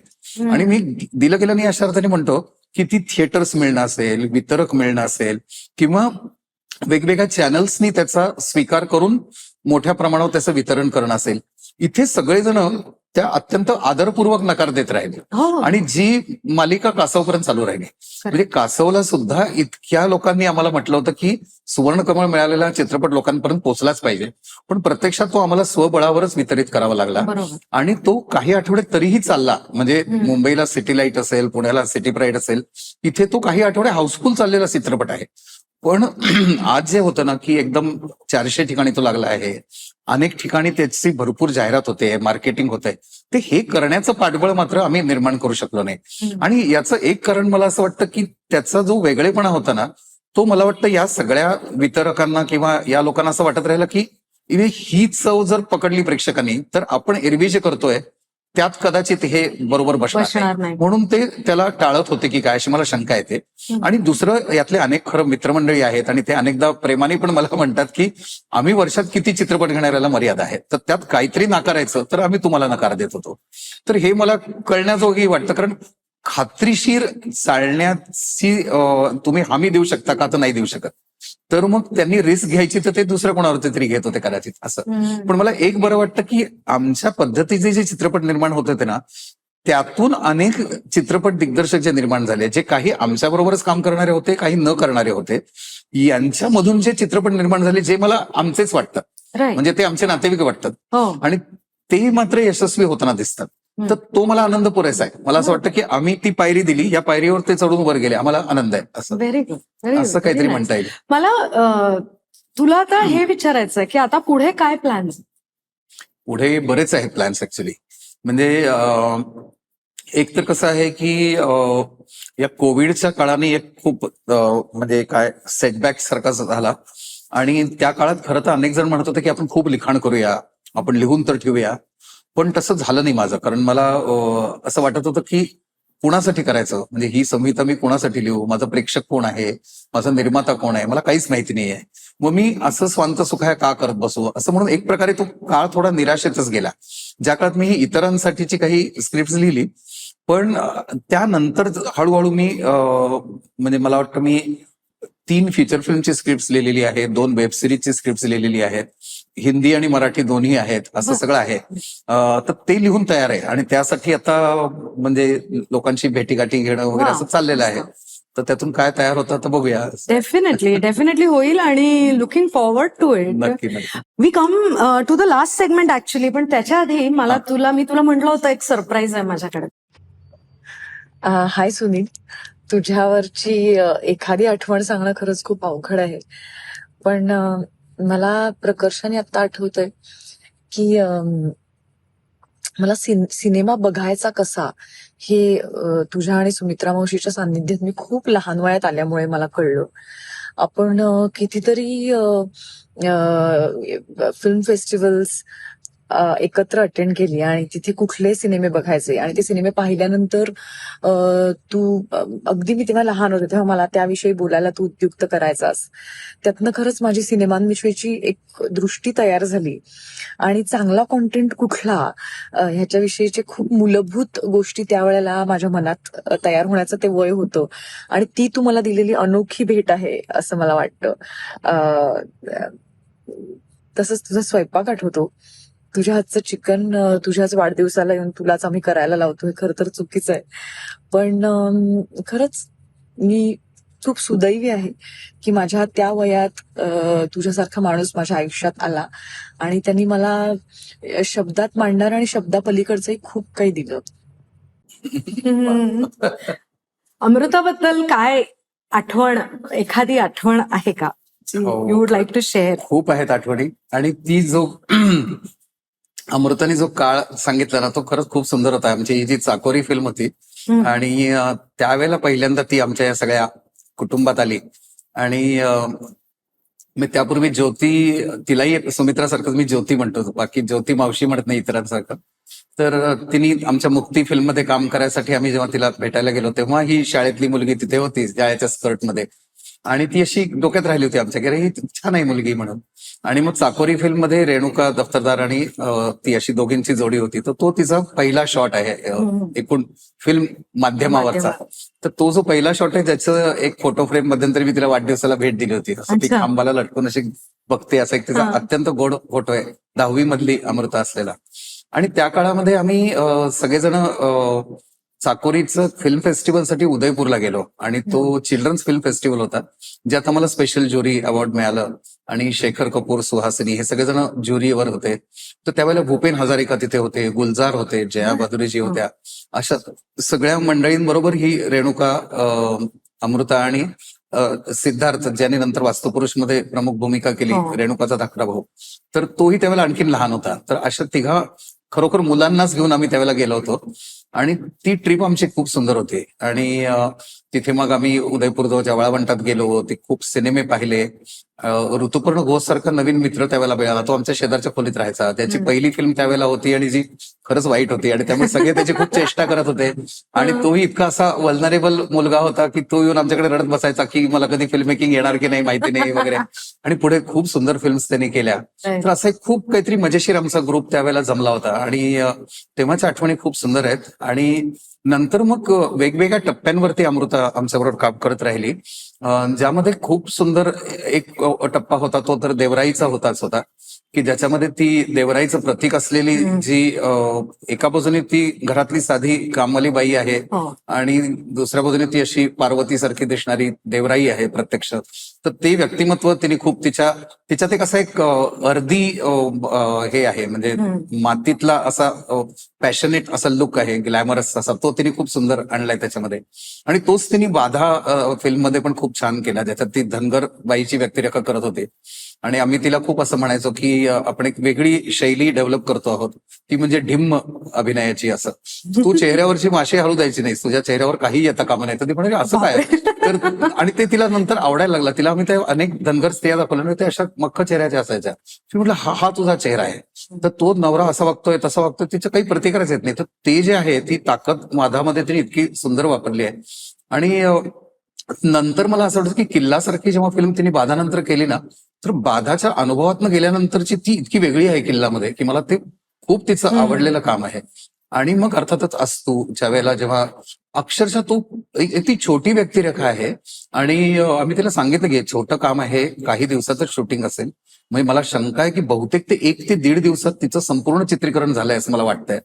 आणि मी दिलं गेलं नाही अशा अर्थाने म्हणतो की ती थिएटर्स मिळणं असेल, वितरक मिळणं असेल, किंवा वेगवेगळ्या चॅनल्सनी त्याचा स्वीकार करून मोठ्या प्रमाणावर त्याचं वितरण करणं असेल, इथे सगळेजण त्या अत्यंत आदरपूर्वक नकार देत राहिले. हो. आणि जी मालिका कासवपर्यंत चालू राहिली. म्हणजे कासवला सुद्धा इतक्या लोकांनी आम्हाला म्हटलं होतं की सुवर्णकमळ मिळालेला चित्रपट लोकांपर्यंत पोहोचलाच पाहिजे, पण प्रत्यक्षात तो आम्हाला स्वबळावरच वितरित करावा लागला. बरोबर. आणि तो काही आठवडे तरीही चालला. म्हणजे मुंबईला सिटी लाईट असेल, पुण्याला सिटी प्राईड असेल, इथे तो काही आठवडे हाऊसफुल चाललेला चित्रपट आहे. पण आज जे होतं ना की एकदम 400 ठिकाणी तो लागला आहे, अनेक ठिकाणी त्याची भरपूर जाहिरात होते, मार्केटिंग होते, ते हे करण्याचं पाठबळ मात्र आम्ही निर्माण करू शकलो नाही. आणि याचं एक कारण मला असं वाटतं की त्याचा जो वेगळेपणा होता ना, तो मला वाटतं या सगळ्या वितरकांना किंवा या लोकांना असं वाटत राहिलं की ही चव जर पकडली प्रेक्षकांनी तर आपण एरवी जे करतोय त्यात कदाचित हे बरोबर बसणार बसणार नाही. नाही. म्हणून ते त्याला टाळत होते की काय, अशी मला शंका येते. आणि दुसरं, यातले अनेक खरं मित्रमंडळी आहेत आणि ते अनेकदा प्रेमाने पण मला म्हणतात की आम्ही वर्षात किती चित्रपट घेणाऱ्याला मर्यादा आहे, तर त्यात काहीतरी नाकारायचं तर आम्ही तुम्हाला नकार देत होतो. तर हे मला कळण्याजोगी वाटतं, कारण खात्रीशीर चालण्याची तुम्ही हमी देऊ शकता का, तर नाही देऊ शकत. तर मग त्यांनी रिस्क घ्यायची तर ते दुसऱ्या कोणावरती तरी घेत होते कदाचित असं. पण मला एक बरं वाटतं की आमच्या पद्धतीचे जे चित्रपट निर्माण होत होते ना, त्यातून अनेक चित्रपट दिग्दर्शक जे निर्माण झाले, जे काही आमच्या बरोबरच काम करणारे होते, काही न करणारे होते, यांच्यामधून जे चित्रपट निर्माण झाले जे मला आमचेच वाटतात, राईट. म्हणजे ते आमचे नातेवाईक वाटतात हो. आणि ते मात्र यशस्वी होताना दिसतात. तर तो मला आनंद पुरेसा आहे. मला असं वाटतं की आम्ही ती पायरी दिली, या पायरीवर ते चढून वर गेले, आम्हाला आनंद आहे. असं व्हेरी गुड, व्हेरी असं काहीतरी म्हणता येईल. मला तुला आता हे विचारायचं आहे की आता पुढे काय प्लॅन? पुढे बरेच आहेत प्लॅन्स ऍक्च्युली. म्हणजे एक तर कसं आहे की या कोविडच्या काळाने एक खूप म्हणजे काय सेटबॅक सारखा झाला. आणि त्या काळात खरं तर अनेक जण म्हणत होते की आपण खूप लिखाण करूया, आपण लिहून तर ठेवूया, पण तसं झालं नाही माझं. कारण मला असं वाटत होतं की कुणासाठी करायचं, म्हणजे ही संहिता मी कुणासाठी लिहू, माझा प्रेक्षक कोण आहे, माझा निर्माता कोण आहे, मला काहीच माहिती नाहीये. मग मी असं स्वांत सुखाय का करत बसू, असं म्हणून एक प्रकारे तो काळ थोडा निराशेतच गेला. ज्या काळात मी इतरांसाठीची काही स्क्रिप्ट लिहिली, पण त्यानंतर हळूहळू मी म्हणजे मला वाटतं मी 3 फीचर फिल्मची स्क्रिप्ट लिहिलेली आहे, 2 वेब सिरीजची स्क्रिप्ट लिहिलेली आहेत, हिंदी आणि मराठी दोन्ही आहेत, असं सगळं आहे. तर ते लिहून तयार आहे आणि त्यासाठी आता म्हणजे लोकांची भेटीगाठी घेणं वगैरे असं चाललेलं आहे. तर त्यातून काय तयार होतं तर बघूया. डेफिनेटली होईल आणि लुकिंग फॉरवर्ड टू इट. नक्की नक्की. We come to the last segment actually, पण त्याच्या आधी मी तुला म्हटलं होतं एक सरप्राईज आहे माझ्याकडे. हाय सुनील, तुझ्यावरची एखादी आठवण सांगणं खरंच खूप अवघड आहे, पण मला प्रकर्षाने आता आठवतंय की मला सिनेमा बघायचा कसा हे तुझ्या आणि सुमित्रा मावशीच्या सान्निध्यात मी खूप लहान वयात आल्यामुळे मला कळलं. आपण कितीतरी फिल्म फेस्टिवल्स एकत्र अटेंड केली आणि तिथे कुठले सिनेमे बघायचे आणि ते सिनेमे पाहिल्यानंतर तू अगदी मी तेव्हा लहान होते तेव्हा मला त्याविषयी बोलायला तू उद्युक्त करायचास. त्यातनं खरंच माझी सिनेमांविषयीची एक दृष्टी तयार झाली आणि चांगला कॉन्टेंट कुठला ह्याच्याविषयीचे खूप मूलभूत गोष्टी त्यावेळेला माझ्या मनात तयार होण्याचं ते वय होतं आणि ती तू मला दिलेली अनोखी भेट आहे असं मला वाटतं. तसंच तुझा स्वयंपाक आठवतो. तुझ्या हातचं चिकन तुझ्याच वाढदिवसाला येऊन तुलाच आम्ही करायला लावतो, हे खरं तर चुकीचं आहे, पण खरंच मी खूप सुदैवी आहे की माझ्या त्या वयात तुझ्यासारखा माणूस माझ्या आयुष्यात आला आणि त्यांनी मला शब्दात मांडणार आणि शब्दापलीकडचंही खूप काही दिलं. अमृताबद्दल काय आठवण, एखादी आठवण आहे का you would like to share? खूप आहेत आठवणी. आणि ती जो अमृताने जो काळ सांगितला ना, तो खरंच खूप सुंदर होता. आमची ही जी चाकोरी फिल्म होती आणि त्यावेळेला पहिल्यांदा ती आमच्या या सगळ्या कुटुंबात आली आणि मी त्यापूर्वी ज्योती, तिलाही सुमित्रासारखंच मी ज्योती म्हणतो, बाकी ज्योती मावशी म्हणत नाही इतरांसारखं. तर तिने आमच्या मुक्ती फिल्ममध्ये काम करायसाठी आम्ही जेव्हा तिला भेटायला गेलो तेव्हा ही शाळेतली मुलगी तिथे होती शाळेच्या स्कर्टमध्ये, आणि ती अशी डोक्यात राहिली होती आमच्या की अरे ही छान आहे मुलगी म्हणून. आणि मग चाकोरी फिल्ममध्ये रेणुका दफ्तरदार आणि ती अशी दोघींची जोडी होती. तर तो तिचा पहिला शॉट आहे एकूण फिल्म माध्यमावरचा. तर तो जो पहिला शॉट आहे त्याचं एक फोटो फ्रेम मध्यंतरी मी तिला वाढदिवसाला भेट दिली होती. असं ती अच्छा. खांबाला लटकून अशी बघते, असा एक तिचा हा. अत्यंत गोड फोटो आहे 10वी मधली अमृता असलेला. आणि त्या काळामध्ये आम्ही सगळेजण चाकोरीचं फिल्म फेस्टिवलसाठी उदयपूरला गेलो, आणि तो चिल्ड्रन्स फिल्म फेस्टिवल होता ज्यात आम्हाला स्पेशल ज्युरी अवॉर्ड मिळालं, आणि शेखर कपूर, सुहासिनी हे सगळेजण ज्युरीवर होते. तर त्यावेळेला भूपेन हजारिका तिथे होते, गुलजार होते, जया भादुरीजी होत्या. अशा सगळ्या मंडळींबरोबर ही रेणुका, अमृता आणि सिद्धार्थ, ज्याने नंतर वास्तुपुरुष मध्ये प्रमुख भूमिका केली, हो. रेणुकाचा धाकटा भाऊ, तर तोही त्यावेळेला आणखीन लहान होता. तर अशा तिघा खरोखर मुलांनाच घेऊन आम्ही त्यावेळेला गेलो होतो, आणि ती ट्रिप आमची खूप सुंदर होती. आणि तिथे मग आम्ही उदयपूर जवळच्या वळवंटात गेलो, ते खूप सिनेमे पाहिले. ऋतुपर्ण घोष सारखा नवीन मित्र त्यावेळेला मिळाला, तो आमच्या शेजारच्या खोलीत राहायचा. त्याची पहिली फिल्म त्यावेळेला होती आणि जी खरंच वाईट होती, आणि त्यामुळे सगळे त्याची खूप चेष्टा करत होते. आणि तोही इतका असा वल्नरेबल मुलगा होता की तो येऊन आमच्याकडे रडत बसायचा की मला कधी फिल्म मेकिंग येणार की नाही माहिती नाही वगैरे. आणि पुढे खूप सुंदर फिल्म्स त्यांनी केल्या. तर असा एक खूप काहीतरी मजेशीर आमचा ग्रुप त्यावेळेला जमला होता, आणि तेव्हाच्या आठवणी खूप सुंदर आहेत. आणि नंतर मग वेगवेगळ्या टप्प्यांवरती अमृता आमच्याबरोबर काम करत राहिली, ज्यामध्ये खूप सुंदर एक टप्पा होता तो तर देवराईचा होता की ज्याच्यामध्ये ती देवराईचं प्रतीक असलेली जी एका बाजूने ती घरातली साधी कामवाली बाई आहे, हो. आणि दुसऱ्या बाजूने ती अशी पार्वती सारखी दिसणारी देवराई आहे प्रत्यक्ष. तर ते व्यक्तिमत्व तिने खूप तिच्यात एक असा एक अर्धी हे आहे, म्हणजे मातीतला असा पॅशनेट असा लुक आहे, ग्लॅमरस असा, तो तिने खूप सुंदर आणलाय त्याच्यामध्ये. आणि तोच तिने बाधा फिल्ममध्ये पण खूप छान केला, ज्याच्यात ती धनगर बाईची व्यक्तिरेखा करत होती. आणि आम्ही तिला खूप असं म्हणायचो की आपण एक वेगळी शैली डेव्हलप करतो आहोत, ती म्हणजे ढिम्म अभिनयाची. असं तू चेहऱ्यावरची माशी हळू द्यायची नाही, तुझ्या चेहऱ्यावर काही येता कामा नाही. तर ती म्हणाली असं काय. तर आणि ते तिला नंतर आवडायला लागला. तिला आम्ही त्या अनेक धनगर स्त्रिया दाखवल्या, ते अशा मख्ख चेहऱ्याच्या असायच्या. ती म्हटलं हा तुझा चेहरा आहे, तर तो नवरा असा वागतोय तसा वागतोय, तिचं काही प्रतिकारच येत नाही. तर ते जे आहे ती ताकद माझामध्ये तिने इतकी सुंदर वापरली आहे. आणि नंतर मला असं वाटतं की किल्लासारखी जेव्हा फिल्म तिने बाधानंतर केली ना, तर बाधाच्या अनुभवातनं गेल्यानंतरची ती इतकी वेगळी आहे किल्लामध्ये की मला ते खूप तिचं आवडलेलं काम आहे. आणि मग अर्थातच असतो ज्या वेळेला जेव्हा अक्षरशः तो ती छोटी व्यक्तिरेखा आहे, आणि आम्ही तिला सांगितलं की छोटं काम आहे, काही दिवसातच शूटिंग असेल. म्हणजे मला शंका आहे की बहुतेक ते 1 ते 1.5 दिवसात तिचं संपूर्ण चित्रीकरण झालंय असं मला वाटतंय.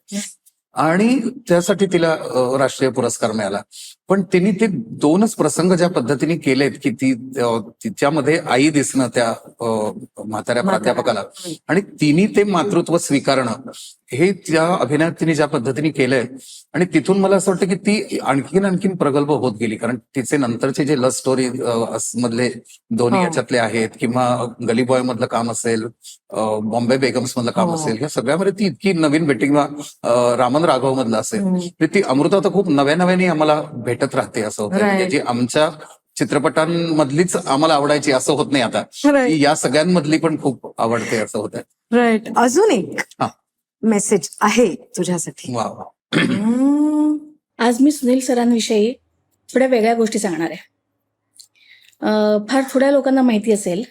आणि त्यासाठी तिला राष्ट्रीय पुरस्कार मिळाला. पण तिने ते 2च प्रसंग ज्या पद्धतीने केलेत की तिच्यामध्ये आई दिसणं त्या म्हाताऱ्या प्राध्यापकाला, आणि तिने ते मातृत्व स्वीकारणं, हे त्या अभिनयात तिने ज्या पद्धतीने केलंय. आणि तिथून मला असं वाटतं की ती आणखीन प्रगल्भ होत गेली, कारण तिचे नंतरचे जे लव्ह स्टोरी मधले दोन्ही याच्यातले आहेत, किंवा गली बॉय मधलं काम असेल, बॉम्बे बेगम्स मधलं काम असेल, ह्या सगळ्यामध्ये ती इतकी नवीन भेटी, किंवा रामन राघव मधलं असेल, ती अमृता तर खूप नव्याने आम्हाला भेटत राहते. असं होतं म्हणजे जी आमच्या चित्रपटांमधलीच आम्हाला आवडायची असं होत नाही आता, ती या सगळ्यांमधली पण खूप आवडते असं होत आहे. राईट. अजून एक मेसेज आहे तुझ्यासाठी. वा. आज मी सुनील सरांविषयी थोड्या वेगळ्या गोष्टी सांगणार आहे. फार थोड्या लोकांना माहिती असेल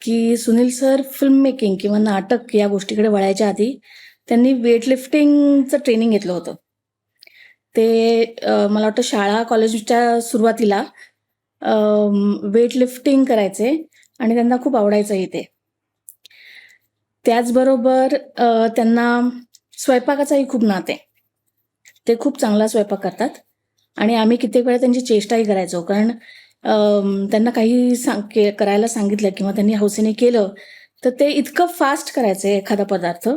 की सुनील सर फिल्म मेकिंग किंवा नाटक या गोष्टीकडे वळायच्या आधी त्यांनी वेटलिफ्टिंगचं ट्रेनिंग घेतलं होतं. ते मला वाटतं शाळा कॉलेजच्या सुरुवातीला वेटलिफ्टिंग करायचे आणि त्यांना खूप आवडायचंही ते. त्याचबरोबर त्यांना स्वयंपाकाचाही खूप नाद आहे. ते खूप चांगला स्वयंपाक करतात आणि आम्ही कित्येक वेळा त्यांची चेष्टाही करायचो, कारण त्यांना काही करायला सांगितलं किंवा त्यांनी हौसेने केलं तर ते इतकं फास्ट करायचे एखादा पदार्थ.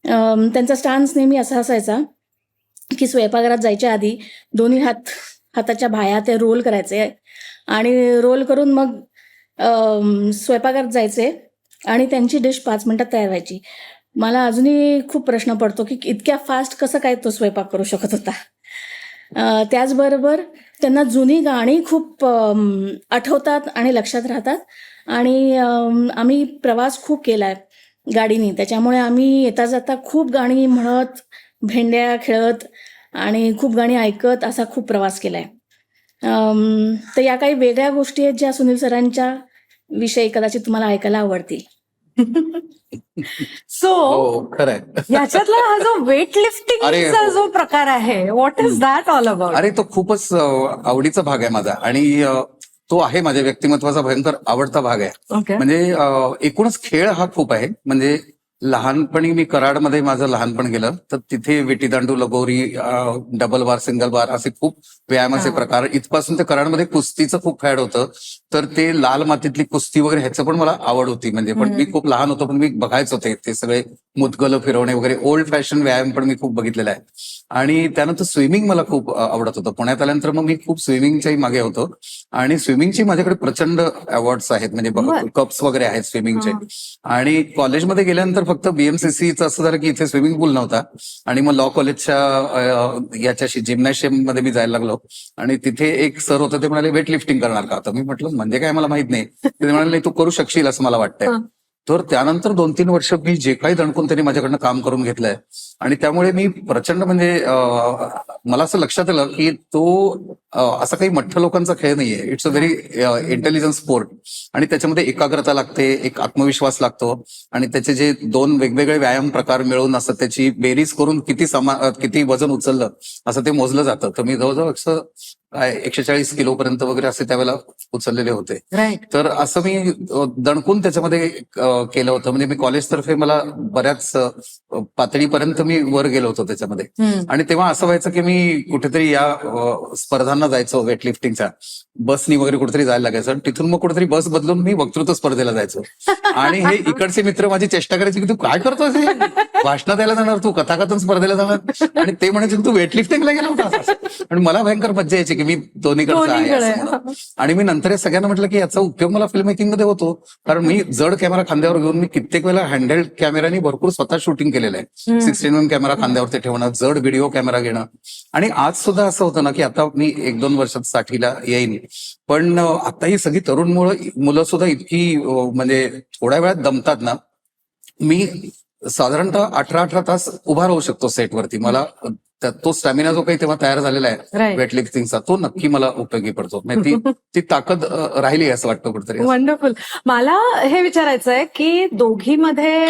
त्यांचा स्टान्स नेहमी असा असायचा की स्वयंपाकघरात जायच्या आधी दोन्ही हाताच्या बाह्या ते रोल करायचे आणि रोल करून मग स्वयंपाकघरात जायचे आणि त्यांची डिश 5 मिनिटात तयार व्हायची. मला अजूनही खूप प्रश्न पडतो की इतक्या फास्ट कसं काय तो स्वयंपाक करू शकत होता. त्याचबरोबर त्यांना जुनी गाणी खूप आठवतात आणि लक्षात राहतात. आणि आम्ही प्रवास खूप केलाय गाडीने, त्याच्यामुळे आम्ही येता जाता खूप गाणी म्हणत, भेंड्या खेळत आणि खूप गाणी ऐकत असा खूप प्रवास केलाय. तर या काही वेगळ्या गोष्टी आहेत ज्या सुनील सरांच्या विषयी कदाचित तुम्हाला ऐकायला आवडतील. सो हो खरंय. ह्याच्यातला हा जो वेट लिफ्टिंगचा अरे हो. जो प्रकार आहे, what is that all about? अरे तो खूपच आवडीचा भाग आहे माझा आणि तो आहे माझ्या व्यक्तिमत्वाचा भयंकर आवडता भाग आहे. ओके. म्हणजे एकूणच खेळ हा खूप आहे. म्हणजे लहानपणी मी कराडमध्ये माझं लहानपण गेलं, तर तिथे विटीदांडू, लगोरी, डबल बार, सिंगल बार असे खूप व्यायामाचे प्रकार. इथपासून ते कराडमध्ये कुस्तीचं खूप फॅड होतं, तर ते लाल मातीतली कुस्ती वगैरे ह्याचं पण मला आवड होती. म्हणजे पण मी खूप लहान होतो, पण मी बघायचो ते सगळे मुदगलं फिरवणे वगैरे ओल्ड फॅशन व्यायाम पण मी खूप बघितलेला आहे. आणि त्यानंतर स्विमिंग मला खूप आवडत होतं. पुण्यात आल्यानंतर मग मी खूप स्विमिंगच्याही मागे होतो आणि स्विमिंगची माझ्याकडे प्रचंड अवॉर्ड्स आहेत, म्हणजे कप्स वगैरे आहेत स्विमिंगचे. आणि कॉलेजमध्ये गेल्यानंतर फक्त बीएमसीसीचं असं झालं की इथे स्विमिंग पूल नव्हता आणि मग लॉ कॉलेजच्या याच्याशी जिम्नॅशियम मध्ये मी जायला लागलो आणि तिथे एक सर होते, ते म्हणाले वेट लिफ्टिंग करणार का? तर मी म्हटलं म्हणजे काय मला माहित नाही. ते म्हणाले तू करू शकशील असं मला वाटतंय. तर त्यानंतर 2-3 वर्ष मी जे काही दणकून त्यांनी माझ्याकडनं काम करून घेतलंय आणि त्यामुळे मी प्रचंड म्हणजे मला असं लक्षात आलं की तो असा काही मठ्ठ लोकांचा खेळ नाहीये. It's a very intelligent sport आणि त्याच्यामध्ये एकाग्रता लागते, एक आत्मविश्वास लागतो आणि त्याचे जे 2 वेगवेगळे व्यायाम प्रकार मिळून असं त्याची बेरीज करून किती वजन उचललं असं ते मोजलं जातं. तर मी जवळजवळ 140 किलो पर्यंत वगैरे असे त्यावेळेला उचललेले होते. राईट. तर असं मी दणकून त्याच्यामध्ये केलं होतं. म्हणजे मी कॉलेजतर्फे मला बऱ्याच पातळीपर्यंत मी वर गेलो होतो त्याच्यामध्ये. आणि तेव्हा असं व्हायचं की मी कुठेतरी या स्पर्धांना जायचो वेटलिफ्टिंगच्या, बसनी वगैरे कुठेतरी जायला लागायचं. तिथून मग कुठेतरी बस बदलून मी वक्तृत्व स्पर्धेला जायचो. आणि हे इकडचे मित्र माझी चेष्टा करायची की तू काय करतोस, भाषण द्यायला जाणार, तू कथाकथन स्पर्धेला जाणार, आणि ते म्हणायचे तू वेटलिफ्टिंगला गेला होता. आणि मला भयंकर मज्जा यायची की मी दोन्हीकडचं आहे असं म्हणून. आणि मी नंतर हे सगळ्यांना म्हटलं की याचा उपयोग मला फिल्म मेकिंग मध्ये होतो, कारण मी जड कॅमेरा खांद्यावर घेऊन मी कित्येक वेळेला हँडहेल्ड कॅमेरानी भरपूर स्वतः शूटिंग केलेलं आहे. 16mm कॅमेरा खांद्यावरती ठेवणं, जड व्हिडिओ कॅमेरा घेणं. आणि आज सुद्धा असं होतं ना की आता मी 1-2 वर्षात 60ला येईन, पण आता ही सगळी तरुण मुलं सुद्धा इतकी म्हणजे थोड्या वेळात दमतात ना. मी साधारणतः 18 तास उभा राहू शकतो सेटवरती. मला तो स्टॅमिना जो काही तेव्हा तयार झालेला आहे वेटलिफ्टिंगचा, तो नक्की मला उपयोगी पडतो. ती ताकद राहिली असं वाटतं कुठेतरी. वंडरफुल. मला हे विचारायचं आहे की दोघीमध्ये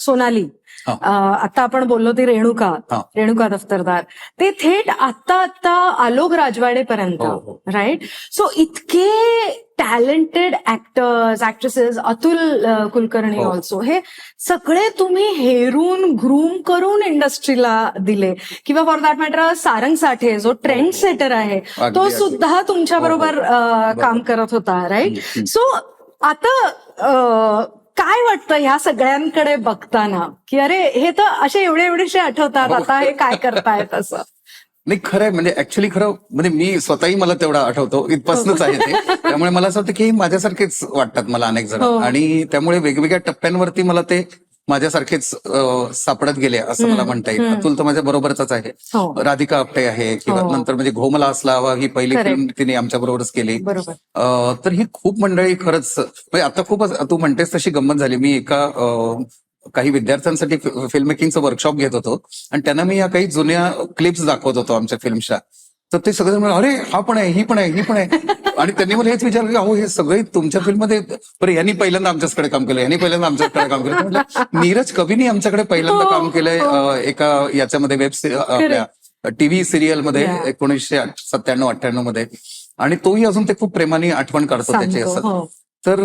सोनाली, आता आपण बोललो ती रेणुका दफ्तरदार, ते थेट आता आलोक राजवाडेपर्यंत, राईट? सो इतके talented actors, actresses, Atul Kulkarni also, हे सगळे तुम्ही हेरून ग्रूम करून इंडस्ट्रीला दिले. किंवा फॉर दॅट मॅटर सारंग साठे जो ट्रेंड सेटर आहे, तो सुद्धा तुमच्या बरोबर काम करत होता, राईट? सो आता काय वाटतं ह्या सगळ्यांकडे बघताना की अरे हे तर असे एवढेसे आठवतात, आता हे काय करतायत असं? नाही, खरंय. म्हणजे ऍक्च्युली खरं म्हणजे मी स्वतःही मला तेवढा आठवतो, इथपासूनच आहे ते. त्यामुळे मला असं वाटतं की माझ्यासारखेच वाटतात मला अनेक जण, आणि त्यामुळे वेगवेगळ्या टप्प्यांवरती मला ते माझ्यासारखेच सापडत गेले असं मला म्हणता येईल. अतुल तर माझ्या बरोबरच आहे, राधिका आपटे आहे, किंवा नंतर म्हणजे घोमला असला हवा ही पहिली फिल्म तिने आमच्या बरोबरच केली. तर ही खूप मंडळी खरंच म्हणजे आता खूप तू म्हणतेस तशी गंमत झाली. मी काही विद्यार्थ्यांसाठी फिल्म मेकिंगचं वर्कशॉप घेत होतो आणि त्यांना मी या काही जुन्या क्लिप्स दाखवत होतो आमच्या फिल्मच्या. तर ते सगळे म्हणले अरे हा पण आहे, ही पण आहे, ही पण आहे. आणि त्यांनी मला हेच विचारलं की अहो हे सगळे तुमच्या फिल्ममध्ये, बरं यांनी पहिल्यांदा आमच्याकडे काम केलं, यांनी पहिल्यांदा आमच्याकडे काम केलं. म्हटलं नीरज कवीनी आमच्याकडे पहिल्यांदा काम केलंय एका याच्यामध्ये आपल्या टीव्ही सिरियलमध्ये 1997-98 मध्ये, आणि तोही अजून ते खूप प्रेमाने आठवण काढतो त्याची असं. तर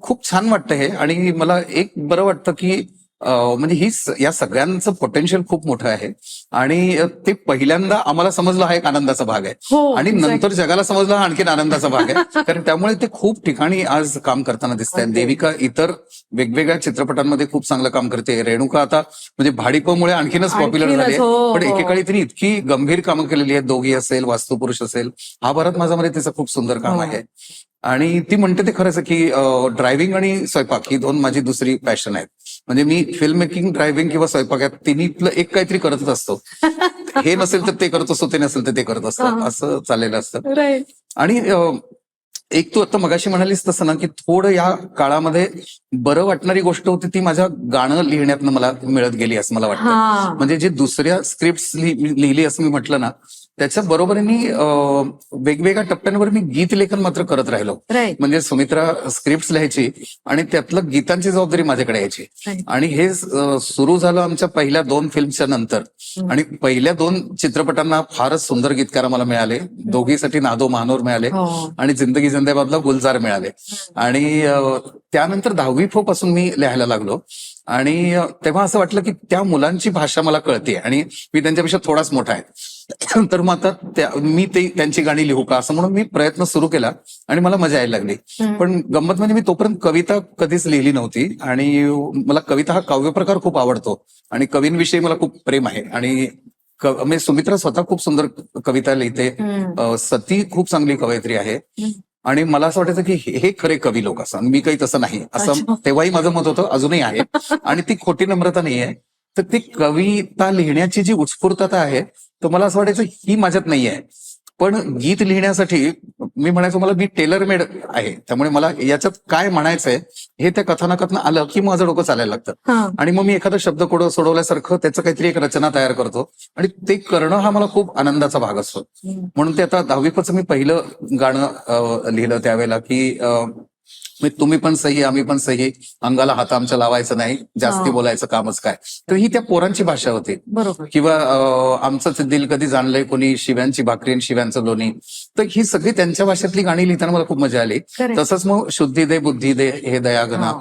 खूप छान वाटतं हे. आणि मला एक बरं वाटतं की म्हणजे या सगळ्यांचं पोटेन्शियल खूप मोठं आहे आणि ते पहिल्यांदा आम्हाला समजलं हा एक आनंदाचा भाग आहे, आणि नंतर जगाला समजलं हा आणखीन आनंदाचा भाग आहे. कारण त्यामुळे ते खूप ठिकाणी आज काम करताना दिसत आहेत. देविका इतर वेगवेगळ्या चित्रपटांमध्ये खूप चांगलं काम करते. रेणुका आता म्हणजे भाडीपमुळे आणखीनच पॉप्युलर झाली आहे, पण एकेकाळी तिने इतकी गंभीर कामं केलेली आहेत. दोघी असेल, वास्तुपुरुष असेल, हा भारत माझामध्ये तिचं खूप सुंदर काम आहे. आणि ती म्हणते ते खरंच की ड्रायव्हिंग आणि स्वयंपाक ही 2 माझी दुसरी पॅशन आहेत. म्हणजे मी फिल्म मेकिंग, ड्रायव्हिंग किंवा स्वयंपाक या तिन्हीतलं एक काहीतरी करतच असतो. हे नसेल तर ते करत असतो, ते नसेल तर ते करत असतो, हा. असं चाललेलं असतं. राईट. आणि एक तू आता मगाशी म्हणालीस तसं ना, की थोडं या काळामध्ये बरं वाटणारी गोष्ट होती ती माझ्या गाणं लिहिण्यातनं मला मिळत गेली असं मला वाटतं. हा. म्हणजे जे दुसऱ्या स्क्रिप्ट लिहिली असं मी म्हटलं ना, त्याच्या बरोबरीने वेगवेगळ्या टप्प्यांवर मी गीत लेखन मात्र करत राहिलो. राईट. म्हणजे सुमित्रा स्क्रिप्ट लिहायची आणि त्यातलं गीतांची जबाबदारी माझ्याकडे यायची. राईट. आणि हे सुरू झालं आमच्या पहिल्या 2 फिल्मच्या नंतर. आणि पहिल्या 2 चित्रपटांना फारच सुंदर गीतकार आम्हाला मिळाले. दोघीसाठी नादो महानोर मिळाले हो. आणि जिंदगी जिंदाबादला गुलजार मिळाले. आणि त्यानंतर 10वी पासून मी लिहायला लागलो. आणि तेव्हा असं वाटलं की त्या मुलांची भाषा मला कळते आणि मी त्यांच्यापेक्षा थोडाच मोठा आहे. तर मग आता मी त्यांची गाणी लिहू का असं म्हणून मी प्रयत्न सुरू केला आणि मला मजा यायला लागली. पण गंमत म्हणजे मी तोपर्यंत कविता कधीच लिहिली नव्हती आणि मला कविता हा काव्य प्रकार खूप आवडतो आणि कवींविषयी मला खूप प्रेम आहे. आणि म्हणजे सुमित्रा स्वतः खूप सुंदर कविता लिहिते. सती खूप चांगली कवयित्री आहे. आणि मला असं वाटायचं की हे खरे कवी लोक असं, मी काही तसं नाही असं अच्छा. तेव्हाही माझं मत होतं, अजूनही आहे. आणि ती खोटी नम्रता नाहीये. तर ती कविता लिहिण्याची जी उत्स्फूर्तता आहे तर मला असं वाटायचं ही माझ्यात नाहीये. पण गीत लिहिण्यासाठी मी म्हणायचो मला मी टेलर मेड आहे, त्यामुळे मला याच्यात काय म्हणायचंय हे त्या कथानकातनं आलं की माझं डोकं चालायला लागतं. हा. आणि मग मी एखादं शब्द सोडवल्यासारखं त्याचं काहीतरी एक रचना तयार करतो आणि ते करणं हा मला खूप आनंदाचा भाग असतो. म्हणून ते आता 10वीचं मी पहिलं गाणं लिहिलं त्यावेळेला की तुम्ही पण सही आम्ही पण सही, अंगाला हात आमच्या लावायचं नाही, जास्ती हा. बोलायचं कामच काय. तर ही त्या पोरांची भाषा होती. बरोबर. किंवा आमचंच दिल कधी जाणलंय कोणी, शिव्यांची भाकरी आणि शिव्यांचं लोणी. तर ही सगळी त्यांच्या भाषेतली गाणी लिहिताना मला खूप मजा आली. Correct. तसंच मग शुद्धी दे बुद्धी दे हे दयागना,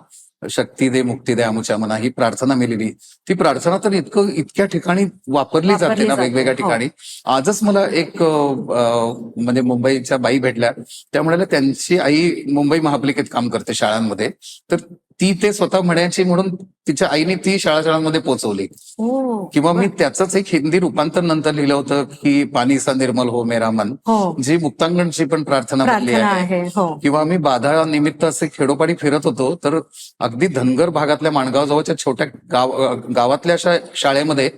शक्ती दे मुक्ती दे आमुच्या मना, ही प्रार्थना मी लिहिली. ती प्रार्थना तर इतक्या ठिकाणी वापरली जाते ना जाते. वेगवेगळ्या हो. ठिकाणी. आजच मला एक म्हणजे मुंबईच्या बाई भेटल्या, त्या म्हणाल्या त्यांची आई मुंबई महापालिकेत काम करते शाळांमध्ये. तर ती ते स्वतः म्हणायची म्हणून तिच्या आईने ती शाळांमध्ये पोहोचवली. हो. किंवा मी त्याचंच एक हिंदी रूपांतर नंतर लिहिलं होतं की पाणी सा निर्मल हो मेरा मन, हो. जी मुक्तांगणची पण प्रार्थना बनली प्रार्थना आहे. आहे. हो. किंवा मी बाधा निमित्त असे खेडोपाडी फिरत होतो तर अगदी धनगर भागातल्या माणगाव जवळच्या छोट्या गावातल्या शाळेमध्ये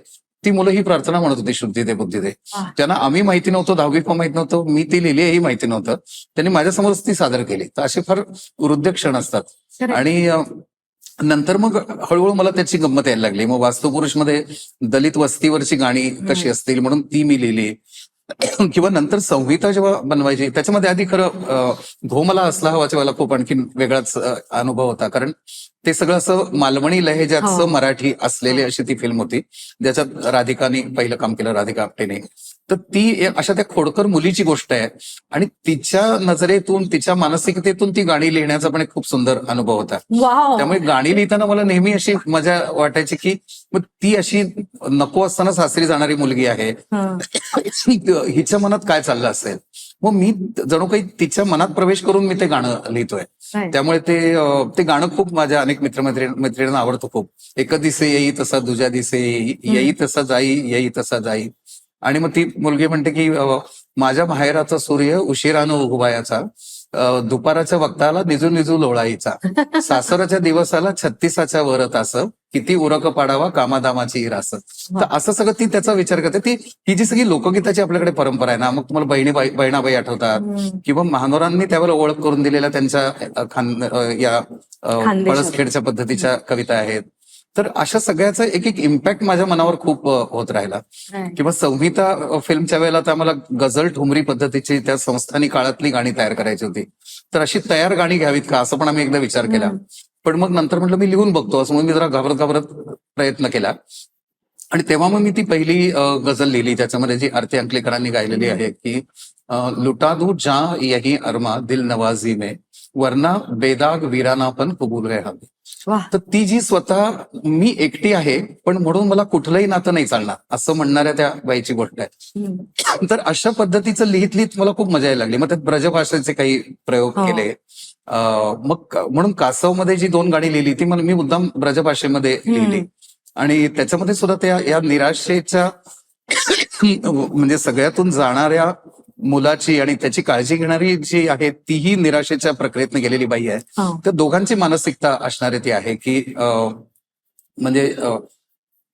ती मुलं ही प्रार्थना म्हणत होती, शुद्धी दे बुद्धी दे. वाह. त्यांना आम्ही माहिती नव्हतो, 10वी माहिती नव्हतं, मी ती लिहिली ही माहिती नव्हतं, त्यांनी माझ्यासमोरच ती सादर केली. तर असे फार हृदय क्षण असतात. Correct. आणि नंतर मग हळूहळू मला त्याची गंमत यायला लागली. मग वास्तुपुरुषमध्ये दलित वस्तीवरची गाणी कशी असतील म्हणून ती मी लिहिली. किंवा नंतर संहिता जेव्हा बनवायची त्याच्यामध्ये आधी खरं धोमला असला हवाच्या वेळेला खूप आणखीन वेगळाच अनुभव होता, कारण ते सगळं असं मालवणी लहेजाचं हो. मराठी असलेली अशी ती फिल्म होती ज्याच्यात राधिकाने पहिलं काम केलं, राधिका आपटेने. तर ती अशा त्या खोडकर मुलीची गोष्ट आहे आणि तिच्या नजरेतून तिच्या मानसिकतेतून ती गाणी लिहिण्याचा पण एक खूप सुंदर अनुभव होता. वाव. त्यामुळे गाणी लिहिताना मला नेहमी अशी मजा वाटायची की मग ती अशी नको असताना सासरी जाणारी मुलगी आहे, हा. हिच्या मनात काय चाललं असेल. मग मी जणू काही तिच्या मनात प्रवेश करून मी ते गाणं लिहितोय. Right. त्यामुळे ते गाणं खूप माझ्या अनेक मैत्रिणींना आवडतं खूप. एक दिसे येई तसा दुजा दिसे येई तसा जाई येई तसा जाई. आणि मग ती मुलगी म्हणते की माझ्या माहेराचा सूर्य उशिरानं उगवायाचा, दुपाराच्या वक्ताला निजू निजू लोळायचा, सासराच्या दिवसाला 36च्या वर तास, किती उरक पाडावा कामादामाची रास. तर असं सगळं ती त्याचा विचार करते. ही जी सगळी लोकगीताची आपल्याकडे परंपरा आहे ना, मग तुम्हाला बहिणाबाई आठवतात किंवा महानोरांनी त्यावेळेला ओळख करून दिलेल्या त्यांच्या या पळसखेडच्या पद्धतीच्या कविता आहेत. तर अशा सगळ्याचा एक एक इम्पॅक्ट माझ्या मनावर खूप होत राहिला. Right. किंवा संहिता फिल्मच्या वेळेला तर आम्हाला गझल ठुमरी पद्धतीची त्या संस्थानी काळातली गाणी तयार करायची होती. तर अशी तयार गाणी घ्यावीत का असं पण आम्ही एकदा विचार केला. पण मग नंतर म्हटलं मी लिहून बघतो असं म्हणून मी जरा घाबरत प्रयत्न केला. आणि तेव्हा मग मी ती पहिली गझल लिहिली ज्याच्यामध्ये जी आरती अंकलेकरांनी गायलेली आहे की लुटा दू जा यही अरमा दिल नवाजी में, वरना बेदाग वीराना पण कबूल है हमें. वाह. तर ती जी स्वतः मी एकटी आहे पण म्हणून मला कुठलंही नातं नाही चालणार असं म्हणणाऱ्या त्या बाईची गोष्ट आहे. तर अशा पद्धतीचं लिहित लिहित मला खूप मजा यायला लागली. मग त्यात ब्रजभाषेचे काही प्रयोग हो. केले. मग म्हणून कासवमध्ये जी 2 गाणी लिहिली ती मी मुद्दाम ब्रजभाषेमध्ये लिहिली. आणि त्याच्यामध्ये सुद्धा त्या या निराशेच्या म्हणजे सगळ्यातून जाणाऱ्या मुलाची आणि त्याची काळजी घेणारी जी आहे तीही निराशेच्या प्रक्रियेतनं गेलेली बाई आहे. हो. तर दोघांची मानसिकता असणारी ती आहे की म्हणजे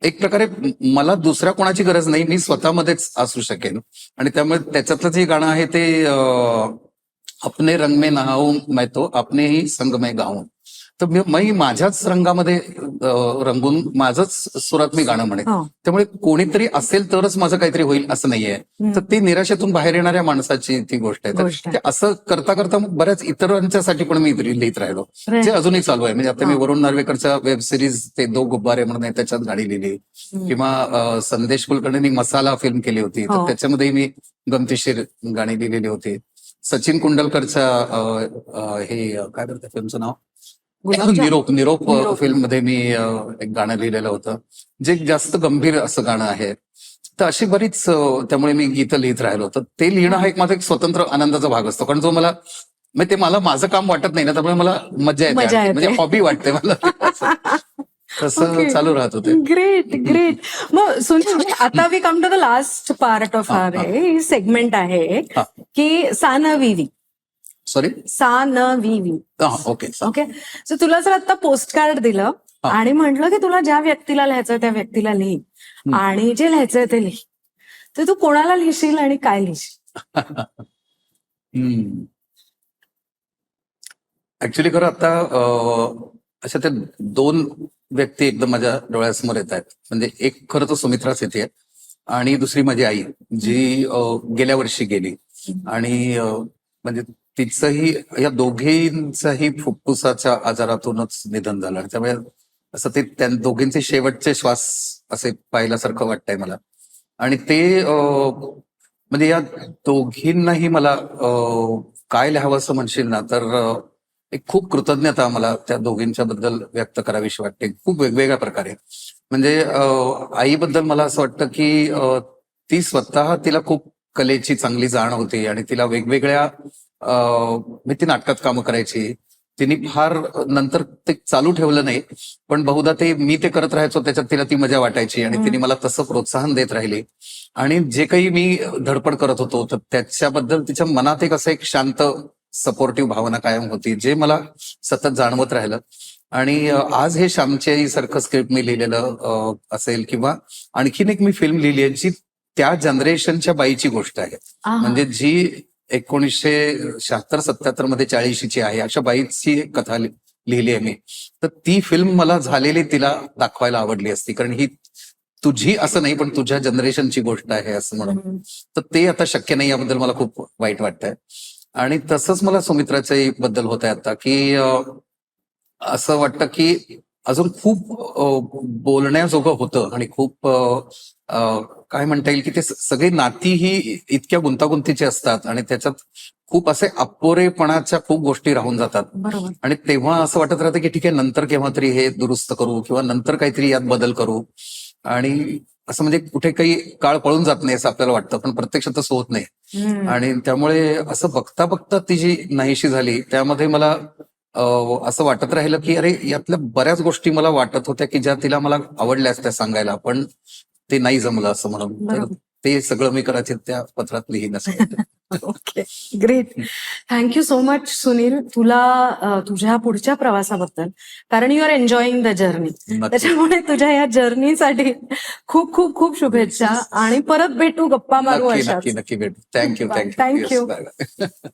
एक प्रकारे मला दुसऱ्या कोणाची गरज नाही, मी स्वतःमध्येच असू शकेन. आणि त्यामुळे त्याच्यातलं जे गाणं आहे ते अपने रंग में नहाऊं मैं तो अपने ही संग में गाऊं. तर मी माझ्याच रंगामध्ये रंगून माझंच सुरात मी गाणं म्हणेन. हो. त्यामुळे कोणीतरी असेल तरच माझं काहीतरी होईल असं नाहीये. तर ती निराशेतून बाहेर येणाऱ्या माणसाची ती गोष्ट आहे. गोष्ट तर आहे. ते असं करता करता मग बऱ्याच इतरांच्यासाठी पण मी लिहित राहिलो, Right. जे अजूनही चालू आहे. म्हणजे आता मी हा. वरुण नार्वेकरच्या वेब सिरीज ते दो गुब्बारे म्हणून आहे त्याच्यात गाणी लिहिली, किंवा संदेश कुलकर्णींनी मसाला फिल्म केली होती, तर हो. त्याच्यामध्ये मी गमतीशीर गाणी लिहिलेली होती. सचिन कुंडलकरच्या हे काय म्हणतात फिल्मचं नाव, निरोप निरोप निरोप. फिल्म मध्ये मी एक गाणं लिहिलेलं होतं, जे जास्त गंभीर असं गाणं आहे. तर अशी बरीच त्यामुळे मी गीतं लिहित राहिलो. तर ते लिहिणं हा एक माझा एक स्वतंत्र आनंदाचा भाग असतो, कारण जो मला म्हणजे ते मला माझं काम वाटत नाही ना, त्यामुळे मला मजा मजा येते, येते. म्हणजे हॉबी वाटते मला. तसं Okay. चालू राहत होते. Great great. मग सुनील, आता we come to the last part of हा, आर हा. ही सेगमेंट आहे हा. की सानविवी सॉरी. सानविवी. ओके. ओके. सो तुला जर आता पोस्ट कार्ड दिलं हा. आणि म्हटलं की तुला ज्या व्यक्तीला लिहायचं त्या व्यक्तीला लिही आणि जे लिहायचंय ते लिही, तर तू कोणाला लिहिशील आणि काय लिहिशील? ऍक्च्युली खरं आता अशा त्या दोन व्यक्ती एकदम माझ्या डोळ्यासमोर येत आहेत. म्हणजे एक खरं तर सुमित्राच येते आणि दुसरी माझी आई, जी गेल्या वर्षी गेली. आणि म्हणजे तिचंही, या दोघींचंही फुफ्फुसाच्या आजारातूनच निधन झालं. आणि त्यामुळे असं ते त्या दोघींचे शेवटचे श्वास असे पाहिल्यासारखं वाटतंय मला. आणि ते म्हणजे या दोघींनाही मला काय लिहावं असं म्हणशील ना, तर एक खूप कृतज्ञता मला त्या दोघींच्या बद्दल व्यक्त करावीशी वाटते, खूप वेगवेगळ्या प्रकारे. म्हणजे आईबद्दल मला असं वाटतं की ती स्वतः, तिला खूप कलेची चांगली जाण होती आणि तिला वेगवेगळ्या ती नाटकात कामं करायची. तिने फार नंतर ते चालू ठेवलं नाही, पण बहुधा ते मी ते करत राहायचो त्याच्यात तिला ती मजा वाटायची आणि तिने मला तसं प्रोत्साहन देत राहिली. आणि जे काही मी धडपड करत होतो तर त्याच्याबद्दल तिच्या मनात एक असं एक शांत सपोर्टिव्ह भावना कायम होती, जे मला सतत जाणवत राहिलं. आणि आज हे श्यामची आई सारखं स्क्रिप्ट मी लिहिलेलं असेल, किंवा आणखीन एक मी फिल्म लिहिली आहे जी त्या जनरेशनच्या बाईची गोष्ट आहे. म्हणजे जी 1976-77 मध्ये 40ची आहे, अशा बाईची कथा लिहिली आहे मी. तर ती फिल्म मला झालेली तिला दाखवायला आवडली असती, कारण ही तुझी असं नाही पण तुझ्या जनरेशनची गोष्ट आहे असं म्हणून. तर ते आता शक्य नाही, याबद्दल मला खूप वाईट वाटतंय. आणि तसंच मला सुमित्राच्या बद्दल होत आहे आता, की असं वाटतं की अजून खूप बोलण्याजोगं होतं आणि खूप काय म्हणता येईल की ते सगळी नाती ही इतक्या गुंतागुंतीची असतात आणि त्याच्यात खूप असे अपोरेपणाच्या खूप गोष्टी राहून जातात. बरोबर. आणि तेव्हा असं वाटत राहतं की ठीक आहे, नंतर केव्हा तरी हे दुरुस्त करू किंवा नंतर काहीतरी यात बदल करू. आणि असं म्हणजे कुठे काही काळ पळून जात नाही असं आपल्याला वाटतं, पण प्रत्यक्षात तसं होत नाही. आणि त्यामुळे असं बघता बघता ती जी नाहीशी झाली, त्यामध्ये मला असं वाटत राहिलं की अरे, यातल्या बऱ्याच गोष्टी मला वाटत होत्या की ज्या तिला मला आवडल्या असत्या सांगायला, पण ते नाही जमलं असं म्हणून. तर बरोबर. ते सगळं मी कदाचित त्या पत्रात लिहीन असं वाटतं. Okay. Great. Thank you so much Sunil, तुला तुझ्या पुढच्या प्रवासाबद्दल, कारण you are enjoying the journey. नक्की. त्याच्यामुळे तुझ्या या जर्नीसाठी खूप खूप खूप शुभेच्छा आणि परत भेटू, गप्पा मारू नक्की अशाच. नक्की नक्की भेटू. Thank you Bye. Thank you. Thank you. Yes, bye, bye.